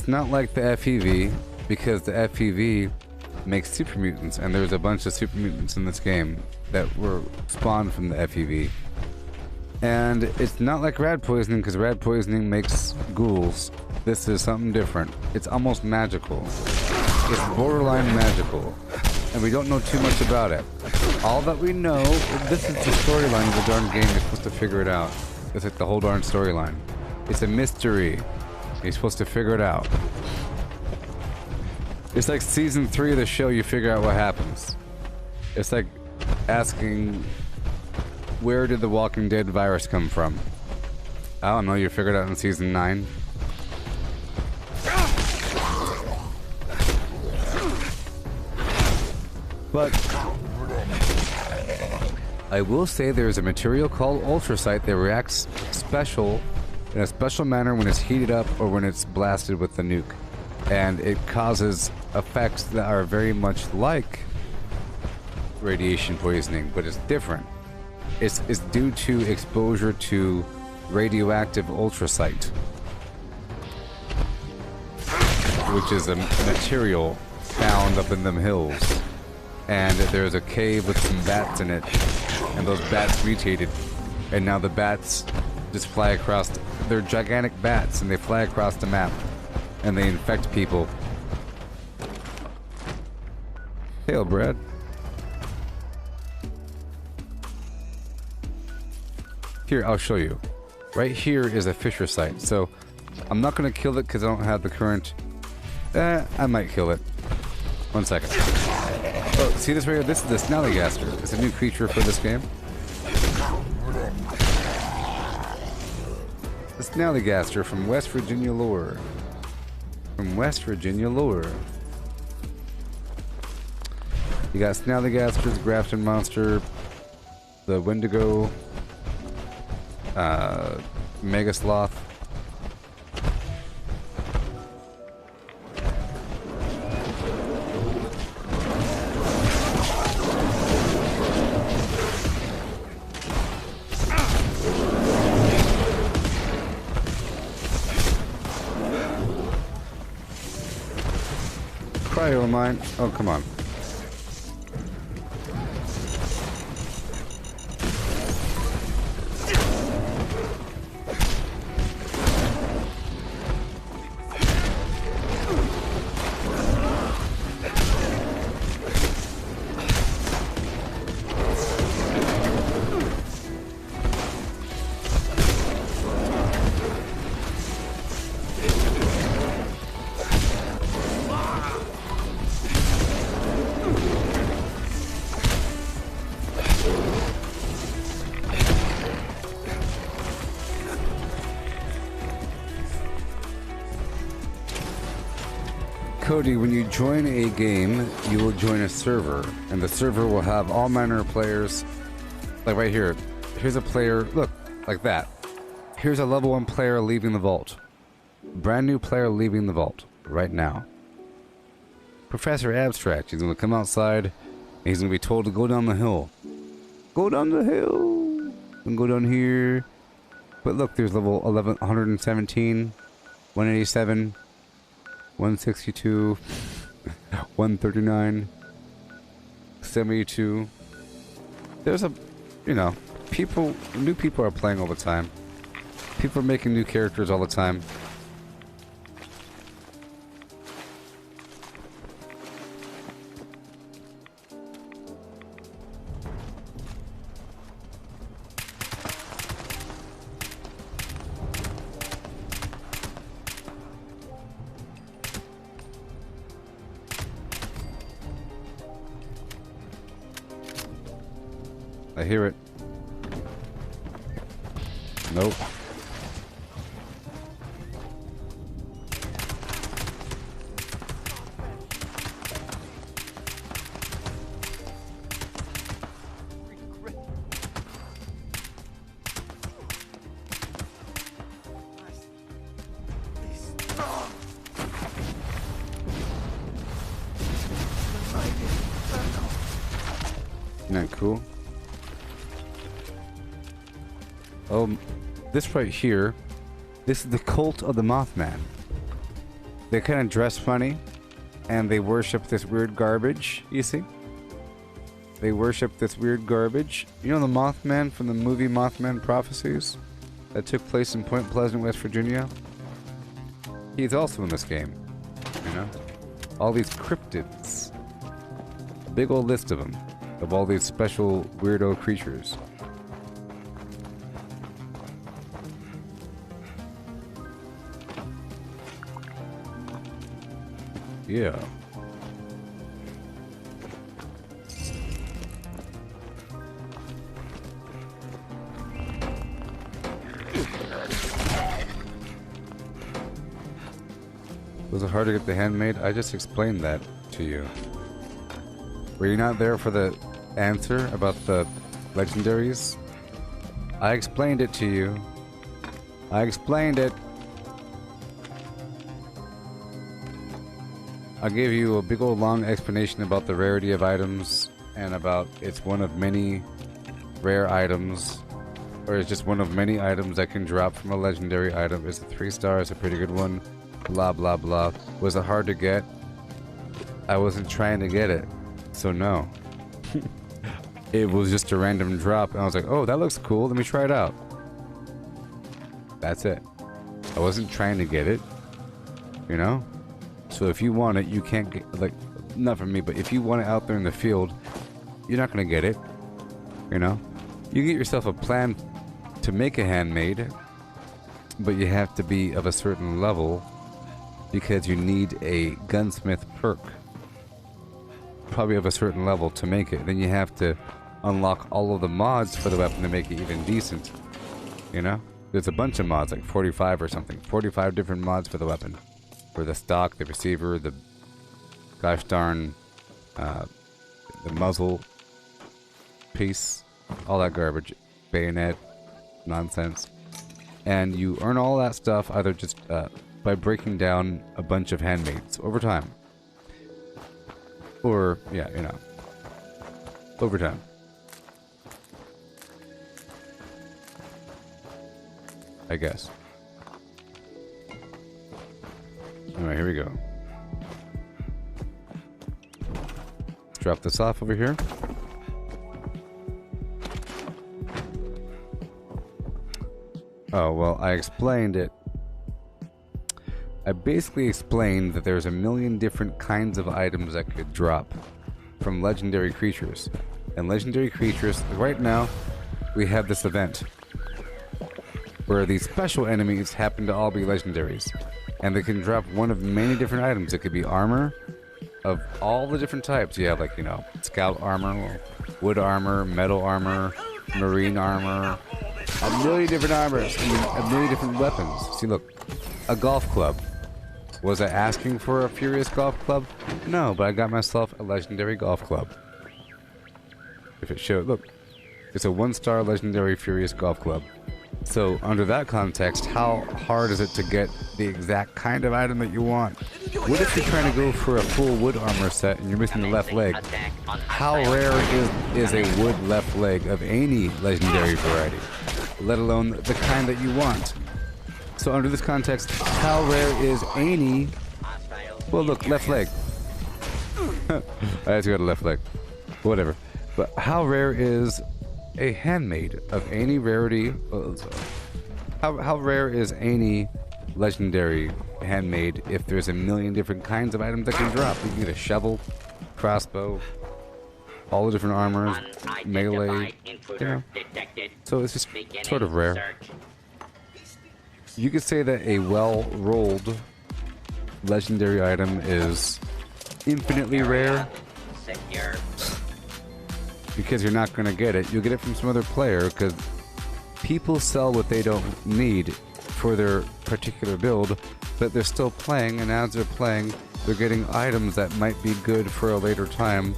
not like the FEV, because the FEV makes super mutants, and there's a bunch of super mutants in this game that were spawned from the FEV. And it's not like rad poisoning, because rad poisoning makes ghouls. This is something different. It's almost magical. It's borderline magical. And we don't know too much about it. All that we know, this is the storyline of the darn game. You're supposed to figure it out. It's like the whole darn storyline. It's a mystery. You're supposed to figure it out. It's like season 3 of the show, you figure out what happens. It's like asking, where did the Walking Dead virus come from? I don't know, you figured it out in season 9. But I will say there's a material called ultracite that reacts in a special manner when it's heated up or when it's blasted with the nuke. And it causes effects that are very much like radiation poisoning, but it's different. It's due to exposure to radioactive ultracite, which is a material found up in them hills. And there's a cave with some bats in it, and those bats mutated, and now the bats just fly across. They're gigantic bats, and they fly across the map, and they infect people. Hail, Brad. Here, I'll show you. Right here is a Fisher site, so I'm not going to kill it because I don't have the current... I might kill it. 1 second. Oh, see this right here? This is the Snallygaster. It's a new creature for this game. The Snallygaster from West Virginia lore. From West Virginia lore. You got Snallygasters, Grafton Monster, the Wendigo, Mega Sloth. Cryo mine. Oh, come on. Cody, when you join a game, you will join a server, and the server will have all manner of players. Like right here, here's a player, look, like that. Here's a level 1 player leaving the vault. Brand new player leaving the vault, right now. Professor Abstract, he's gonna come outside, and he's gonna be told to go down the hill. Go down the hill! And go down here. But look, there's level 11, 117, 187, 162, 139, 72. There's a, you know, new people are playing all the time. People are making new characters all the time. I hear it. Nope. Isn't that cool? Oh, this right here, this is the cult of the Mothman. They kind of dress funny, and they worship this weird garbage, you see? They worship this weird garbage. You know the Mothman from the movie Mothman Prophecies? That took place in Point Pleasant, West Virginia? He's also in this game, you know? All these cryptids. A big old list of them. Of all these special weirdo creatures. Yeah. Was it hard to get the handmade? I just explained that to you. Were you not there for the answer about the legendaries? I explained it to you. I explained it. I gave you a big old long explanation about the rarity of items and about it's one of many rare items, or it's just one of many items that can drop from a legendary item. It's a 3 star, it's a pretty good one. Blah blah blah. Was it hard to get? I wasn't trying to get it. So no. It was just a random drop and I was like, oh, that looks cool, let me try it out. That's it. I wasn't trying to get it, you know? So if you want it, you can't get, like, not from me, but if you want it out there in the field, you're not gonna get it, you know? You get yourself a plan to make a handmade, but you have to be of a certain level because you need a gunsmith perk. Probably of a certain level to make it. Then you have to unlock all of the mods for the weapon to make it even decent. You know? There's a bunch of mods, like 45 or something. 45 different mods for the weapon. For the stock, the receiver, the gosh darn the muzzle piece, all that garbage, bayonet, nonsense. And you earn all that stuff either just by breaking down a bunch of handmaids over time. Or, yeah, you know, over time. I guess. Alright, here we go. Drop this off over here. Oh, well, I explained it. I basically explained that there's a million different kinds of items that could drop from legendary creatures. And legendary creatures, right now, we have this event where these special enemies happen to all be legendaries. And they can drop one of many different items. It could be armor of all the different types. You have, like, you know, scout armor, wood armor, metal armor, marine armor, a million different armors, and a million different weapons. See, look, a golf club. Was I asking for a Furious golf club? No, but I got myself a legendary golf club. If it showed, look, it's a 1-star legendary Furious golf club. So, under that context, how hard is it to get the exact kind of item that you want? What if you're trying to go for a full wood armor set and you're missing the left leg? How rare is a wood left leg of any legendary variety? Let alone the kind that you want. So under this context, how rare is any... Well, look, left leg. I just got a left leg. Whatever. But how rare is a handmade of any rarity? How rare is any legendary handmade if there's a million different kinds of items that can drop? You can get a shovel, crossbow, all the different armors, melee, you know. So it's just sort of rare. You could say that a well-rolled legendary item is infinitely rare because you're not going to get it. You'll get it from some other player because people sell what they don't need for their particular build, but they're still playing, and as they're playing, they're getting items that might be good for a later time,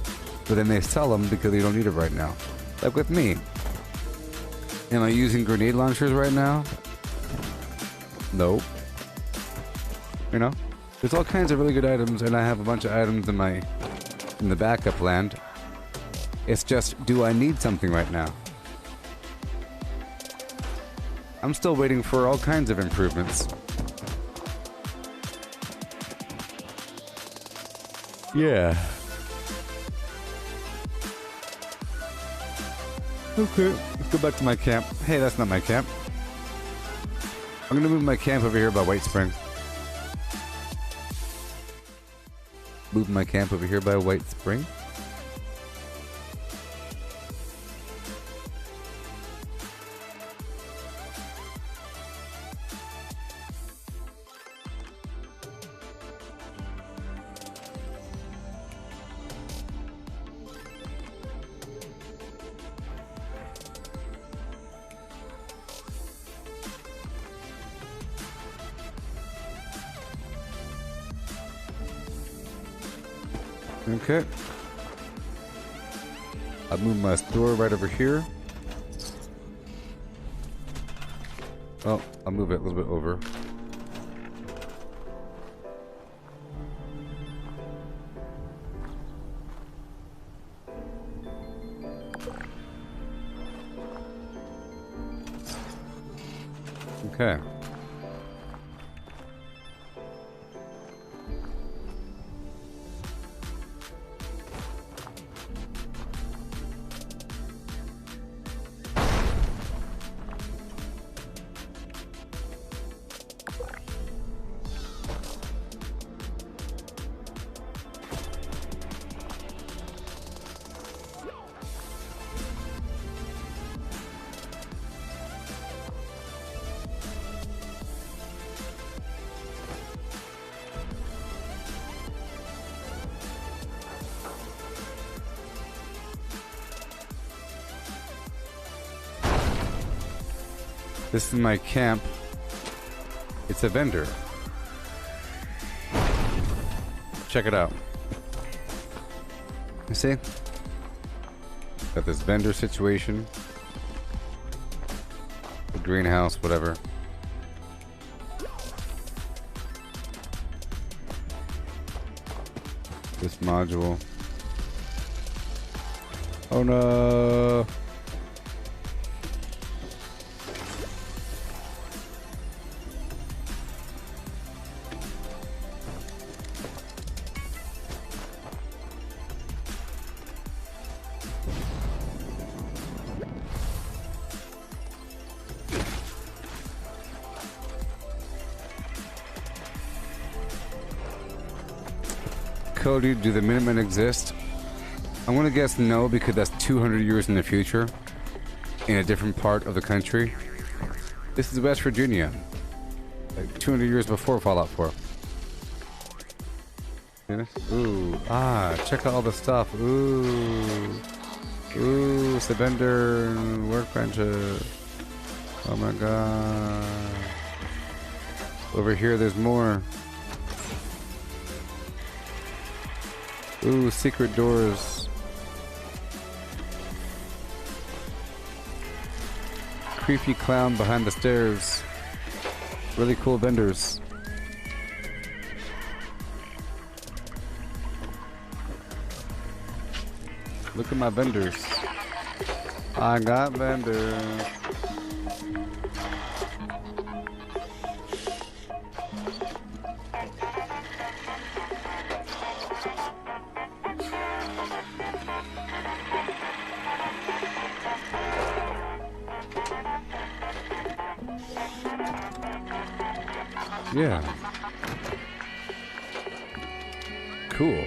but then they sell them because they don't need it right now. Like with me. Am I using grenade launchers right now? Nope. You know? There's all kinds of really good items, and I have a bunch of items in the backup land. It's just, do I need something right now? I'm still waiting for all kinds of improvements. Yeah. Okay, let's go back to my camp. Hey, that's not my camp. I'm gonna move my camp over here by White Spring. Move my camp over here by White Spring. Okay. I'll move my store right over here. Oh, I'll move it a little bit over. Okay. This is my camp. It's a vendor. Check it out. You see? Got this vendor situation. The greenhouse, whatever. This module. Oh no! Cody, do the Minutemen exist? I'm gonna guess no, because that's 200 years in the future, in a different part of the country. This is West Virginia, like 200 years before Fallout 4. Ooh, check out all the stuff. Ooh, it's the vendor workbenches. Oh my god. Over here, there's more. Ooh, secret doors. Creepy clown behind the stairs. Really cool vendors. Look at my vendors. I got vendors. Yeah. Cool.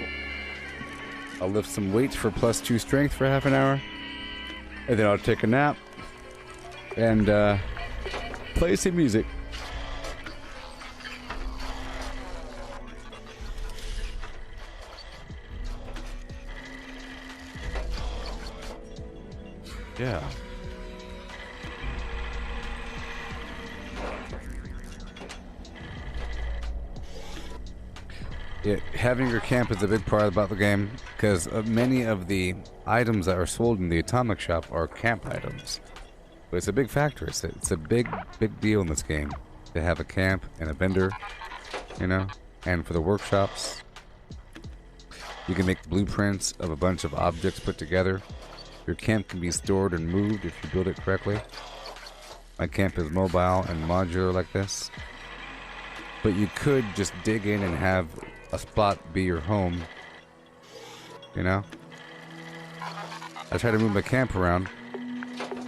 I'll lift some weights for +2 strength for half an hour. And then I'll take a nap. And play some music. Yeah. Having your camp is a big part about the game, because many of the items that are sold in the Atomic Shop are camp items. But it's a big factor. It's a big deal in this game to have a camp and a vendor, you know? And for the workshops, you can make blueprints of a bunch of objects put together. Your camp can be stored and moved if you build it correctly. My camp is mobile and modular like this. But you could just dig in and have a spot be your home, you know? I try to move my camp around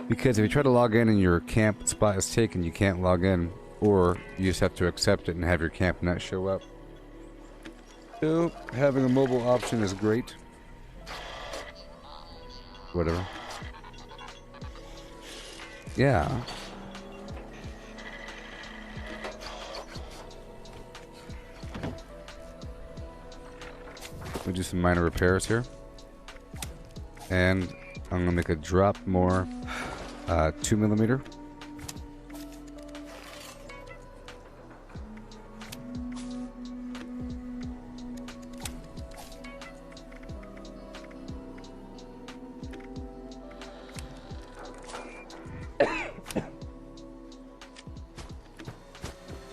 because if you try to log in and your camp spot is taken, you can't log in, or you just have to accept it and have your camp not show up. So having a mobile option is great. Whatever. Yeah. We'll do some minor repairs here. And I'm gonna make a drop more 2mm.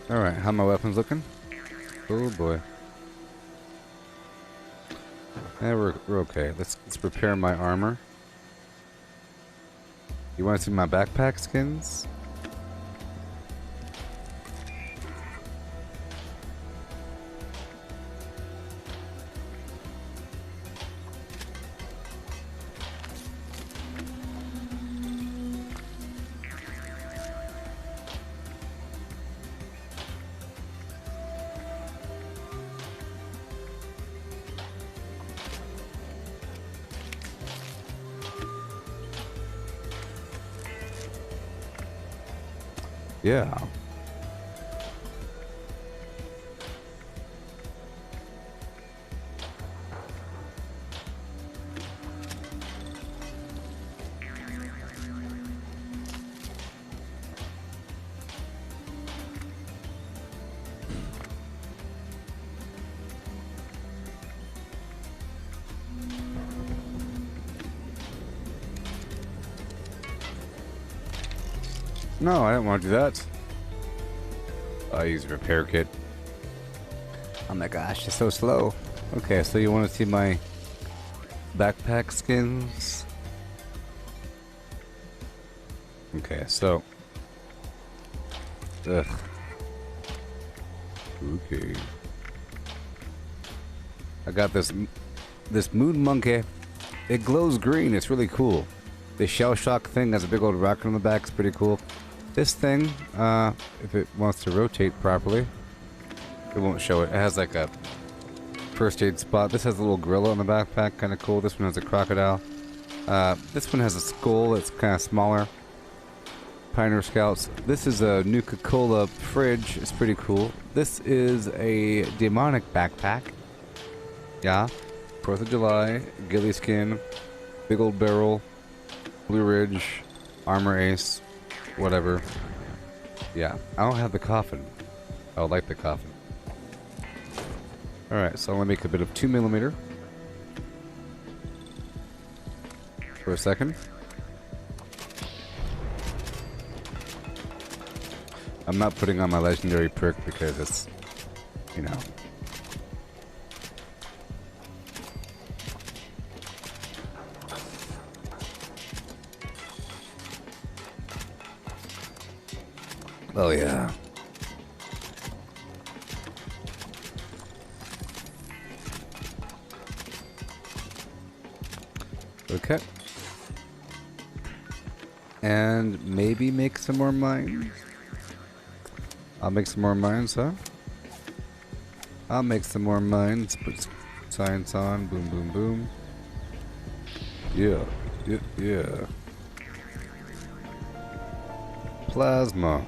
Alright, how my weapons looking? Oh boy. Yeah, we're okay. Let's prepare my armor. You want to see my backpack skins? Yeah. No, I don't want to do that. I use a repair kit. Oh my gosh, it's so slow. Okay, so you want to see my backpack skins? Okay, so... Ugh. Okay. I got this moon monkey. It glows green, it's really cool. The shell shock thing has a big old rocket on the back, it's pretty cool. This thing, if it wants to rotate properly, it won't show it. It has like a first aid spot. This has a little gorilla on the backpack, kind of cool. This one has a crocodile. This one has a skull that's kind of smaller. Pioneer Scouts. This is a Nuka-Cola fridge. It's pretty cool. This is a demonic backpack. Yeah. 4th of July, ghillie skin, big old barrel, Blue Ridge, armor ace. Whatever. Yeah, I don't have the coffin. I would like the coffin. Alright, so I'm gonna make a bit of 2mm. For a second. I'm not putting on my legendary perk because it's, you know. Oh yeah. Okay. And maybe make some more mines. I'll make some more mines, huh? I'll make some more mines. Put science on. Boom, boom, boom. Yeah. Yeah. Yeah. Plasma.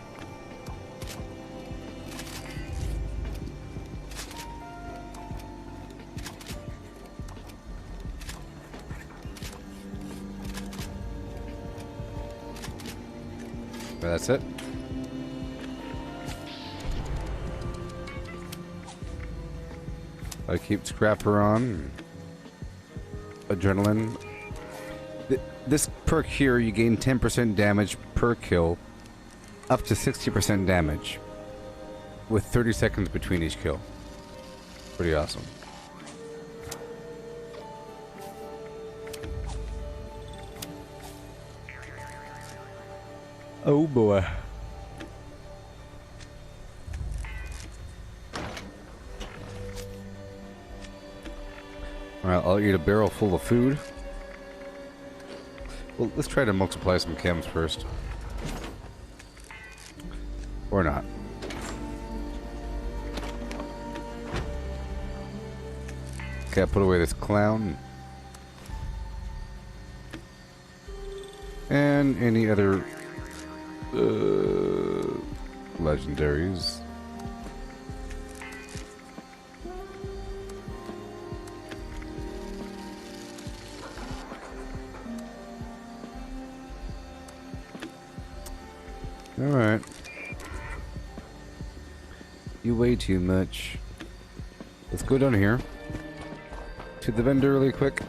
That's it. I keep Scrapper on. Adrenaline. This perk here, you gain 10% damage per kill, up to 60% damage, with 30 seconds between each kill. Pretty awesome. Oh boy. Alright, I'll eat a barrel full of food. Well, let's try to multiply some chems first. Or not. Okay, I'll put away this clown. And any other legendaries. Alright. You weigh too much. Let's go down here to the vendor really quick.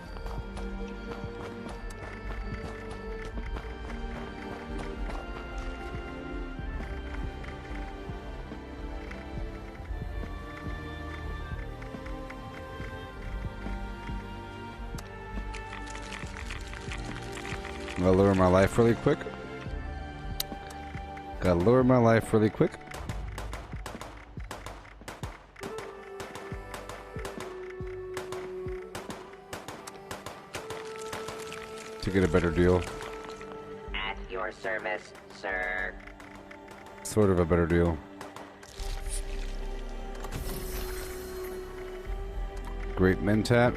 I'm gonna lower my life really quick. Gotta lower my life really quick. To get a better deal. At your service, sir. Sort of a better deal. Great mentat.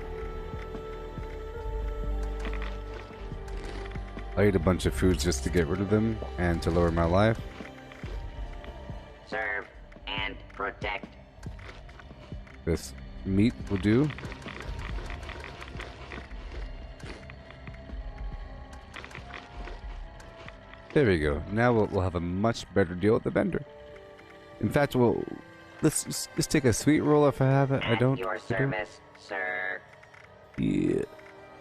I ate a bunch of foods just to get rid of them and to lower my life. Serve and protect. This meat will do. There we go. Now we'll have a much better deal at the vendor. In fact, let's take a sweet roll if I have it. I don't. At your service, sir. Yeah.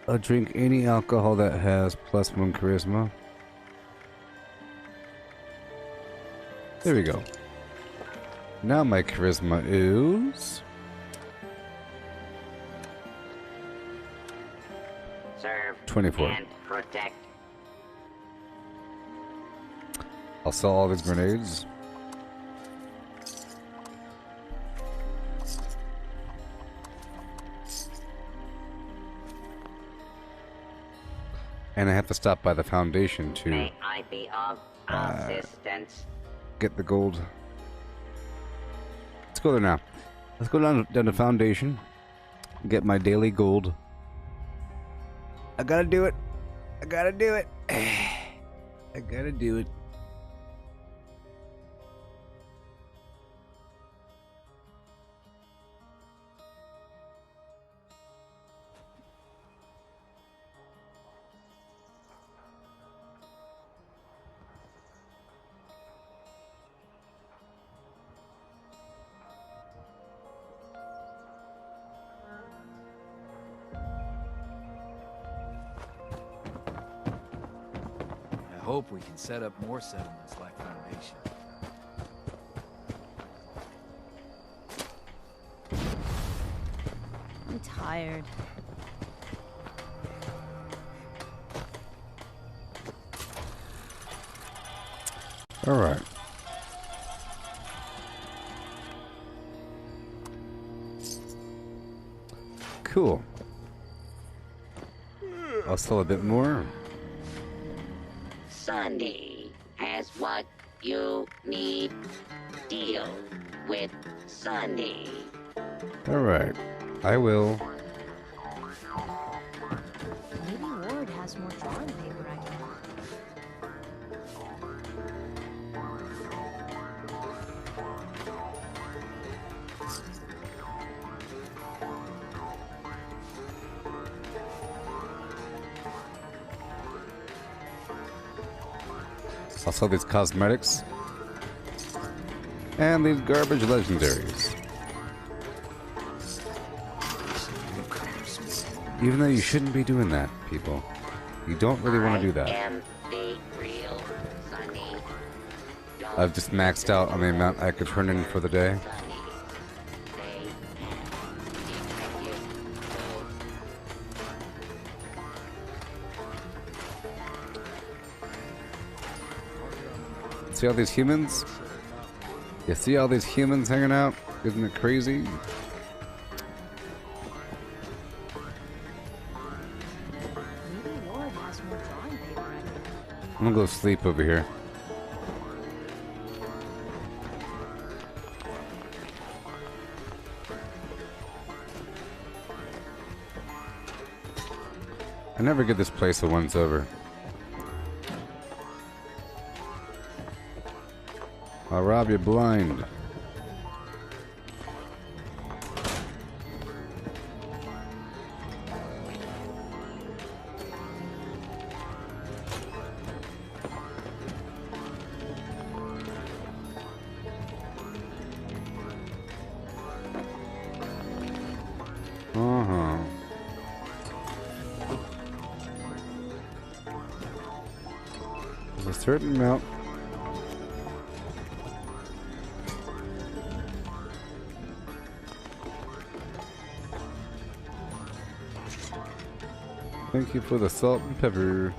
I'll drink any alcohol that has +1 charisma. There we go. Now my charisma is... Serve 24. and protect. I'll sell all these grenades. And I have to stop by the foundation to May I be of assistance? get the gold. Let's go there now. Let's go down to foundation. Get my daily gold. I gotta do it. I gotta do it. I gotta do it. I hope we can set up more settlements like Foundation. I'm tired. All right. Cool. I'll sell a bit more. Sunday has what you need. Deal with Sunday. All right. I will. Maybe Ward has more drawing paper I can buy. I'll sell these cosmetics. And these garbage legendaries. Even though you shouldn't be doing that, people. You don't really want to do that. I am the real Sunny. I've just maxed out on the amount I could turn in for the day. See all these humans? You see all these humans hanging out? Isn't it crazy? Maybe Ward has more drawing paper I can. I'm gonna go sleep over here. I never get this place a once over. I'll rob you blind. Uh-huh. There's a certain amount. Thank you for the salt and pepper.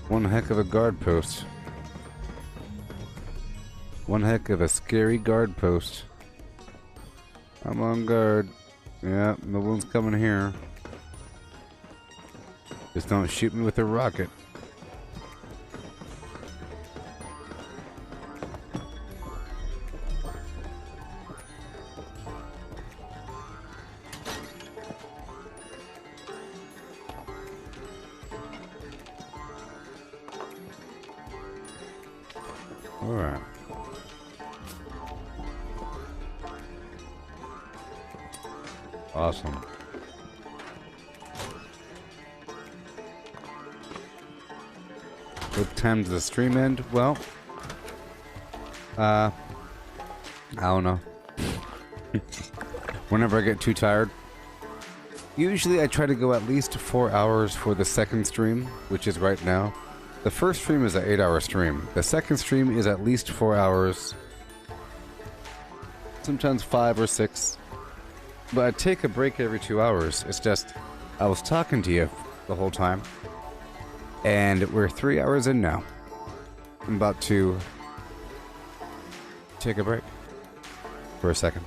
One heck of a guard post. One heck of a scary guard post. I'm on guard. Yeah, no one's coming here. Just don't shoot me with a rocket. Alright. Awesome. What time does the stream end? Well, I don't know. Whenever I get too tired. Usually I try to go at least 4 hours for the second stream, which is right now. The first stream is an 8-hour stream. The second stream is at least 4 hours. Sometimes 5 or 6. But I take a break every 2 hours. It's just, I was talking to you the whole time. And we're 3 hours in now. I'm about to take a break for a second.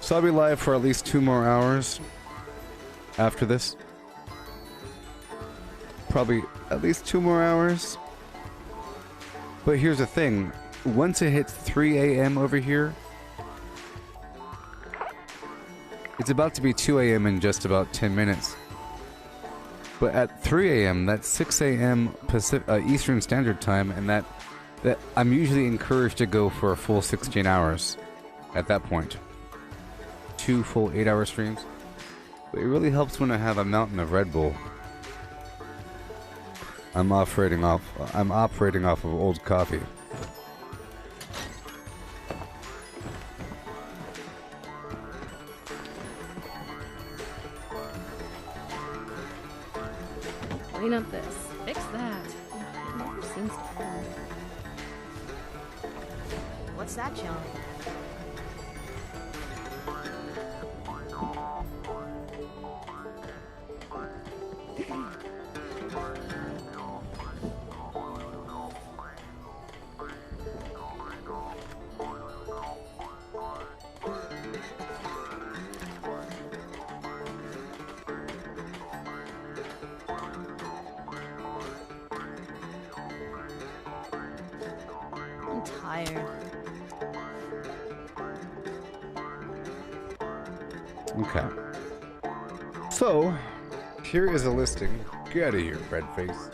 So I'll be live for at least 2 more hours after this. Probably at least 2 more hours. But here's the thing. Once it hits 3 a.m. over here, it's about to be 2 a.m. in just about 10 minutes. But at 3 a.m., that's 6 a.m. Eastern Standard Time, and that I'm usually encouraged to go for a full 16 hours at that point. 2 full 8-hour streams. But it really helps when I have a mountain of Red Bull. I'm operating off of old coffee. Clean up this. Fix that. It never seems to end. What's that, John? I'm tired. Okay. So, here is a listing. Get out of here, Breadface.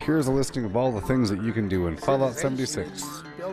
Here's a listing of all the things that you can do in Fallout 76.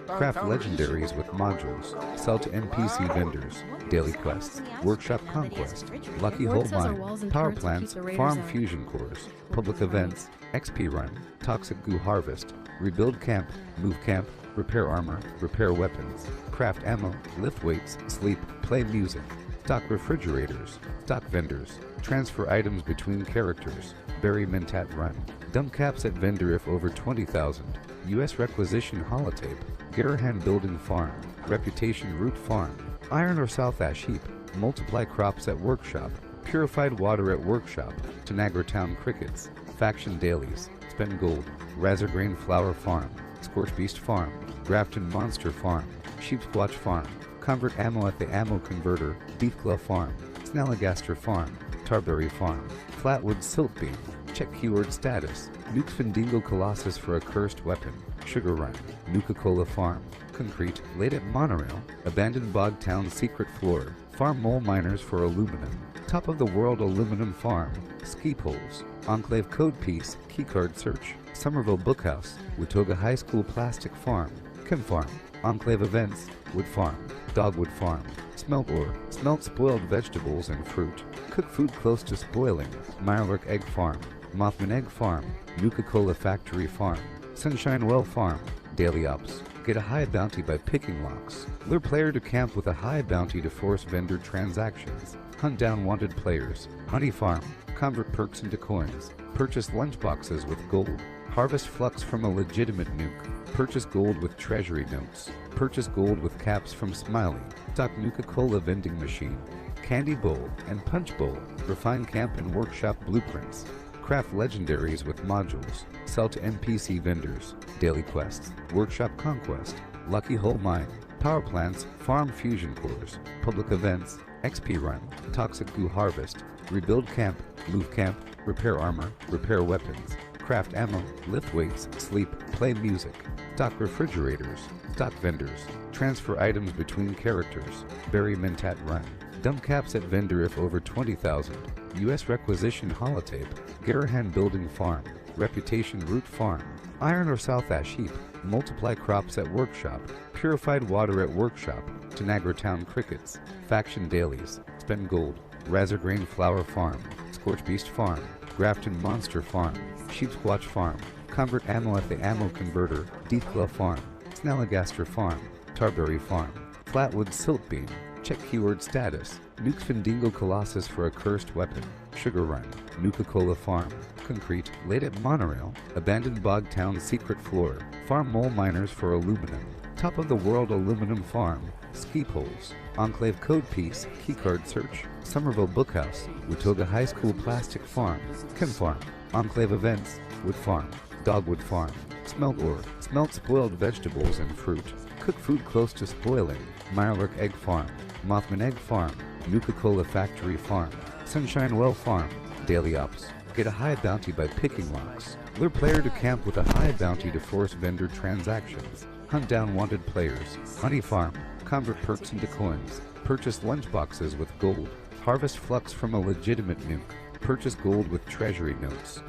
Craft legendaries with modules. Sell to NPC vendors. Daily quests. Workshop conquest. Lucky Hole Mine. Power plants. Farm fusion cores. Public events. XP run. Toxic goo harvest. Rebuild camp. Move camp. repair armor, repair weapons, craft ammo, lift weights, sleep, play music, stock refrigerators, stock vendors, transfer items between characters, bury Mentat run, dump caps at vendor if over 20,000, U.S. requisition holotape, Garahan building farm, reputation root farm, iron or south ash heap, multiply crops at workshop, purified water at workshop, Tanagra town crickets, faction dailies, spend gold, Razorgrain flower farm, Scorch beast farm, Grafton monster farm, Sheepsquatch farm, convert ammo at the ammo converter, Deathglow farm, Snalligaster farm, Tarberry farm, Flatwood silt beam, check keyword status, Nuke Findingo Colossus for a cursed weapon, Sugar Run, Nuka-Cola farm, concrete, laid at monorail, abandoned bog town secret floor, farm mole miners for aluminum, top of the world aluminum farm, ski poles, Enclave code piece, keycard search, Somerville Bookhouse, Watoga High School plastic farm, Chem farm, Enclave events, wood farm, dogwood farm, smelt ore, smelt spoiled vegetables and fruit, cook food close to spoiling, Mirelurk egg farm, Mothman egg farm, Nuka-Cola factory farm, Sunshine Well farm, daily ops, get a high bounty by picking locks, lure player to camp with a high bounty to force vendor transactions, hunt down wanted players, honey farm, convert perks into coins, purchase lunchboxes with gold, harvest flux from a legitimate nuke, purchase gold with treasury notes, purchase gold with caps from Smiley, stock Nuka-Cola vending machine, candy bowl and punch bowl, refine camp and workshop blueprints, craft legendaries with modules, sell to NPC vendors, daily quests, workshop conquest, lucky hole mine, power plants, farm fusion cores, public events, XP run, toxic goo harvest, rebuild camp, move camp, repair armor, repair weapons, craft ammo, lift weights, sleep, play music, stock refrigerators, stock vendors, transfer items between characters, bury Mentat run, dump caps at vendor if over 20,000, U.S. requisition holotape, Garahan building farm, reputation root farm, iron or south ash heap, multiply crops at workshop, purified water at workshop, Tanagra town crickets, faction dailies, spend gold, Razorgrain flower farm, Scorch beast farm, Grafton monster farm, Sheepsquatch farm, convert ammo at the ammo converter, Deathglow farm, Snalligaster farm, Tarberry farm, Flatwood silt beam, check keyword status, Nuke Findingo Colossus for a cursed weapon, Sugar Run, Nuka-Cola farm, concrete, laid at monorail, abandoned bog town secret floor, farm mole miners for aluminum, top of the world aluminum farm, ski poles, Enclave code piece, keycard search, Somerville Bookhouse, Watoga High School plastic farm, Chem farm, Enclave events, wood farm, dogwood farm, smelt ore, smelt spoiled vegetables and fruit, cook food close to spoiling, Mirelurk egg farm, Mothman egg farm, Nuka-Cola factory farm, Sunshine Well farm, daily ops, get a high bounty by picking locks, lure player to camp with a high bounty to force vendor transactions, hunt down wanted players, honey farm, convert perks into coins, purchase lunchboxes with gold, harvest flux from a legitimate nuke, purchase gold with treasury notes.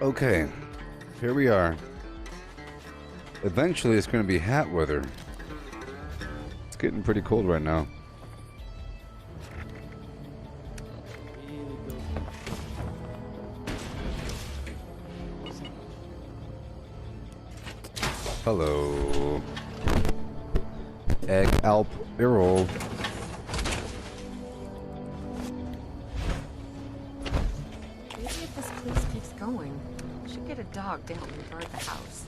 Okay, here we are. Eventually it's going to be hat weather. It's getting pretty cold right now. Hello. Egg Alp Errol. Maybe if this place keeps going, we should get a dog to help me guard the house.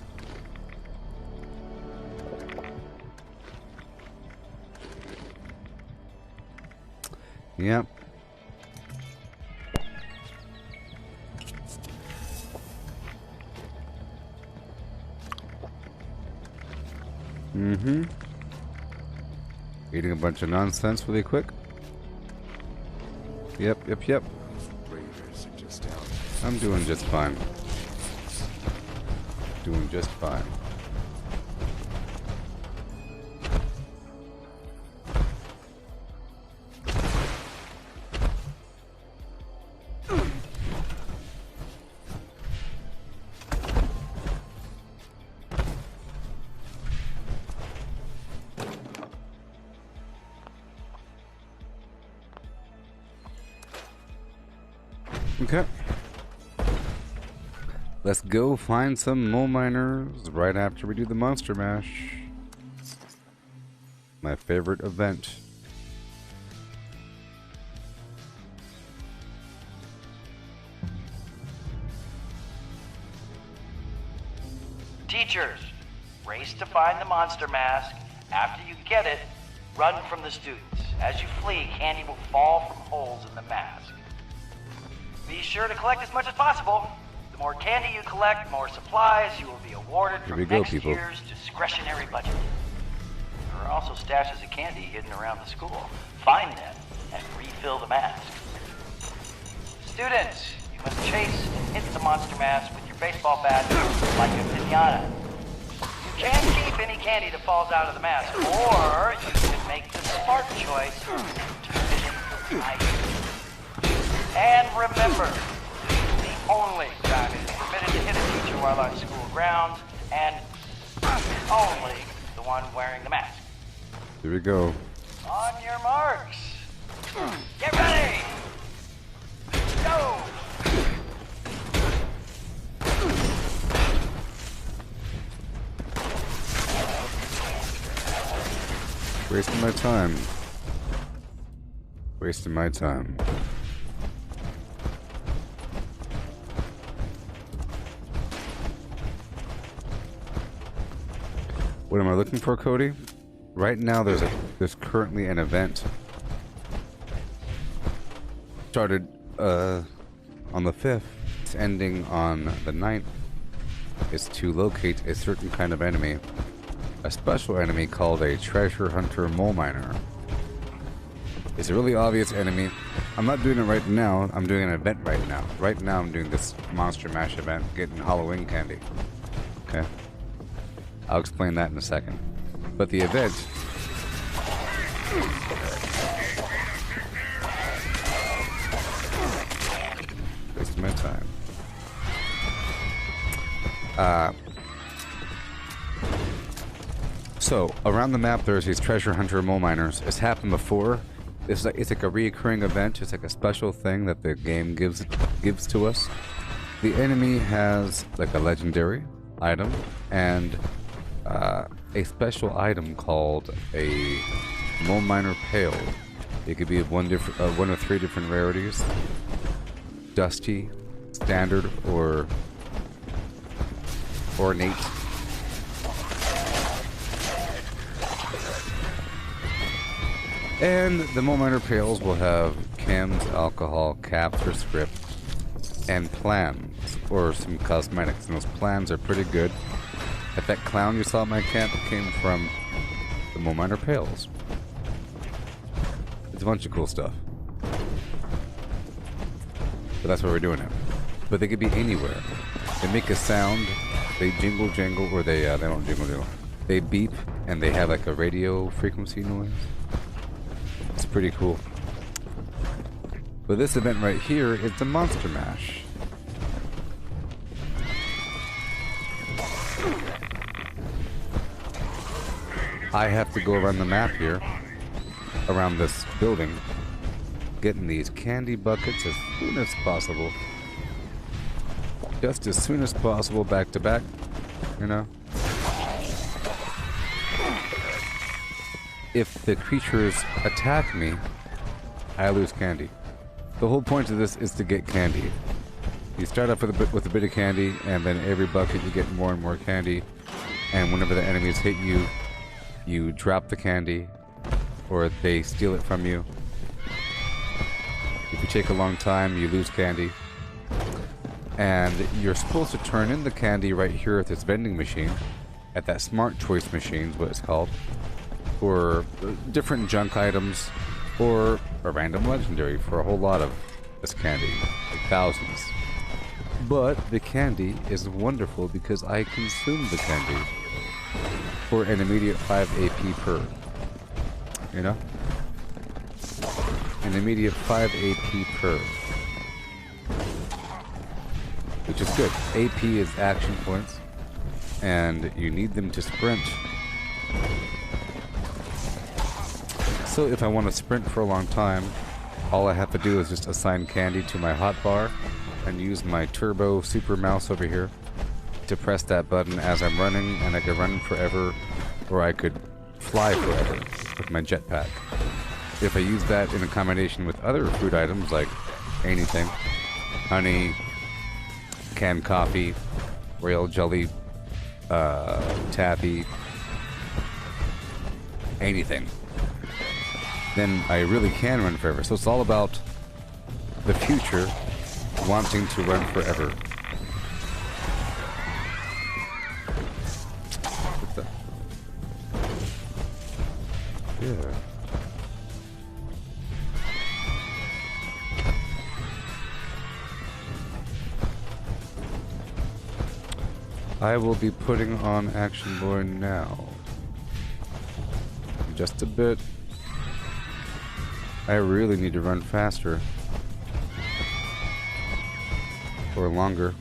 Yep. Mm-hmm. Eating a bunch of nonsense really quick. Yep. I'm doing just fine. Doing just fine. Okay. Let's go find some mole miners right after we do the Monster Mash. My favorite event. Teachers, race to find the monster mask. After you get it, run from the students. As you flee, candy will fall from holes in the mask. Be sure to collect as much as possible. The more candy you collect, more supplies you will be awarded from next year's discretionary budget. There are also stashes of candy hidden around the school. Find them and refill the mask. Students, you must chase and hit the monster mask with your baseball bat like a pinata. You can't keep any candy that falls out of the mask, or you can make the smart choice and turn it into ice. And remember, the only time it is permitted to hit a teacher while on school grounds, and only the one wearing the mask. Here we go. On your marks. Get ready. Go. Wasting my time. Wasting my time. What am I looking for, Cody? Right now, there's currently an event started on the 5th. It's ending on the 9th. It's to locate a certain kind of enemy, a special enemy called a treasure hunter mole miner. It's a really obvious enemy. I'm not doing it right now. I'm doing an event right now. Right now, I'm doing this Monster Mash event, getting Halloween candy. Okay. I'll explain that in a second. But the event... Wasting my time. So, around the map there's these treasure hunter mole miners. It's happened before. It's like a reoccurring event. It's like a special thing that the game gives to us. The enemy has like a legendary item and a special item called a mole miner pail. It could be one of 3 different rarities: dusty, standard, or ornate. And the mole miner pails will have chems, alcohol, caps or script, and plans, or some cosmetics. And those plans are pretty good. Like that clown you saw at my camp came from the mole miner pails. It's a bunch of cool stuff. But that's why we're doing it. But they could be anywhere. They make a sound, they jingle jangle, or they don't jingle jangle. They beep, and they have like a radio frequency noise. It's pretty cool. But this event right here is the Monster Mash. I have to go around the map here, around this building, getting these candy buckets as soon as possible. Just as soon as possible, back to back, you know? If the creatures attack me, I lose candy. The whole point of this is to get candy. You start off with a bit of candy, and then every bucket you get more and more candy. And whenever the enemies hit you, you drop the candy, or they steal it from you. If you take a long time, you lose candy. And you're supposed to turn in the candy right here at this vending machine, at that smart choice machine is what it's called, for different junk items, or a random legendary for a whole lot of this candy, like thousands. But the candy is wonderful because I consume the candy for an immediate 5 AP per. You know? An immediate 5 AP per. Which is good. AP is action points, and you need them to sprint. So if I want to sprint for a long time, all I have to do is just assign candy to my hotbar, and use my turbo super mouse over here to press that button as I'm running, and I could run forever, or I could fly forever with my jetpack. If I use that in a combination with other food items like anything, honey, canned coffee, royal jelly, taffy, anything, then I really can run forever. So it's all about the future wanting to run forever. What's that? Yeah. I will be putting on Action Boy now. Just a bit. I really need to run faster. Or longer.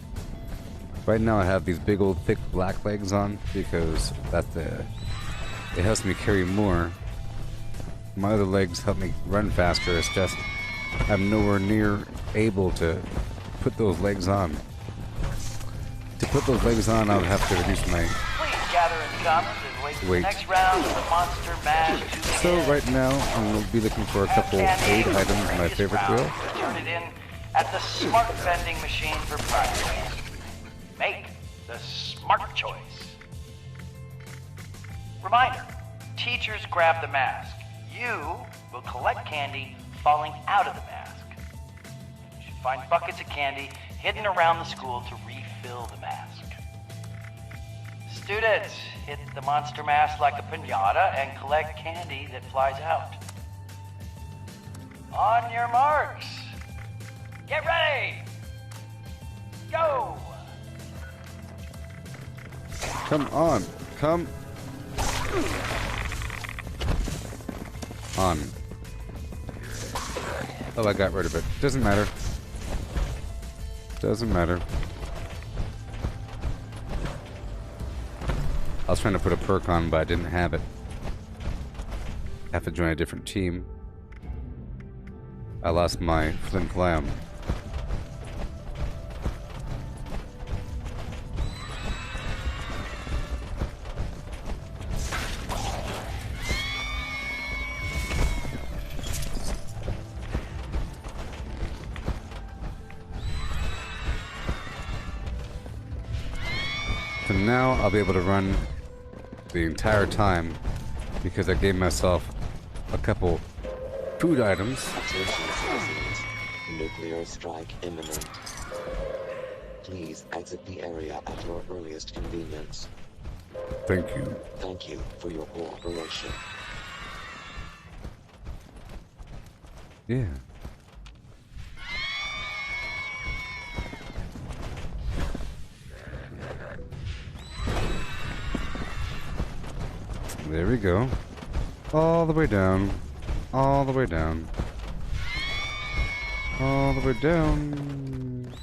Right now I have these big old thick black legs on because it helps me carry more. My other legs help me run faster. It's just I'm nowhere near able to put those legs on. To put those legs on, I would have to reduce my Please gather in commons and wait for the next round of the Monster Mash to begin. So right now, I'm going to be looking for a couple aid items in my favorite wheel. Turn it in at the smart vending machine for prize. Make the smart choice. Reminder, teachers grab the mask. You will collect candy falling out of the mask. You should find buckets of candy hidden around the school to refill the mask. Students, hit the monster mask like a piñata and collect candy that flies out. On your marks. Get ready. Go. Come on. Come on. Oh, I got rid of it. Doesn't matter. Doesn't matter. I was trying to put a perk on, but I didn't have it. I have to join a different team. I lost my Flint Glam. So now I'll be able to run the entire time because I gave myself a couple food items. Attention citizens. Nuclear strike imminent. Please exit the area at your earliest convenience. Thank you. Thank you for your cooperation. Yeah. There we go. All the way down. All the way down. All the way down.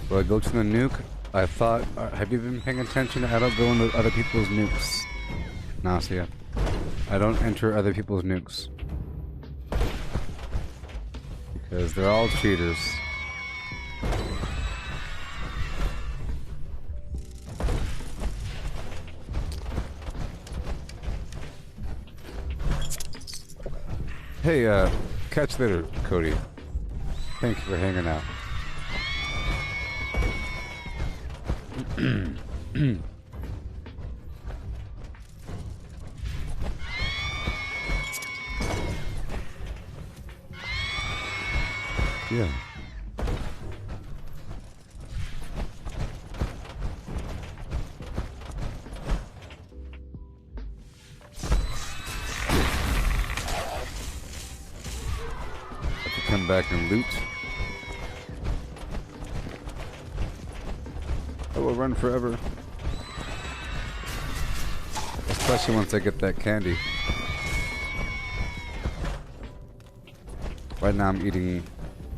Will I go to the nuke? I thought... have you been paying attention? I don't go into other people's nukes. Nausea. I don't enter other people's nukes. Because they're all cheaters. Hey, catch later, Cody. Thank you for hanging out. Yeah. Have to come back and loot. I will run forever. Especially once I get that candy. Right now I'm eating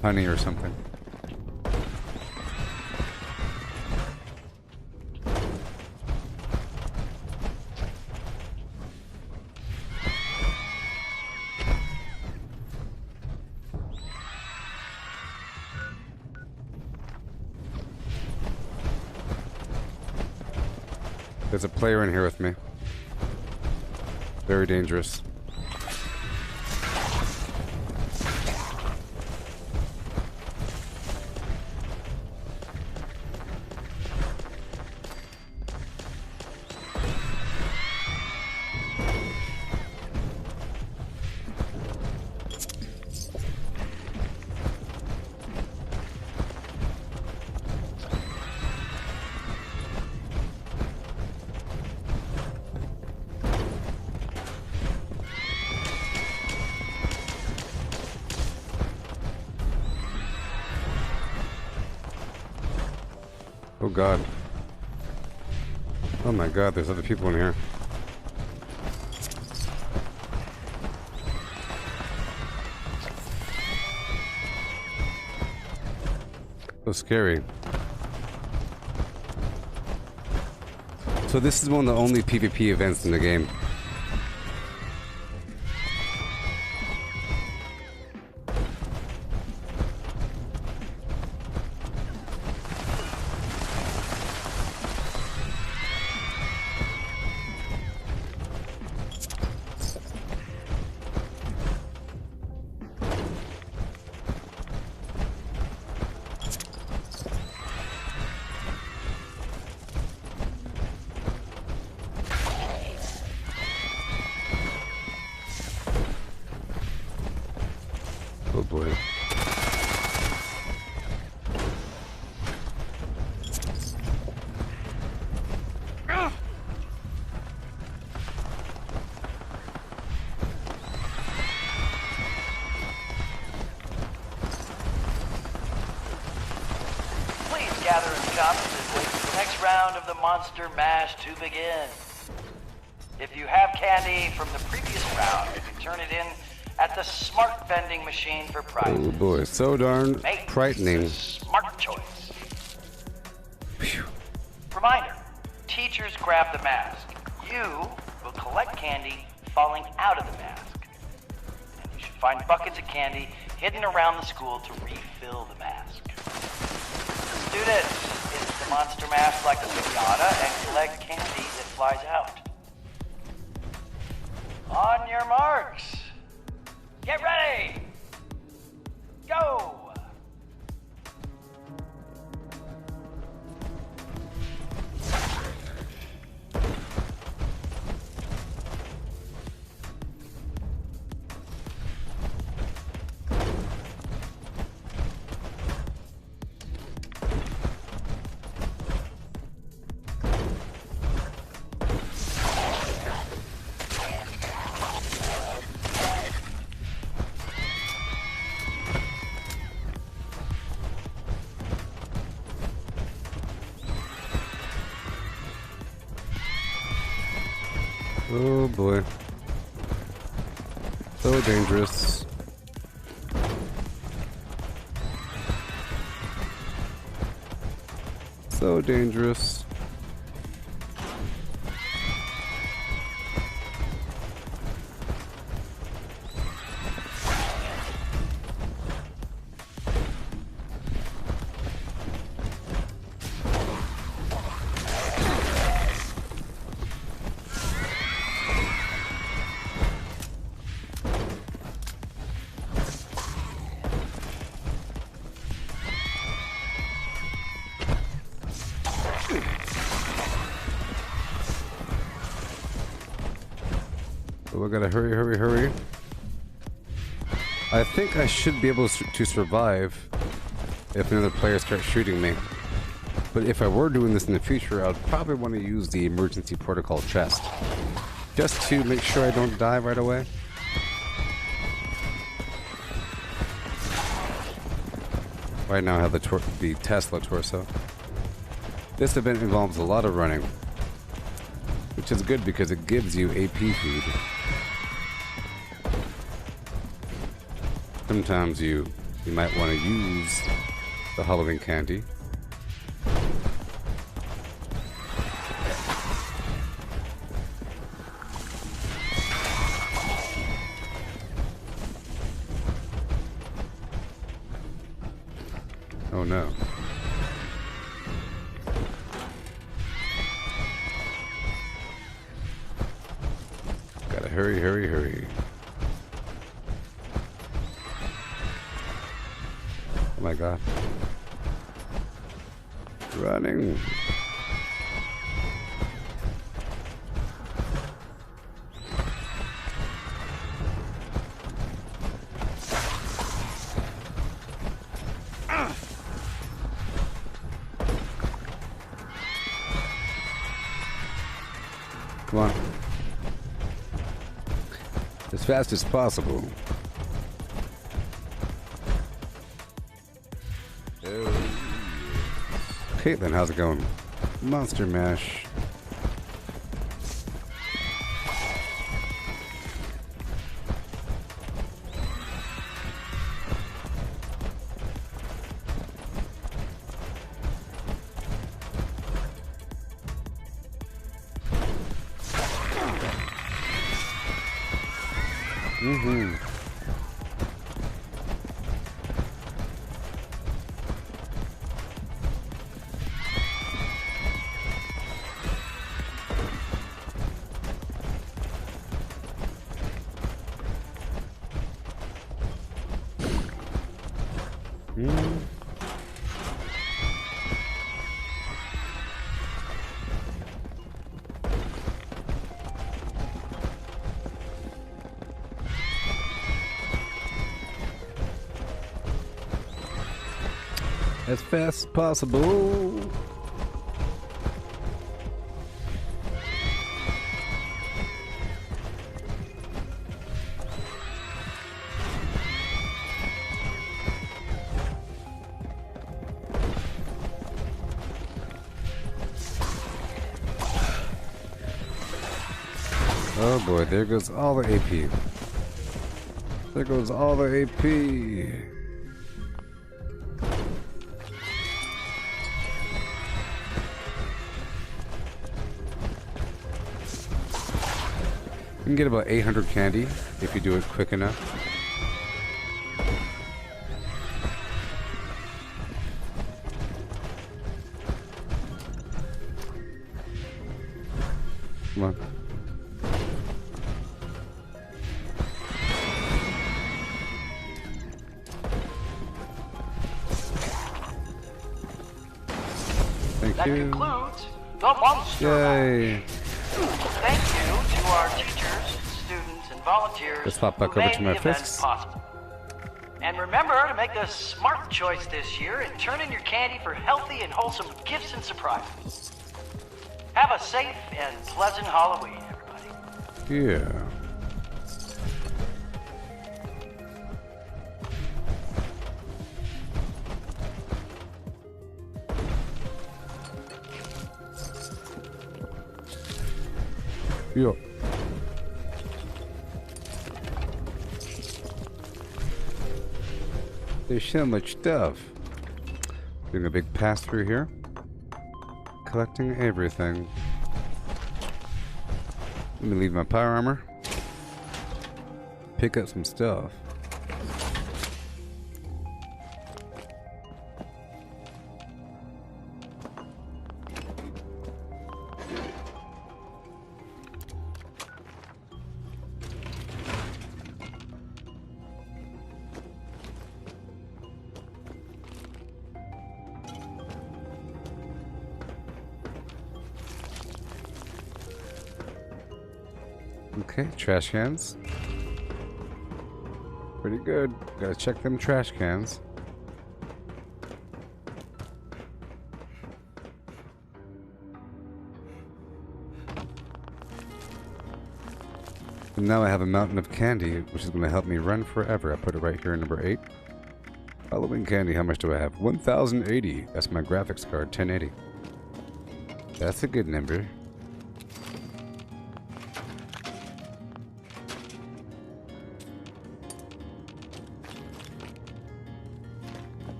honey or something. There's a player in here with me. Very dangerous. Oh god. Oh my god, there's other people in here. So scary. So this is one of the only PvP events in the game. Oh boy. Please gather and shop as we wait for the next round of the Monster Mash to begin. If you have candy from the previous round, you can turn it in at the smart vending machine for prizes. Oh boy, so darn Make frightening. the smart choice. Phew. Reminder, teachers grab the mask. You will collect candy falling out of the mask. And you should find buckets of candy hidden around the school to refill the mask. Students, it's the Monster Mash like a pinata and collect candy that flies out. On your marks. Get ready! Go! Oh boy. So dangerous. So dangerous. So we gotta hurry, hurry, hurry. I think I should be able to survive if another player starts shooting me. But if I were doing this in the future, I'd probably want to use the emergency protocol chest. Just to make sure I don't die right away. Right now I have the Tesla torso. This event involves a lot of running, which is good because it gives you AP food. Sometimes you might want to use the Halloween candy. Oh no. hurry, hurry, hurry. Oh my god. Running. Come on. As fast as possible. Caitlin, how's it going? Monster Mash. As fast as possible. Oh boy, there goes all the AP. There goes all the AP. You can get about 800 candy if you do it quick enough. Come on. Thank That you. concludes the Monster Yay. Mash. Thank you to our teachers, students, and volunteers Let's hop back who over made to my the event fists. possible. And remember to make a smart choice this year and turn in your candy for healthy and wholesome gifts and surprises. Have a safe and pleasant Halloween, everybody. Yeah. Yo. There's so much stuff. Doing a big pass through here. Collecting everything. Let me leave my power armor. Pick up some stuff. Okay, trash cans. Pretty good. Gotta check them trash cans. And now I have a mountain of candy, which is going to help me run forever. I put it right here in number 8. Halloween candy, how much do I have? 1080. That's my graphics card, 1080. That's a good number.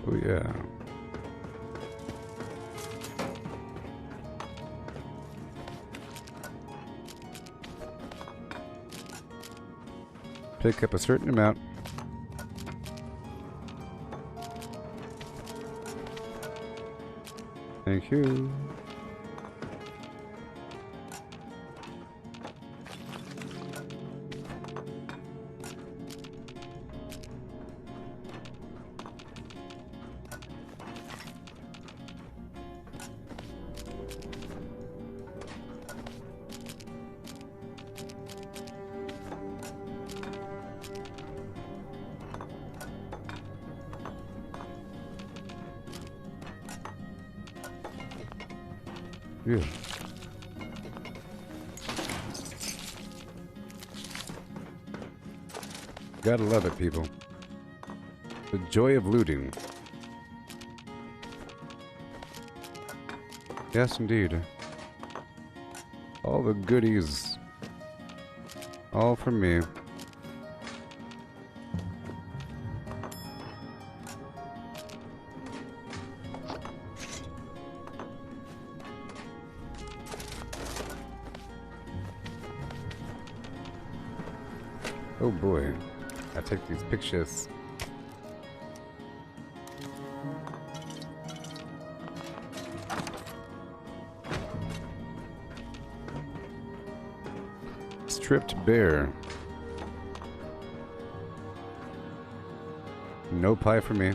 Oh yeah. Pick up a certain amount. Thank you. Yeah. Gotta love it, people. The joy of looting. Yes, indeed. All the goodies. All for me. Oh boy. I take these pictures. Stripped bear. No pie for me.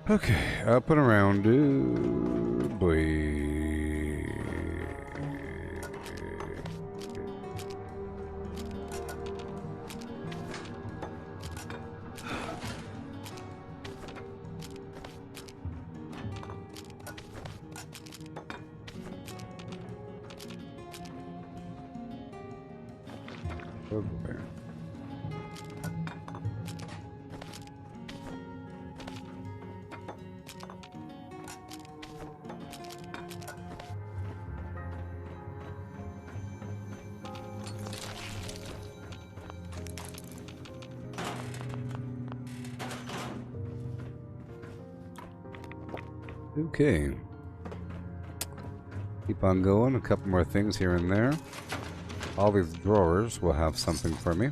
Okay, up and around. Ooh, boy. Oh boy. Okay. Keep on going. A couple more things here and there. All these drawers will have something for me.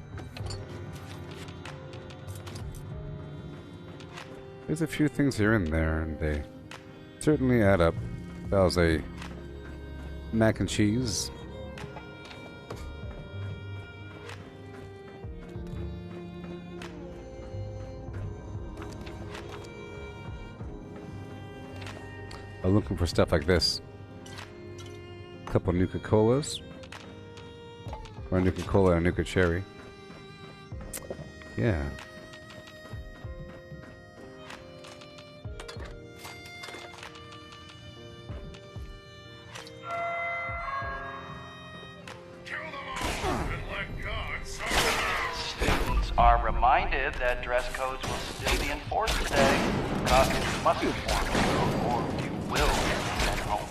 There's a few things here and there, and they certainly add up. That was a mac and cheese. I'm looking for stuff like this. A couple Nuka-Colas. Or a Nuka-Cola and a Nuka-Cherry. Yeah. Students are reminded that dress codes will still be enforced today. Costumes must conform, or you will be sent home.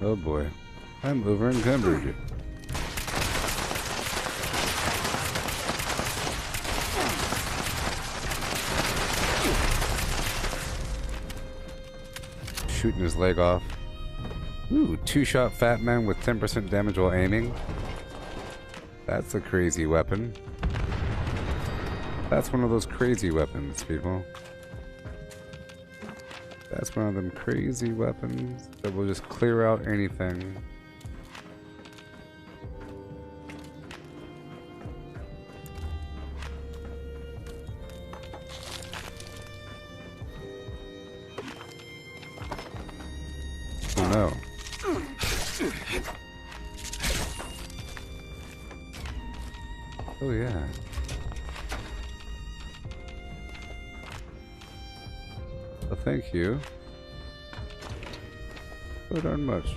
Oh boy. I'm over encumbered. Shooting his leg off. Ooh, two-shot fat man with 10% damage while aiming. That's a crazy weapon. That's one of those crazy weapons, people. That's one of them crazy weapons that will just clear out anything. Oh no. Oh yeah. Well, thank you. So darn much.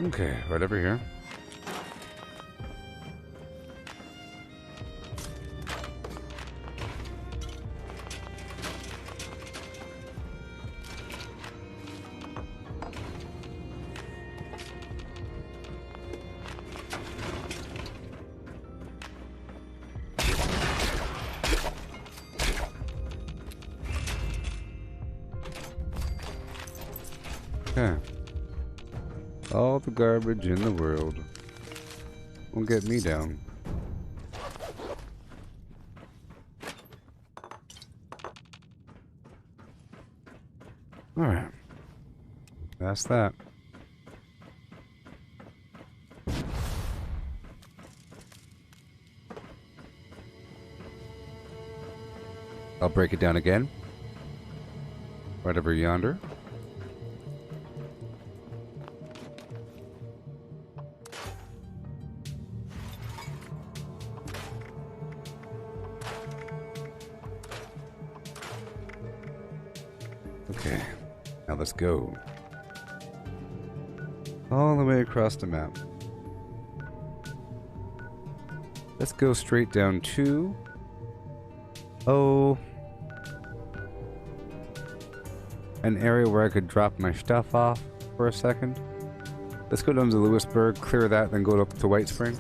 Okay, right over here. Okay. All the garbage in the world won't get me down. Alright. That's that. I'll break it down again. Right over yonder. Okay, now let's go. All the way across the map. Let's go straight down to... an area where I could drop my stuff off for a second. Let's go down to Lewisburg, clear that, then go up to White Spring.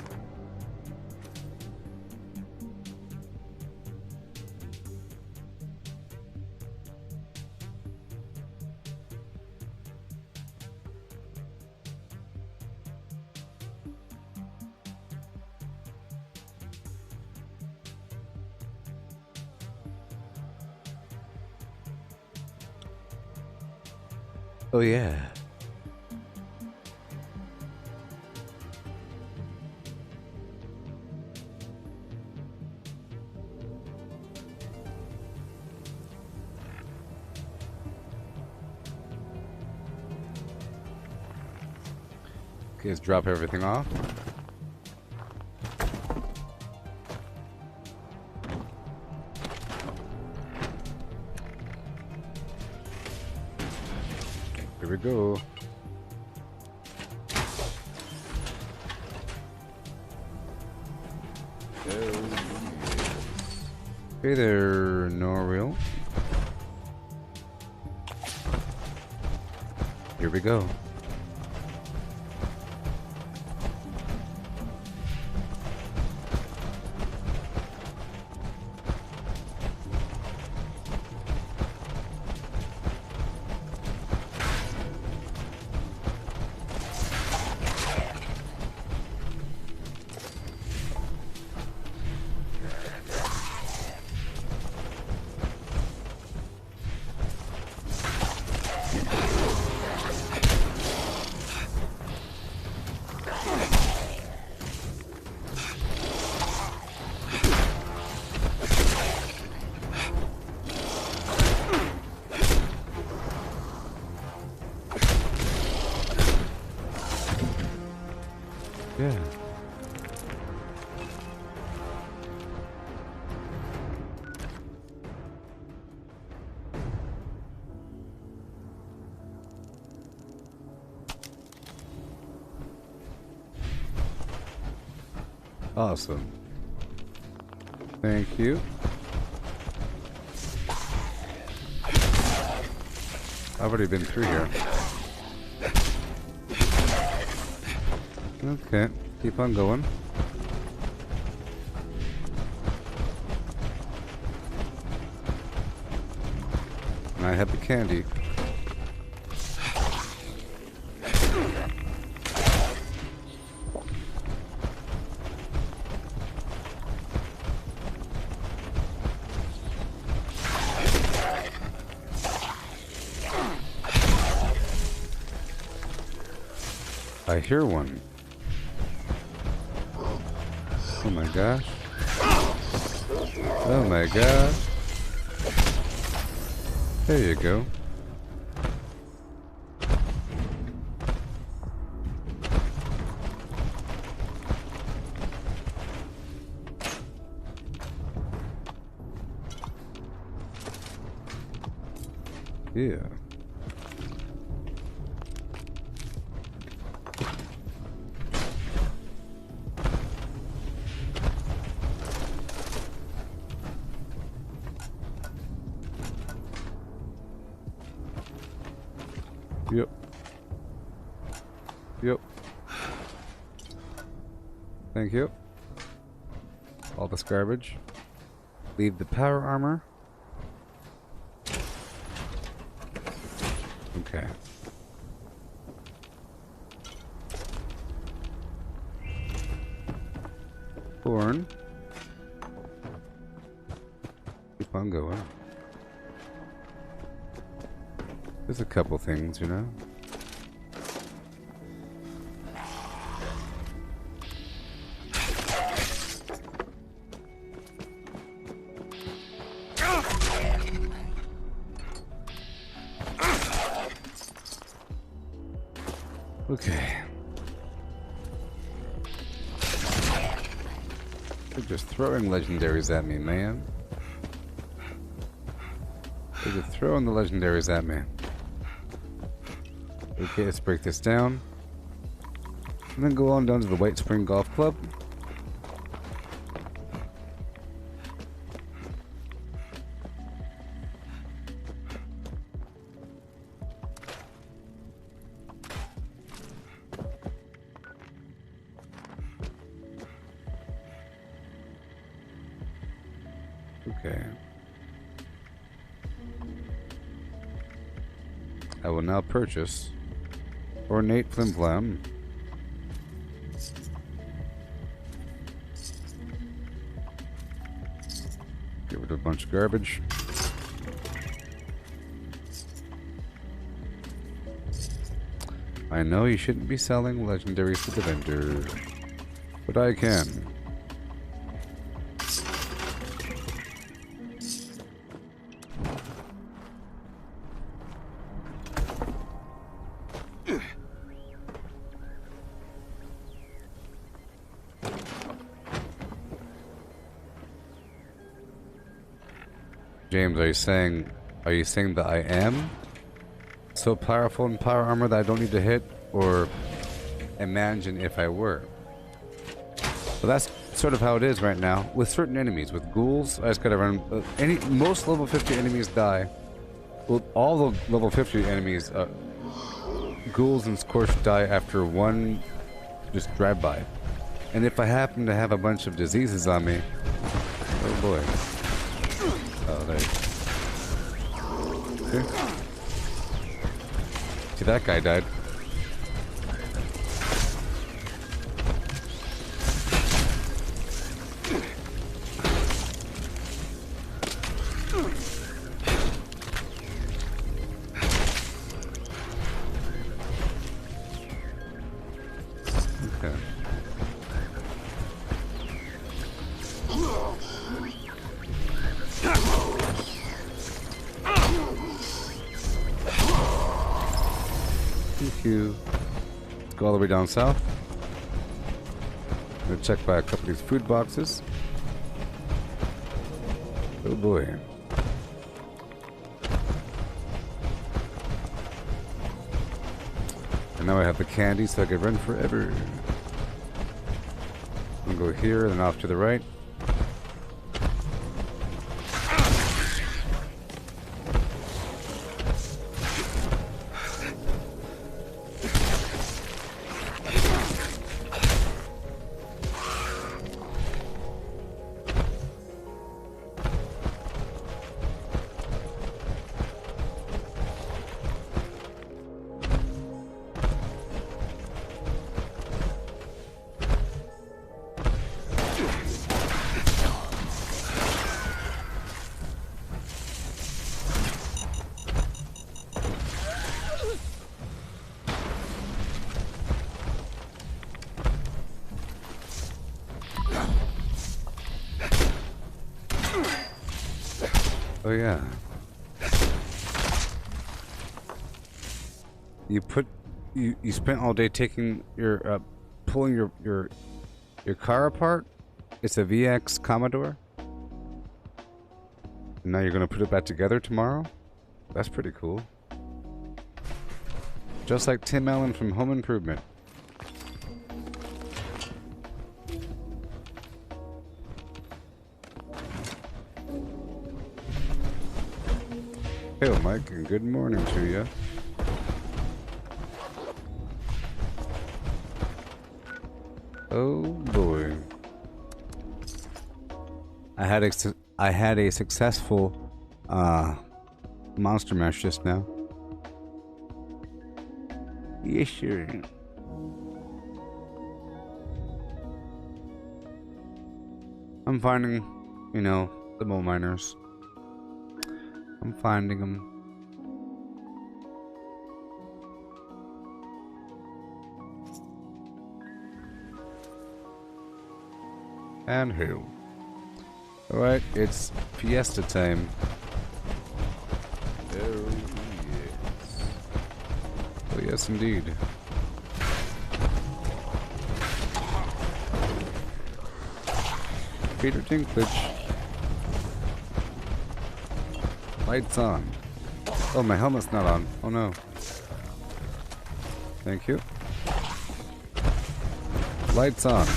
Oh yeah. Okay, let's drop everything off. Here we go. Hey there, Norreal. Here we go. Yeah. Awesome. Thank you. I've already been through here. Okay, keep on going. And I have the candy. I hear one. Oh my gosh. Oh my gosh. There you go. Yeah. Yep. Yep. Thank you. All this garbage. Leave the power armor. Okay. Corn. Keep on going. There's a couple things, you know. Okay. They're just throwing legendaries at me, man. They're just throwing the legendaries at me. Okay, let's break this down. And then go on down to the White Spring Golf Club. Okay. I will now purchase Ornate Flimflam. Get rid of a bunch of garbage. I know you shouldn't be selling legendaries to the vendor, but I can. James, are you saying that I am so powerful in power armor that I don't need to hit, or imagine if I were? Well, that's sort of how it is right now with certain enemies. With ghouls, I just gotta run. Most level 50 enemies die. Well, all the level 50 enemies, ghouls and scorch die after one just drive by. And if I happen to have a bunch of diseases on me, oh boy. Oh, there. Okay. See, that guy died. Okay. Thank you. Let's go all the way down south. I'm gonna check by a couple of these food boxes. Oh boy. And now I have the candy so I can run forever. I'm gonna go here and then off to the right. Oh yeah. You spent all day taking your pulling your car apart. It's a VX Commodore. And now you're gonna put it back together tomorrow? That's pretty cool. Just like Tim Allen from Home Improvement. Hello, Mike, and good morning to you. Oh boy, I had a successful monster mash just now. Yes, sure. I'm finding, the mole miners. I'm finding them. And who? Alright, it's fiesta time. Oh yes. Oh yes indeed. Peter Dinklage. Lights on. Oh, my helmet's not on. Oh no. Thank you. Lights on.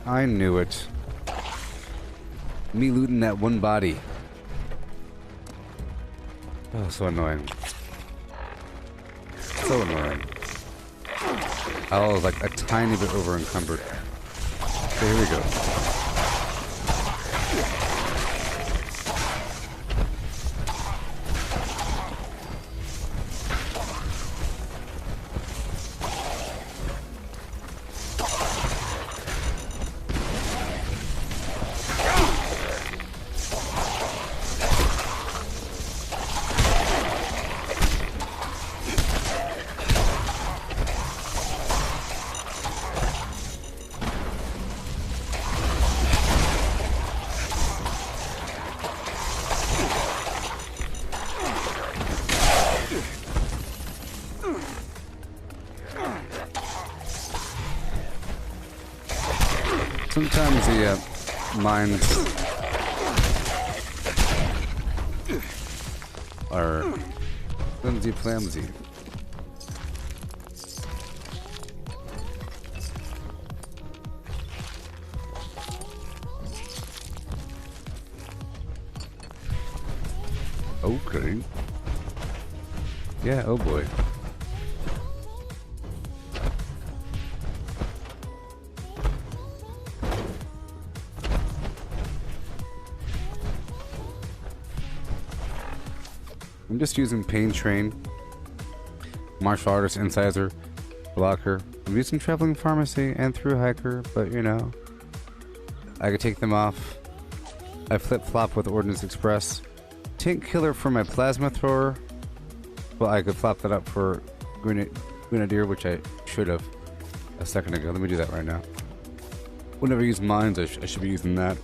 I knew it. Me looting that one body. Oh, so annoying. So annoying. I was like a tiny bit over encumbered. Okay, here we go. Sometimes the mines are flimsy. Okay. Yeah, oh boy. I'm just using Pain Train, Martial Artist Incisor, Blocker. I'm using Traveling Pharmacy and Through Hiker, but you know, I could take them off. I flip-flop with Ordnance Express. Tank Killer for my Plasma Thrower. Well, I could flop that up for Grenadier, which I should have a second ago. Let me do that right now. Whenever I use mines, I should be using that.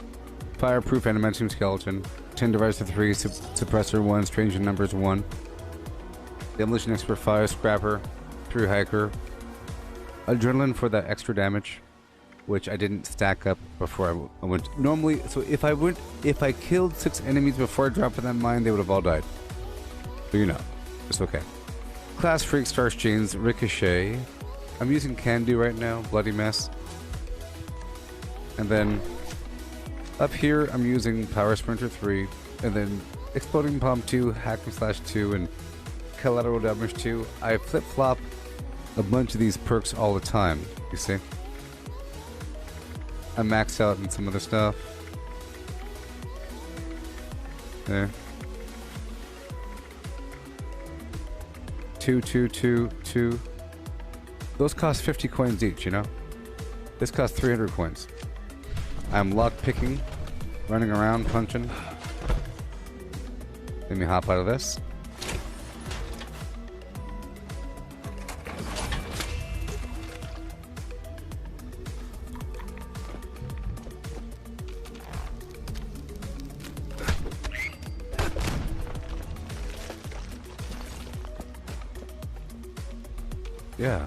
Fireproof Adamantium Skeleton. 10 Device to 3, Suppressor 1, Strange in Numbers 1. Demolition Expert 5, Scrapper, Through Hiker. Adrenaline for that extra damage, which I didn't stack up before I went. Normally, so if I killed 6 enemies before I dropped in that mine, they would have all died. But you know, it's okay. Class Freak, Star Chains, Ricochet. I'm using Can Do right now, Bloody Mess. And then up here, I'm using Power Sprinter 3, and then Exploding Bomb 2, Hack and Slash 2, and Collateral Damage 2. I flip-flop a bunch of these perks all the time, you see? I max out in some other stuff. There. 2, 2, 2, 2. Those cost 50 coins each, you know? This costs 300 coins. I'm lock picking, running around, punching. Let me hop out of this. Yeah.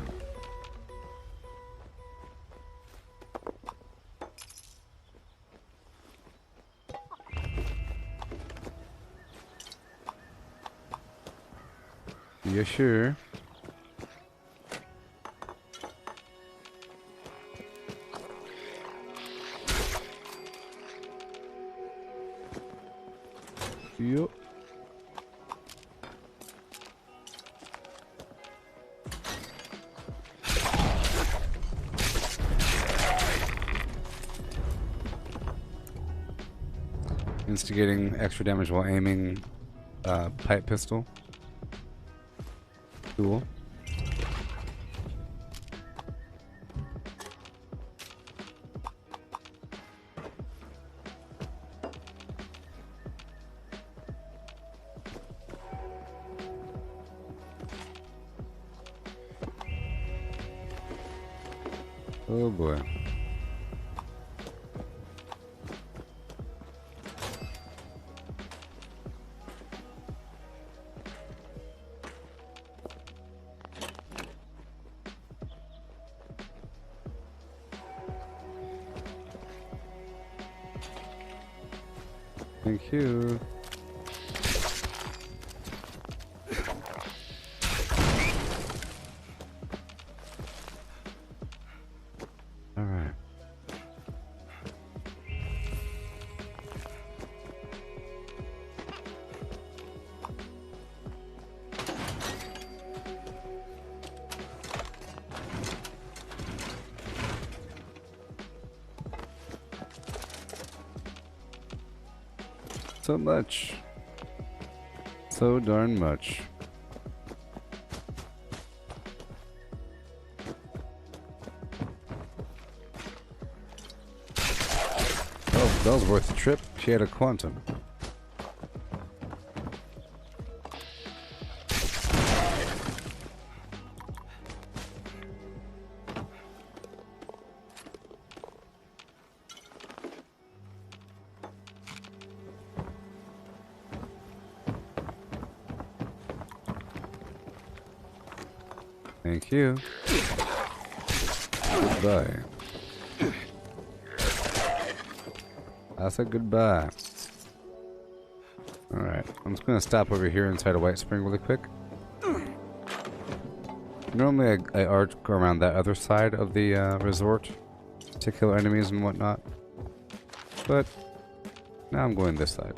Yeah, sure. Yep. Instigating extra damage while aiming pipe pistol. Cool. Oh boy. Thank you. All right. So much. So darn much. Oh, that was worth the trip. She had a quantum. Thank you. Goodbye. I said goodbye. Alright, I'm just gonna stop over here inside of White Spring really quick. Normally I arc around that other side of the resort to kill enemies and whatnot. But now I'm going this side.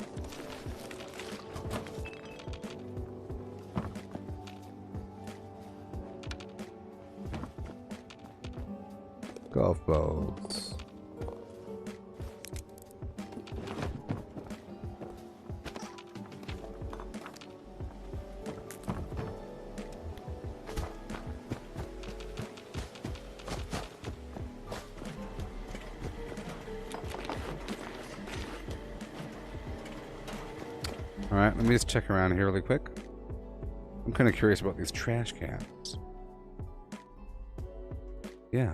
Golf balls. Alright, let me just check around here really quick. I'm kind of curious about these trash cans. Yeah.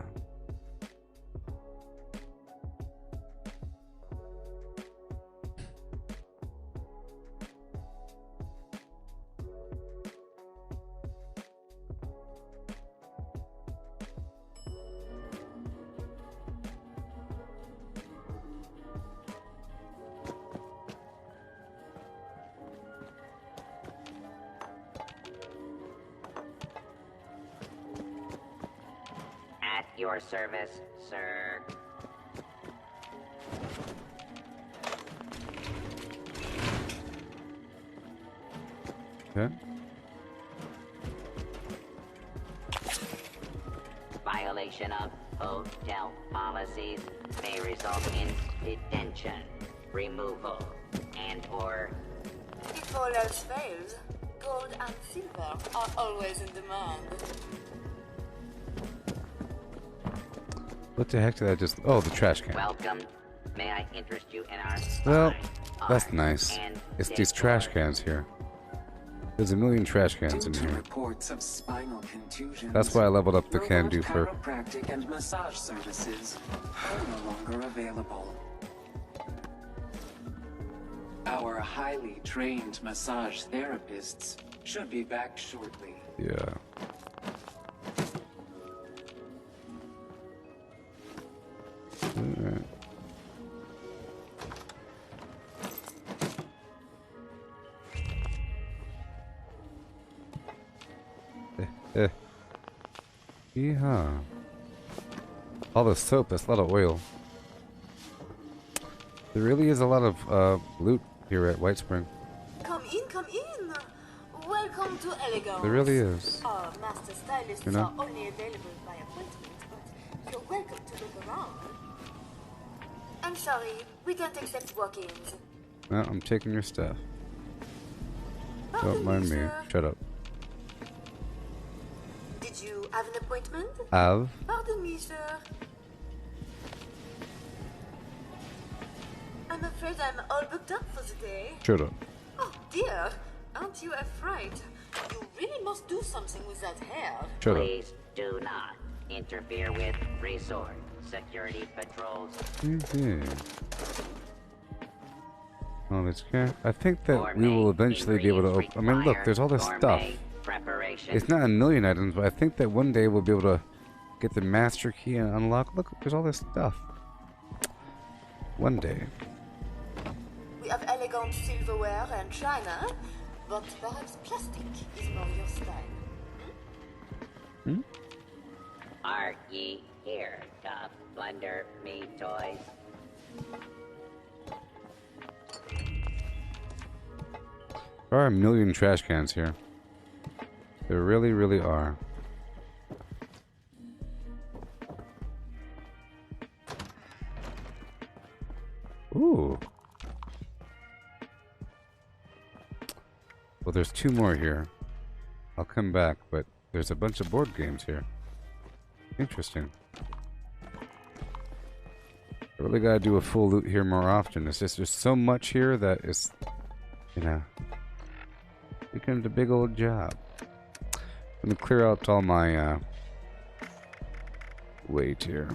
At your service, sir. Okay. Violation of hotel policies may result in detention, removal, and/or If all else fails, gold and silver are always in demand. What the heck did I just... Oh, the trash can. welcome. May I interest you in our Well, fine that's art nice. and It's these trash decor? cans here. There's a million trash cans in Due to here. reports of spinal contusions, That's why I leveled up the can do for... chiropractic and massage services are no longer available. Our highly trained massage therapists should be back shortly. Yeah. Alright. Yeehaw. All the soap, that's a lot of oil. There really is a lot of loot here at White Spring. Come in, come in. Welcome to Elegance. There really is. Our master stylists You know? are only available by appointment, but you're welcome to look around. I'm sorry, we don't accept walk-ins. No, I'm taking your stuff. Pardon Don't mind me. sir. Shut up. Did you have an appointment? Have? Pardon me, sir. I'm afraid I'm all booked up for the day. Shut up. Oh dear, aren't you afraid? You really must do something with that hair. Shut up. Please do not interfere with resort. Security patrols. Okay. Oh, this guy. I think that we will eventually be able to open. I mean, look, there's all this stuff. It's not a million items, but I think that one day we'll be able to get the master key and unlock. Look, there's all this stuff. One day. We have elegant silverware and china, but perhaps plastic is more your style. Hmm? Are ye here to plunder me toys? There are a million trash cans here. There really, really are. Ooh. Well, there's two more here. I'll come back, but there's a bunch of board games here. Interesting. I really gotta do a full loot here more often. It's just there's so much here that it's, you know, becomes a big old job. Let me clear out all my weight here.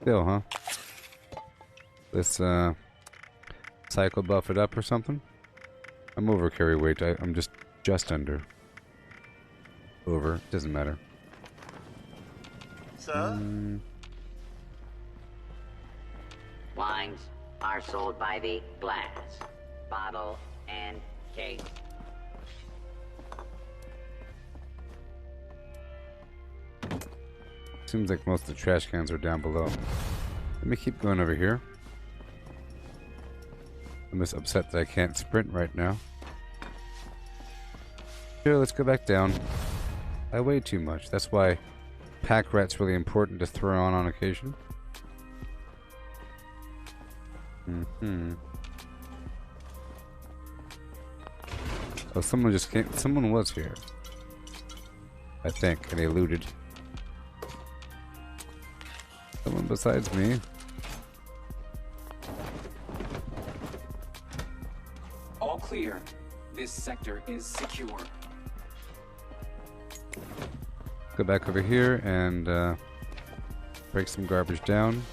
Still, huh? This cycle buff it up or something? I'm over carry weight. I'm just under. Over. Doesn't matter. Sir? Wines are sold by the glass, bottle, and case. Seems like most of the trash cans are down below. Let me keep going over here. I'm just upset that I can't sprint right now. Sure, let's go back down. I weigh too much. That's why pack rat's really important to throw on occasion. Oh, someone just came. Someone was here. I think, and they looted. Someone besides me. All clear. This sector is secure. Go back over here and break some garbage down.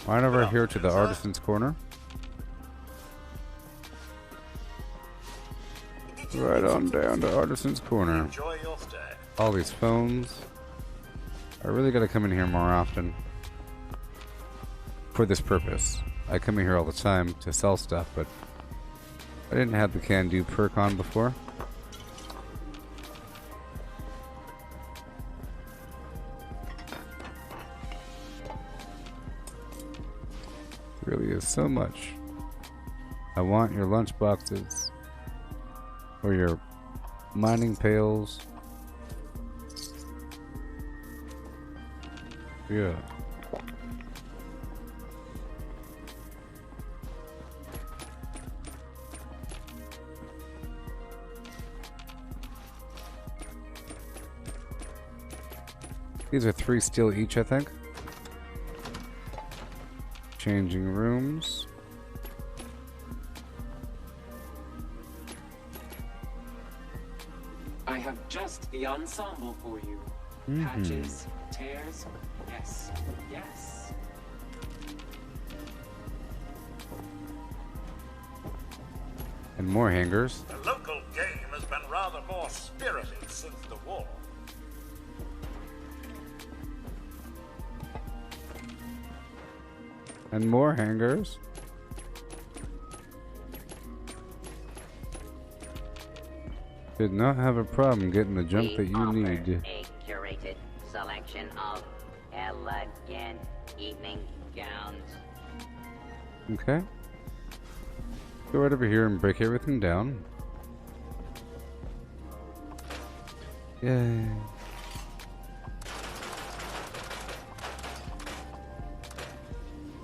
Right over here to the artisan's corner. Right on down to artisan's corner. Enjoy your stay. All these phones. I really gotta come in here more often for this purpose. I come in here all the time to sell stuff, but I didn't have the can-do perk on before. There really is so much. I want your lunch boxes or your mining pails. Yeah. These are 3 steel each, I think. Changing rooms. I have just the ensemble for you. Patches, tears, yes, yes. And more hangers. The local game has been rather more spirited since the war. And more hangers. Did not have a problem getting the junk that you need. A curated selection of elegant evening gowns. Okay. Go right over here and break everything down. Yay.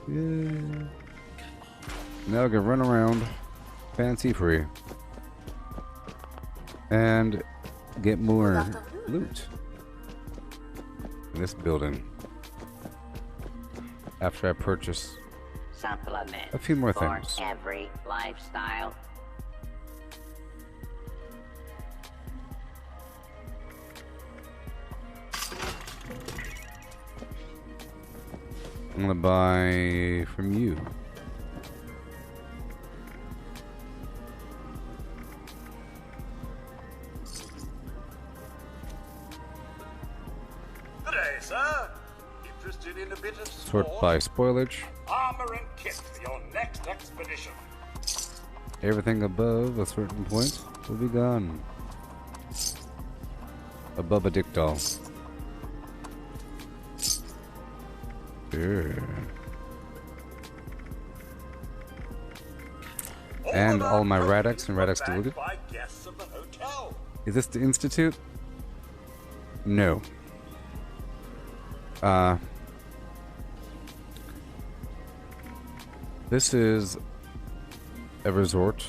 Yay. Now I can run around fancy free. and get more loot in this building after I purchase Supplement a few more for things. every lifestyle. I'm gonna buy from you. Good day, sir. Interested in a bit of Sort sport? by spoilage. Armor and kit for your next expedition. Everything above a certain point will be gone. Above a dick doll. Sure. And all my Radix and Radix deleted. By guests of the hotel. Is this the Institute? No. This is a resort,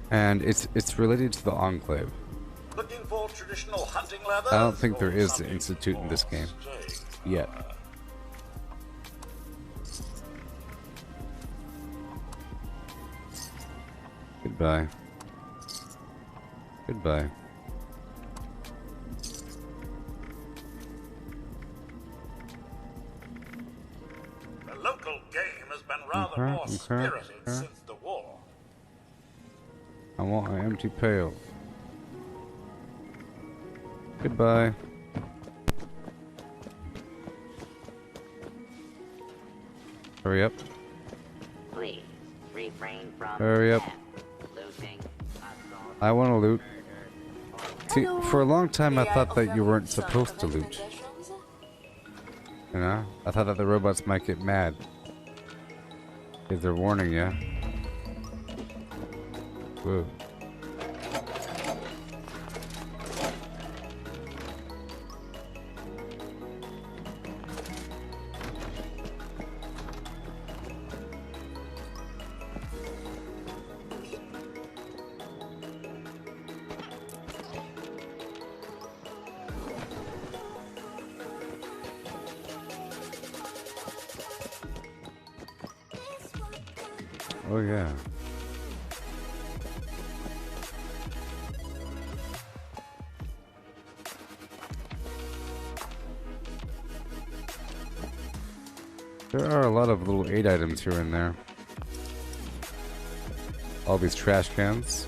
and it's related to the Enclave. Looking for traditional hunting leathers? I don't think there or is the something Institute in this game yet. Goodbye. Goodbye. The local game has been rather more spirited since the war. I want an empty pail. Goodbye. Hurry up. Please refrain from Hurry up. looting, assault. I want to loot. See, for a long time I thought that you weren't supposed to loot. You know? I thought that the robots might get mad. If they're warning you. Whoa. Oh yeah. There are a lot of little aid items here and there. All these trash cans.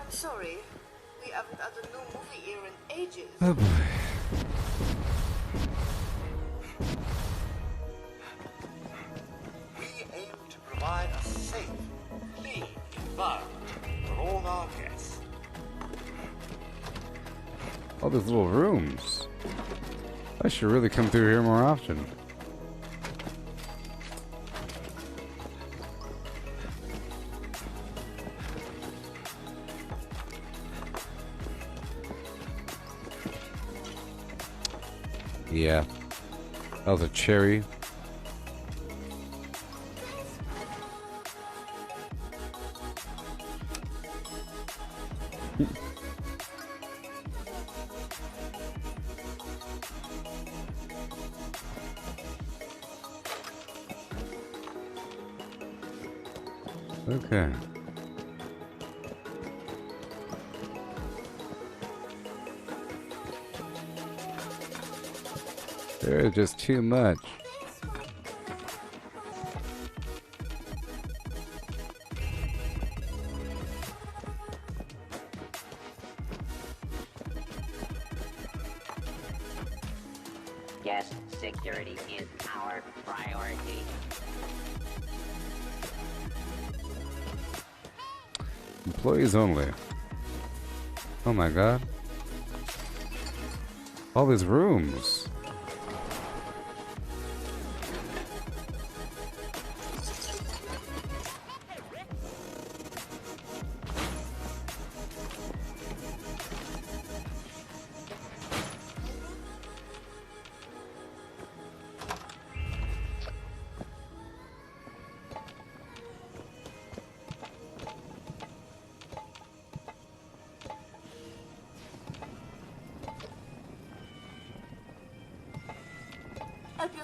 I'm sorry. We haven't had a new movie here in ages. Oh boy. We aim to provide a safe, clean environment for all our guests. All these little rooms. I should really come through here more often. Yeah. That was a cherry. Okay. There is just too much. Guest security is our priority. Employees only. Oh my god. All these rooms.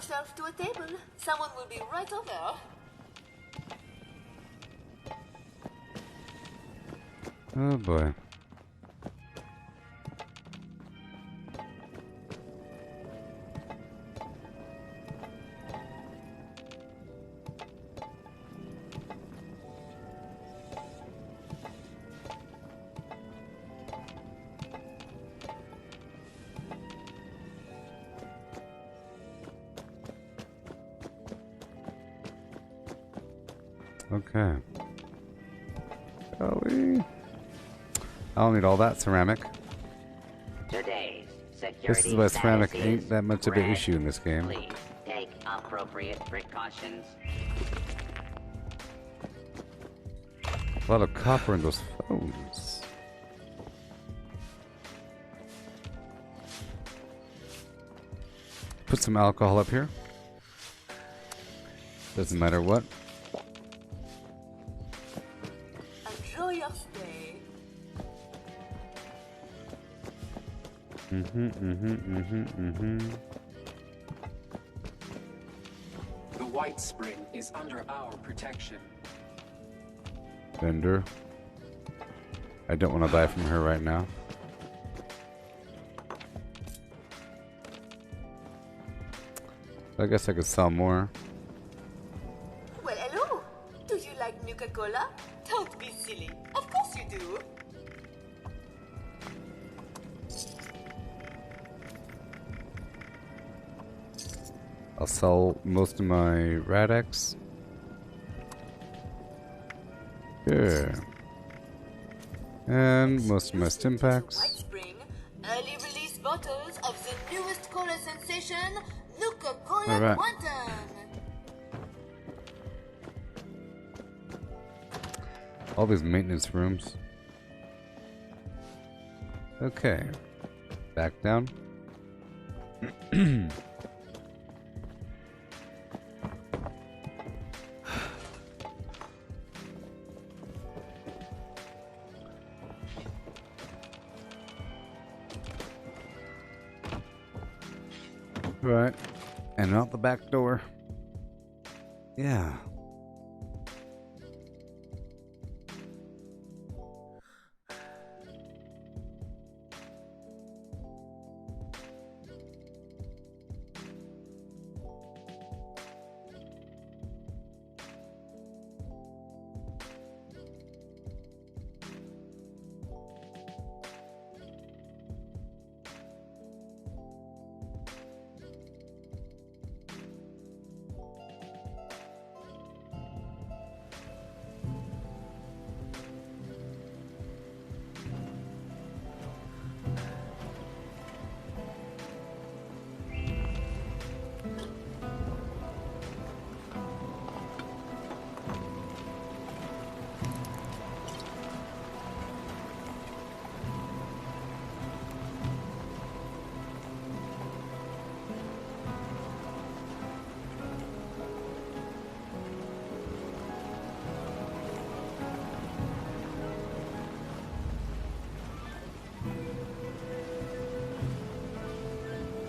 yourself to a table. Someone will be right over. Oh boy. Okay. I don't need all that ceramic. Today's security This is why ceramic status ain't is that much of an red. issue in this game. Please take appropriate precautions. A lot of copper in those phones. Put some alcohol up here. Doesn't matter what. Enjoy your stay. The White Spring is under our protection. Vendor. I don't want to buy from her right now. I guess I could sell more. Well, hello. Do you like Nuka-Cola? Don't be silly. Of course you do. I'll sell most of my Radex. Yeah. And most of my stim packs. White Spring, early release bottles of the newest cola sensation, Nuka-Cola All right. Quantum. All these maintenance rooms. Okay. Back down. Right. And out the back door. Yeah.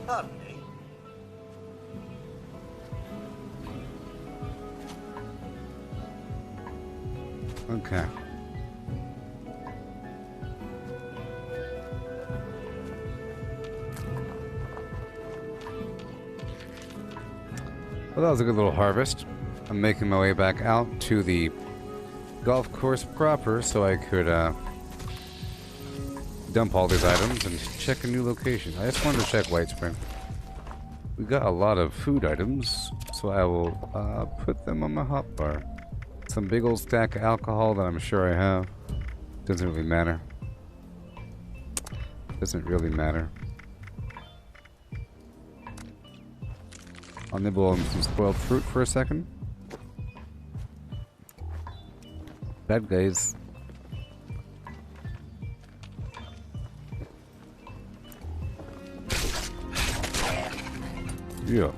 Pardon me. Okay. Well, that was a good little harvest. I'm making my way back out to the golf course proper so I could dump all these items and check a new location. I just wanted to check White Spring. We got a lot of food items, so I will put them on my hotbar. Some big old stack of alcohol that I'm sure I have. Doesn't really matter. Doesn't really matter. I'll nibble on some spoiled fruit for a second. Bad guys. Yeah.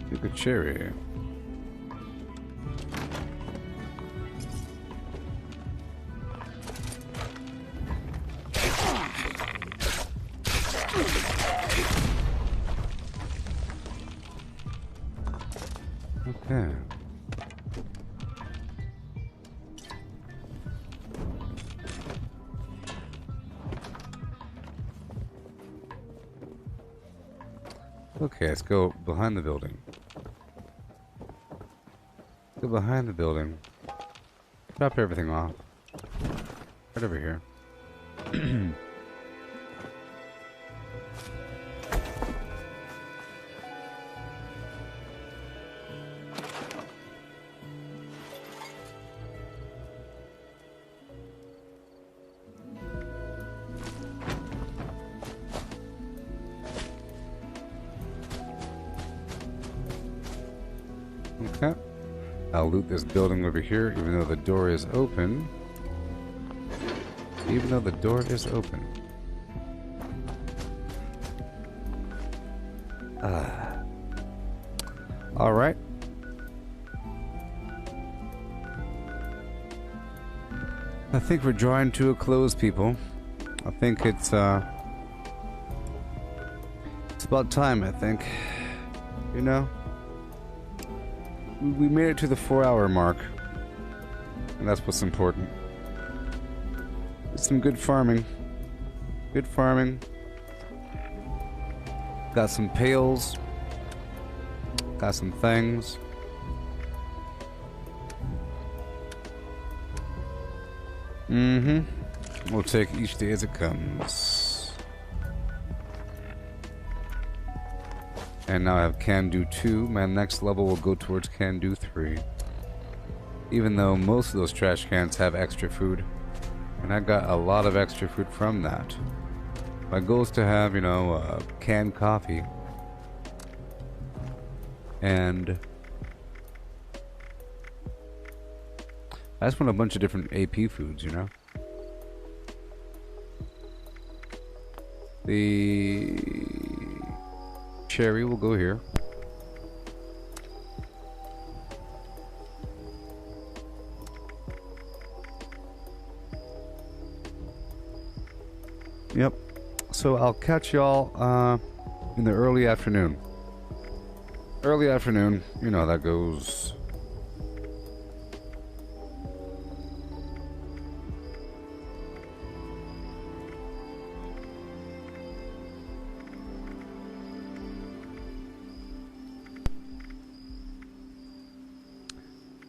Take a cherry. Okay, let's go behind the building. Go behind the building. Drop everything off. Right over here. Okay. I'll loot this building over here, even though the door is open. Even though the door is open. Alright. I think we're drawing to a close, people. I think it's about time, I think. You know? We made it to the 4-hour mark. And that's what's important. Some good farming. Good farming. Got some pails. Got some things. We'll take each day as it comes. And now I have Can Do 2. My next level will go towards Can Do 3. Even though most of those trash cans have extra food. And I got a lot of extra food from that. My goal is to have, you know, canned coffee. And I just want a bunch of different AP foods, you know? The cherry will go here. Yep. So I'll catch y'all in the early afternoon. Early afternoon, you know, that goes.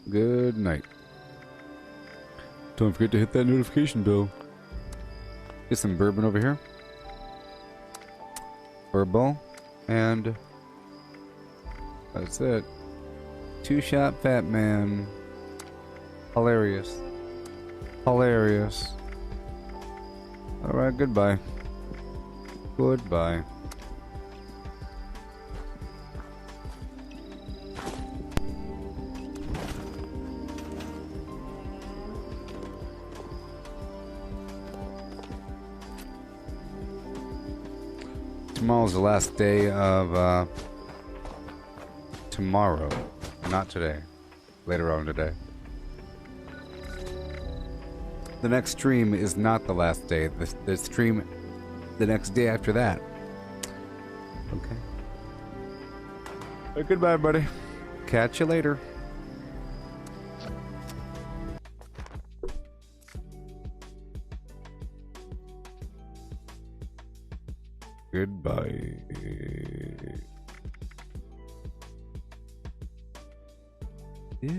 Good night. Don't forget to hit that notification bell. Get some bourbon over here. Bourbon. And that's it. Two-shot fat man. Hilarious. Hilarious. Alright, goodbye. Goodbye. Tomorrow's the last day of, tomorrow. Not today. Later on today. The next stream is not the last day. The stream the next day after that. Okay. Well, goodbye, buddy. Catch you later. Goodbye. Yeah.